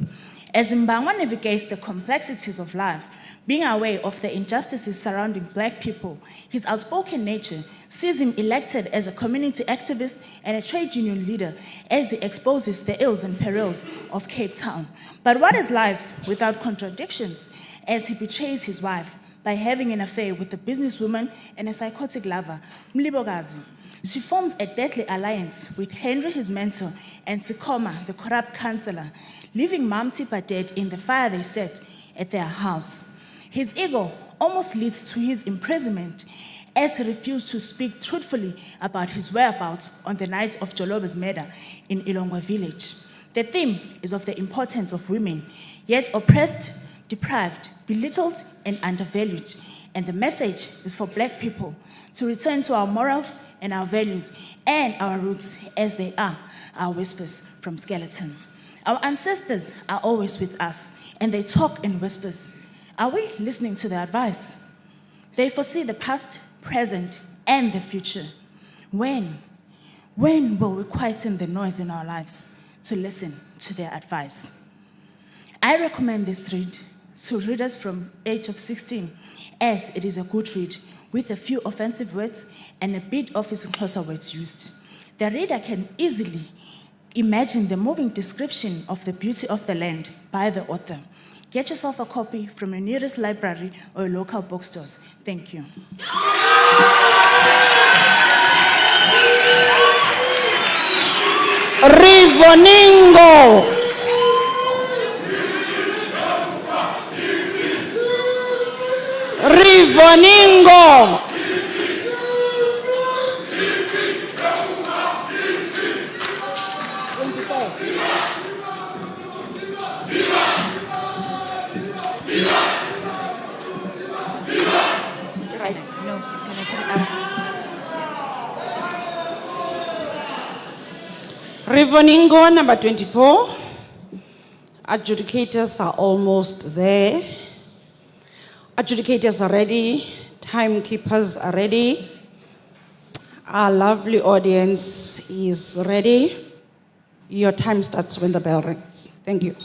As Mbangwa navigates the complexities of life, being aware of the injustices surrounding black people, his outspoken nature sees him elected as a community activist and a trade union leader as he exposes the ills and perils of Cape Town. But what is life without contradictions as he betrays his wife by having an affair with a businesswoman and a psychotic lover, Mlibogazi? She forms a deadly alliance with Henry, his mentor, and Sikoma, the corrupt counselor, leaving Mam Tipa dead in the fire they set at their house. His ego almost leads to his imprisonment as he refused to speak truthfully about his whereabouts on the night of Jolobe's murder in Ilongwa village. The theme is of the importance of women, yet oppressed, deprived, belittled, and undervalued. And the message is for black people to return to our morals and our values and our roots as they are our whispers from skeletons. Our ancestors are always with us, and they talk in whispers. Are we listening to their advice? They foresee the past, present, and the future. When will we quieten the noise in our lives to listen to their advice? I recommend this read to readers from age of 16, as it is a good read with a few offensive words and a bit of Xhosa words used. The reader can easily imagine the moving description of the beauty of the land by the author. Get yourself a copy from your nearest library or local bookstores. Thank you. Rivoningo. Rivoningo. Right. No, can I put it up? Rivoningo number 24. Adjudicators are almost there. Adjudicators are ready. Timekeepers are ready. Our lovely audience is ready. Your time starts when the bell rings. Thank you.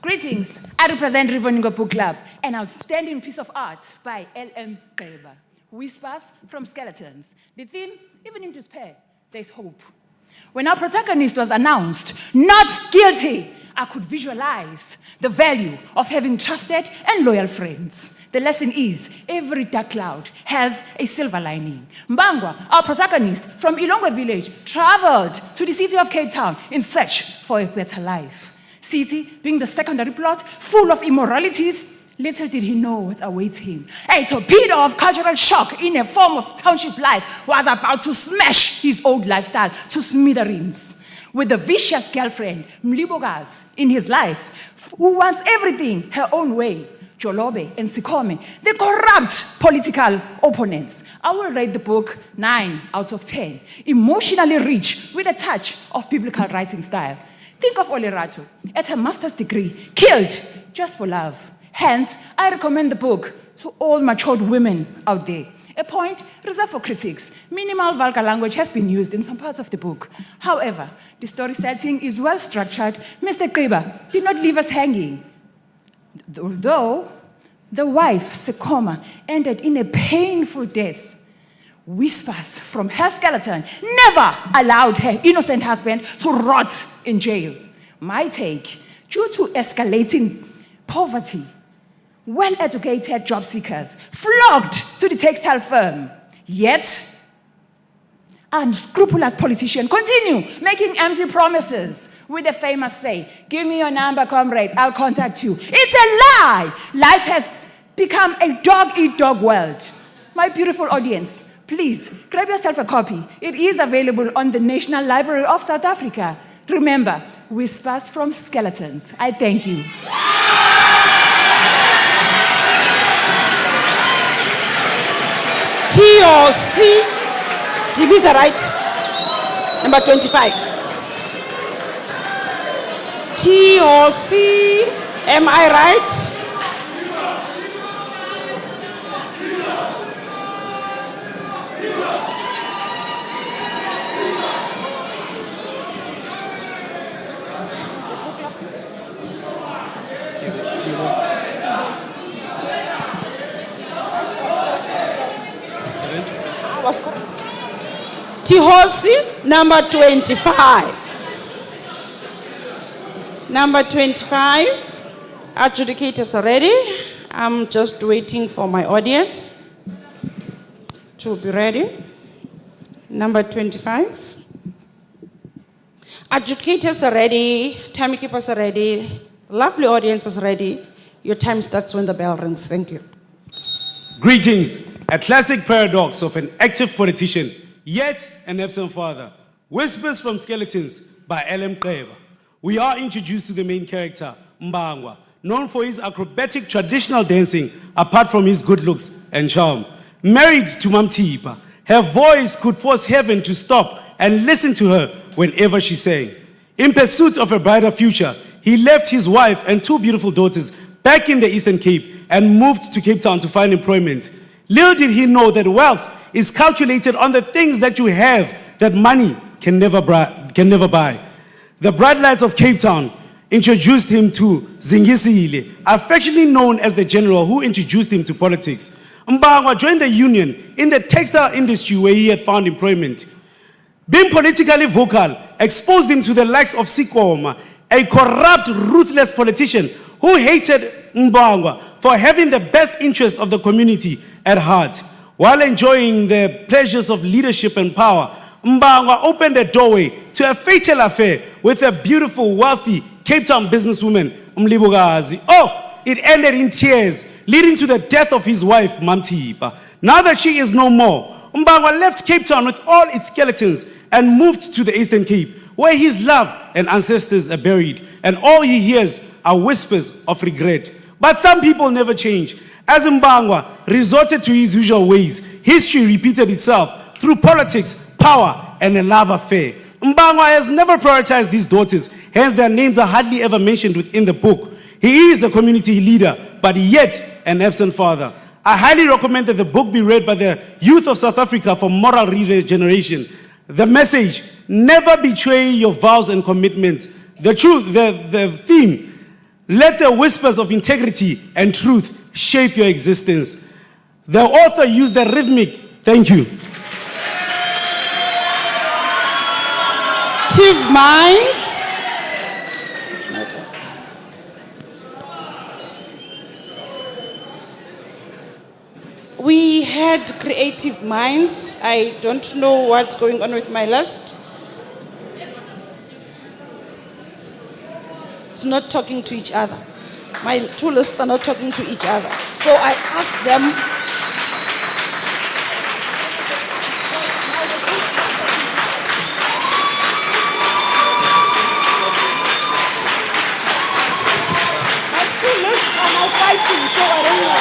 Greetings. I represent Rivoningo Book Club, an outstanding piece of art by L.M. Qeba. Whispers from Skeletons. The theme, even in despair, there's hope. When our protagonist was announced not guilty, I could visualize the value of having trusted and loyal friends. The lesson is, every dark cloud has a silver lining. Mbangwa, our protagonist from Ilongwe village, traveled to the city of Cape Town in search for a better life. City being the secondary plot, full of immoralities, little did he know what awaits him. A torpedo of cultural shock in a form of township life was about to smash his old lifestyle to smithereens. With a vicious girlfriend, Mlibogazi, in his life, who wants everything her own way, Jolobe and Sikome, the corrupt political opponents. I will rate the book 9 out of 10. Emotionally rich with a touch of biblical writing style. Think of Olerato at her master's degree, killed just for love. Hence, I recommend the book to all matured women out there. A point reserved for critics. Minimal vulgar language has been used in some parts of the book. However, the story setting is well structured. Mr. Qiba did not leave us hanging. Although the wife, Sekoma, ended in a painful death, whispers from her skeleton never allowed her innocent husband to rot in jail. My take, due to escalating poverty, well-educated job seekers flocked to the textile firm. Yet, unscrupulous politicians continue making empty promises with the famous say, "Give me your number, comrades, I'll contact you." It's a lie. Life has become a dog-eat-dog world. My beautiful audience, please grab yourself a copy. It is available on the National Library of South Africa. Remember, whispers from skeletons. I thank you. T or C? Dibiza, right? Number 25. T or C? Am I right? Was correct. Tihosi, number 25. Number 25. Adjudicators are ready. I'm just waiting for my audience to be ready. Number 25. Adjudicators are ready. Timekeepers are ready. Lovely audience is ready. Your time starts when the bell rings. Thank you. Greetings. A classic paradox of an active politician, yet an absent father. Whispers from Skeletons by L.M. Qeba. We are introduced to the main character, Mbangwa, known for his acrobatic traditional dancing, apart from his good looks and charm. Married to Mamtipa, her voice could force heaven to stop and listen to her whenever she sang. In pursuit of a brighter future, he left his wife and two beautiful daughters back in the Eastern Cape and moved to Cape Town to find employment. Little did he know that wealth is calculated on the things that you have that money can never buy. The bright lights of Cape Town introduced him to Zingisile, affectionately known as the general who introduced him to politics. Mbangwa joined the union in the textile industry where he had found employment. Being politically vocal exposed him to the likes of Sikoma, a corrupt, ruthless politician who hated Mbangwa for having the best interest of the community at heart. While enjoying the pleasures of leadership and power, Mbangwa opened the doorway to a fatal affair with a beautiful, wealthy Cape Town businesswoman, Mlibogazi. Oh, it ended in tears, leading to the death of his wife, Mamtipa. Now that she is no more, Mbangwa left Cape Town with all its skeletons and moved to the Eastern Cape, where his love and ancestors are buried, and all he hears are whispers of regret. But some people never change. As Mbangwa resorted to his usual ways, history repeated itself through politics, power, and a love affair. Mbangwa has never prioritized these daughters, hence their names are hardly ever mentioned within the book. He is a community leader, but yet an absent father. I highly recommend that the book be read by the youth of South Africa for moral regeneration. The message, never betray your vows and commitments. The truth, the theme, let the whispers of integrity and truth shape your existence. The author used the rhythmic, thank you. Active minds. We had creative minds. I don't know what's going on with my list. It's not talking to each other. My two lists are not talking to each other. So I asked them. My two lists are now fighting, so I don't know.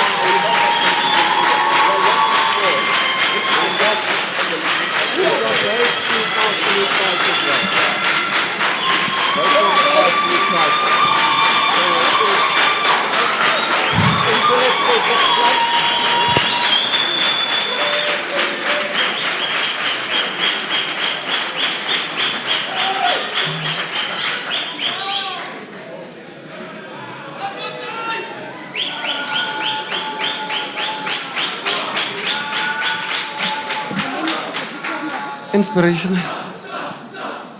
Inspiration.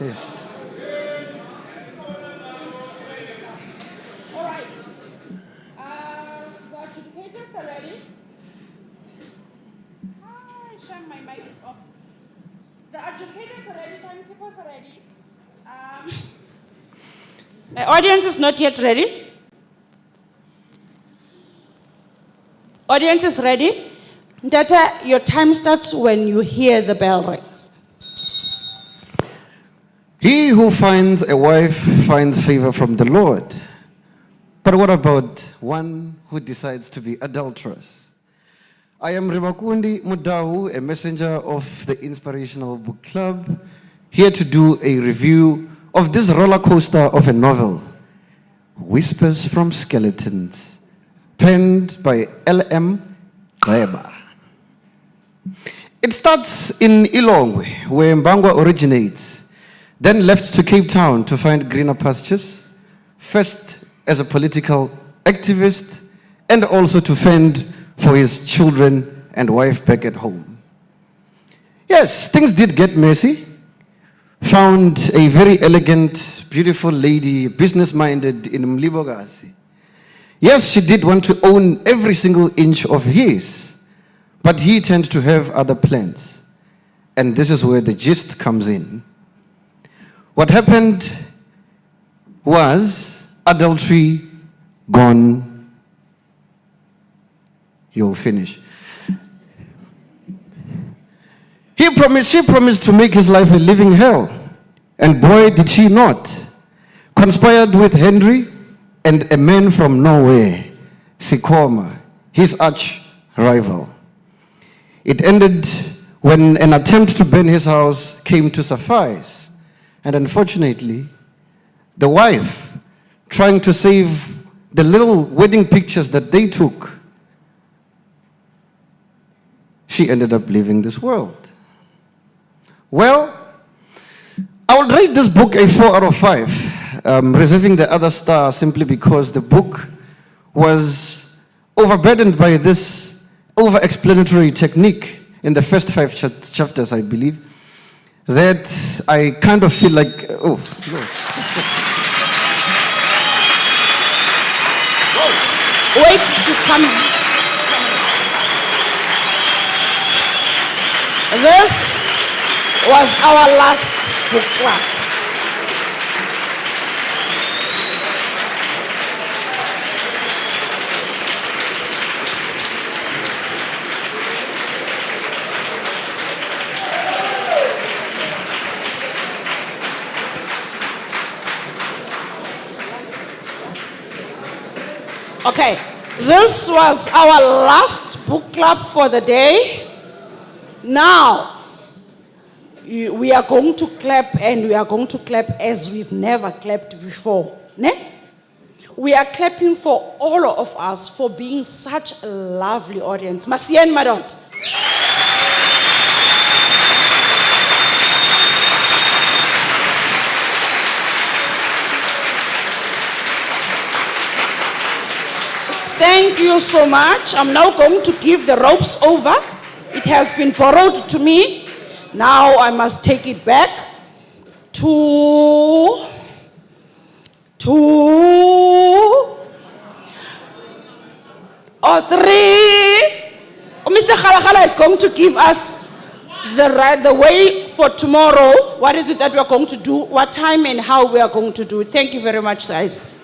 Yes. All right. The adjudicators are ready. Hi, Sham, my mic is off. The adjudicators are ready, timekeepers are ready. My audience is not yet ready. Audience is ready. Ndata, your time starts when you hear the bell rings. He who finds a wife finds favor from the Lord. But what about one who decides to be adulterous? I am Rimakundi Mudahu, a messenger of the Inspirational Book Club, here to do a review of this roller coaster of a novel, Whispers from Skeletons, penned by L.M. Gqeba. It starts in Ilongwe, where Mbangwa originates, then left to Cape Town to find greener pastures, first as a political activist, and also to fend for his children and wife back at home. Yes, things did get messy. Found a very elegant, beautiful lady, business-minded in Mlibogasi. Yes, she did want to own every single inch of his, but he tended to have other plans. And this is where the gist comes in. What happened was adultery gone. You'll finish. She promised to make his life a living hell. And boy, did she not. Conspired with Henry and a man from nowhere, Sikoma, his arch rival. It ended when an attempt to burn his house came to suffice. And unfortunately, the wife, trying to save the little wedding pictures that they took, she ended up leaving this world. Well, I would rate this book a 4 out of 5, reserving the other star simply because the book was overburdened by this over-explanatory technique in the first 5 chapters, I believe, that I kind of feel like, oh, Lord. Wait, she's coming. This was our last book club. Okay, this was our last book club for the day. Now, we are going to clap, and we are going to clap as we've never clapped before. Ne? We are clapping for all of us for being such a lovely audience. Masien Madot. Thank you so much. I'm now going to give the ropes over. It has been borrowed to me. Now I must take it back to or 3. Mr. Khalakhala is going to give us the way for tomorrow. What is it that we are going to do, what time and how we are going to do it. Thank you very much, guys.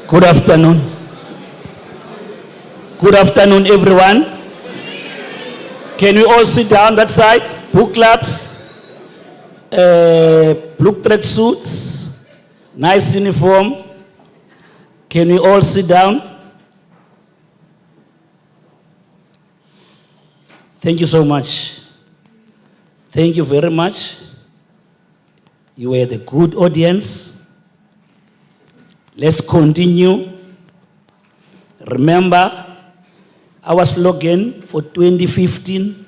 Good afternoon. Good afternoon, everyone. Can we all sit down that side? Book clubs, blue thread suits, nice uniform. Can we all sit down? Thank you so much. Thank you very much. You were the good audience. Let's continue. Remember our slogan for 2025,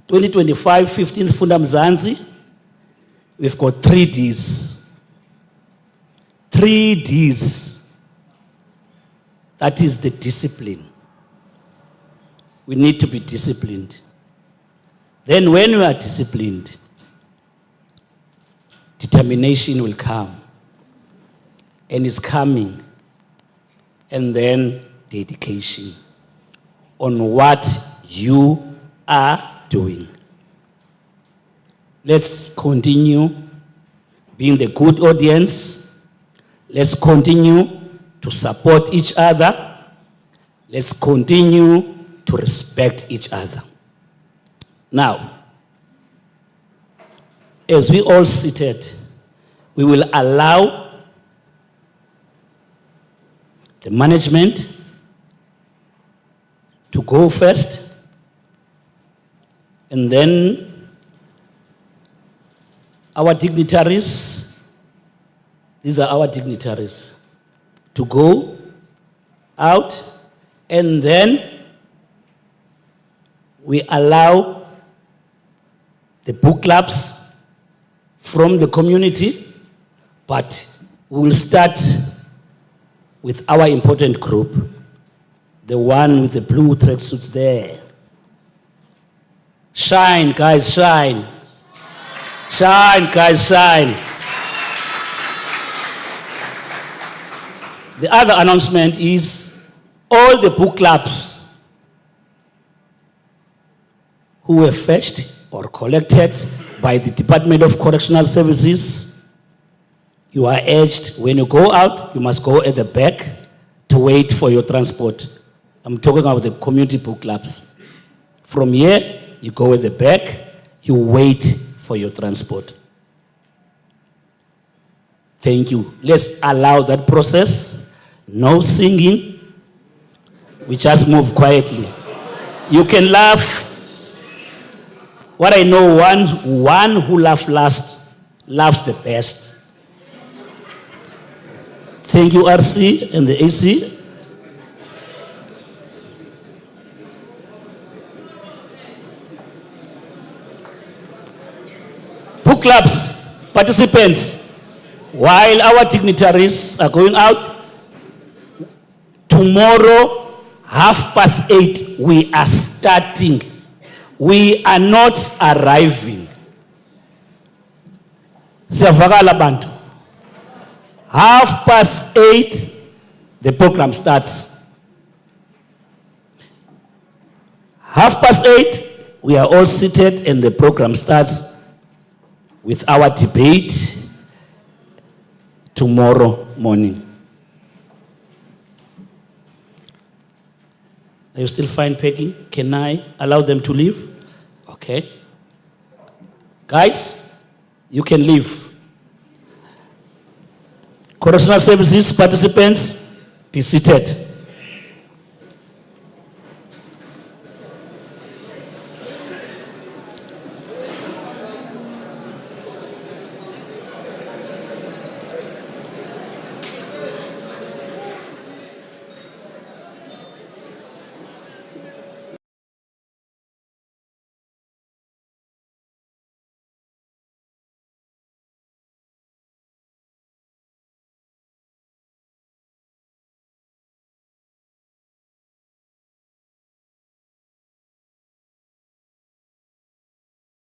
15th Funda Mzantsi. We've got 3 Ds. 3 Ds. That is the discipline. We need to be disciplined. Then when we are disciplined, determination will come. And it's coming. And then dedication on what you are doing. Let's continue being the good audience. Let's continue to support each other. Let's continue to respect each other. Now, as we all seated, we will allow the management to go first, and then our dignitaries, these are our dignitaries, to go out, and then we allow the book clubs from the community, but we will start with our important group, the one with the blue tracksuits there. Shine, guys, shine. Shine, guys, shine. The other announcement is all the book clubs who were fetched or collected by the Department of Correctional Services, you are urged, when you go out, you must go at the back to wait for your transport. I'm talking about the community book clubs. From here, you go at the back, you wait for your transport. Thank you. Let's allow that process. No singing. We just move quietly. You can laugh. What I know, one who laughs last laughs the best. Thank you, RC and the AC. Book clubs, participants, while our dignitaries are going out, tomorrow, 8:30, we are starting. We are not arriving. Siyavakala bantu. 8:30, the program starts. 8:30, we are all seated and the program starts with our debate tomorrow morning. Are you still fine packing? Can I allow them to leave? Okay. Guys, you can leave. Correctional Services participants, be seated.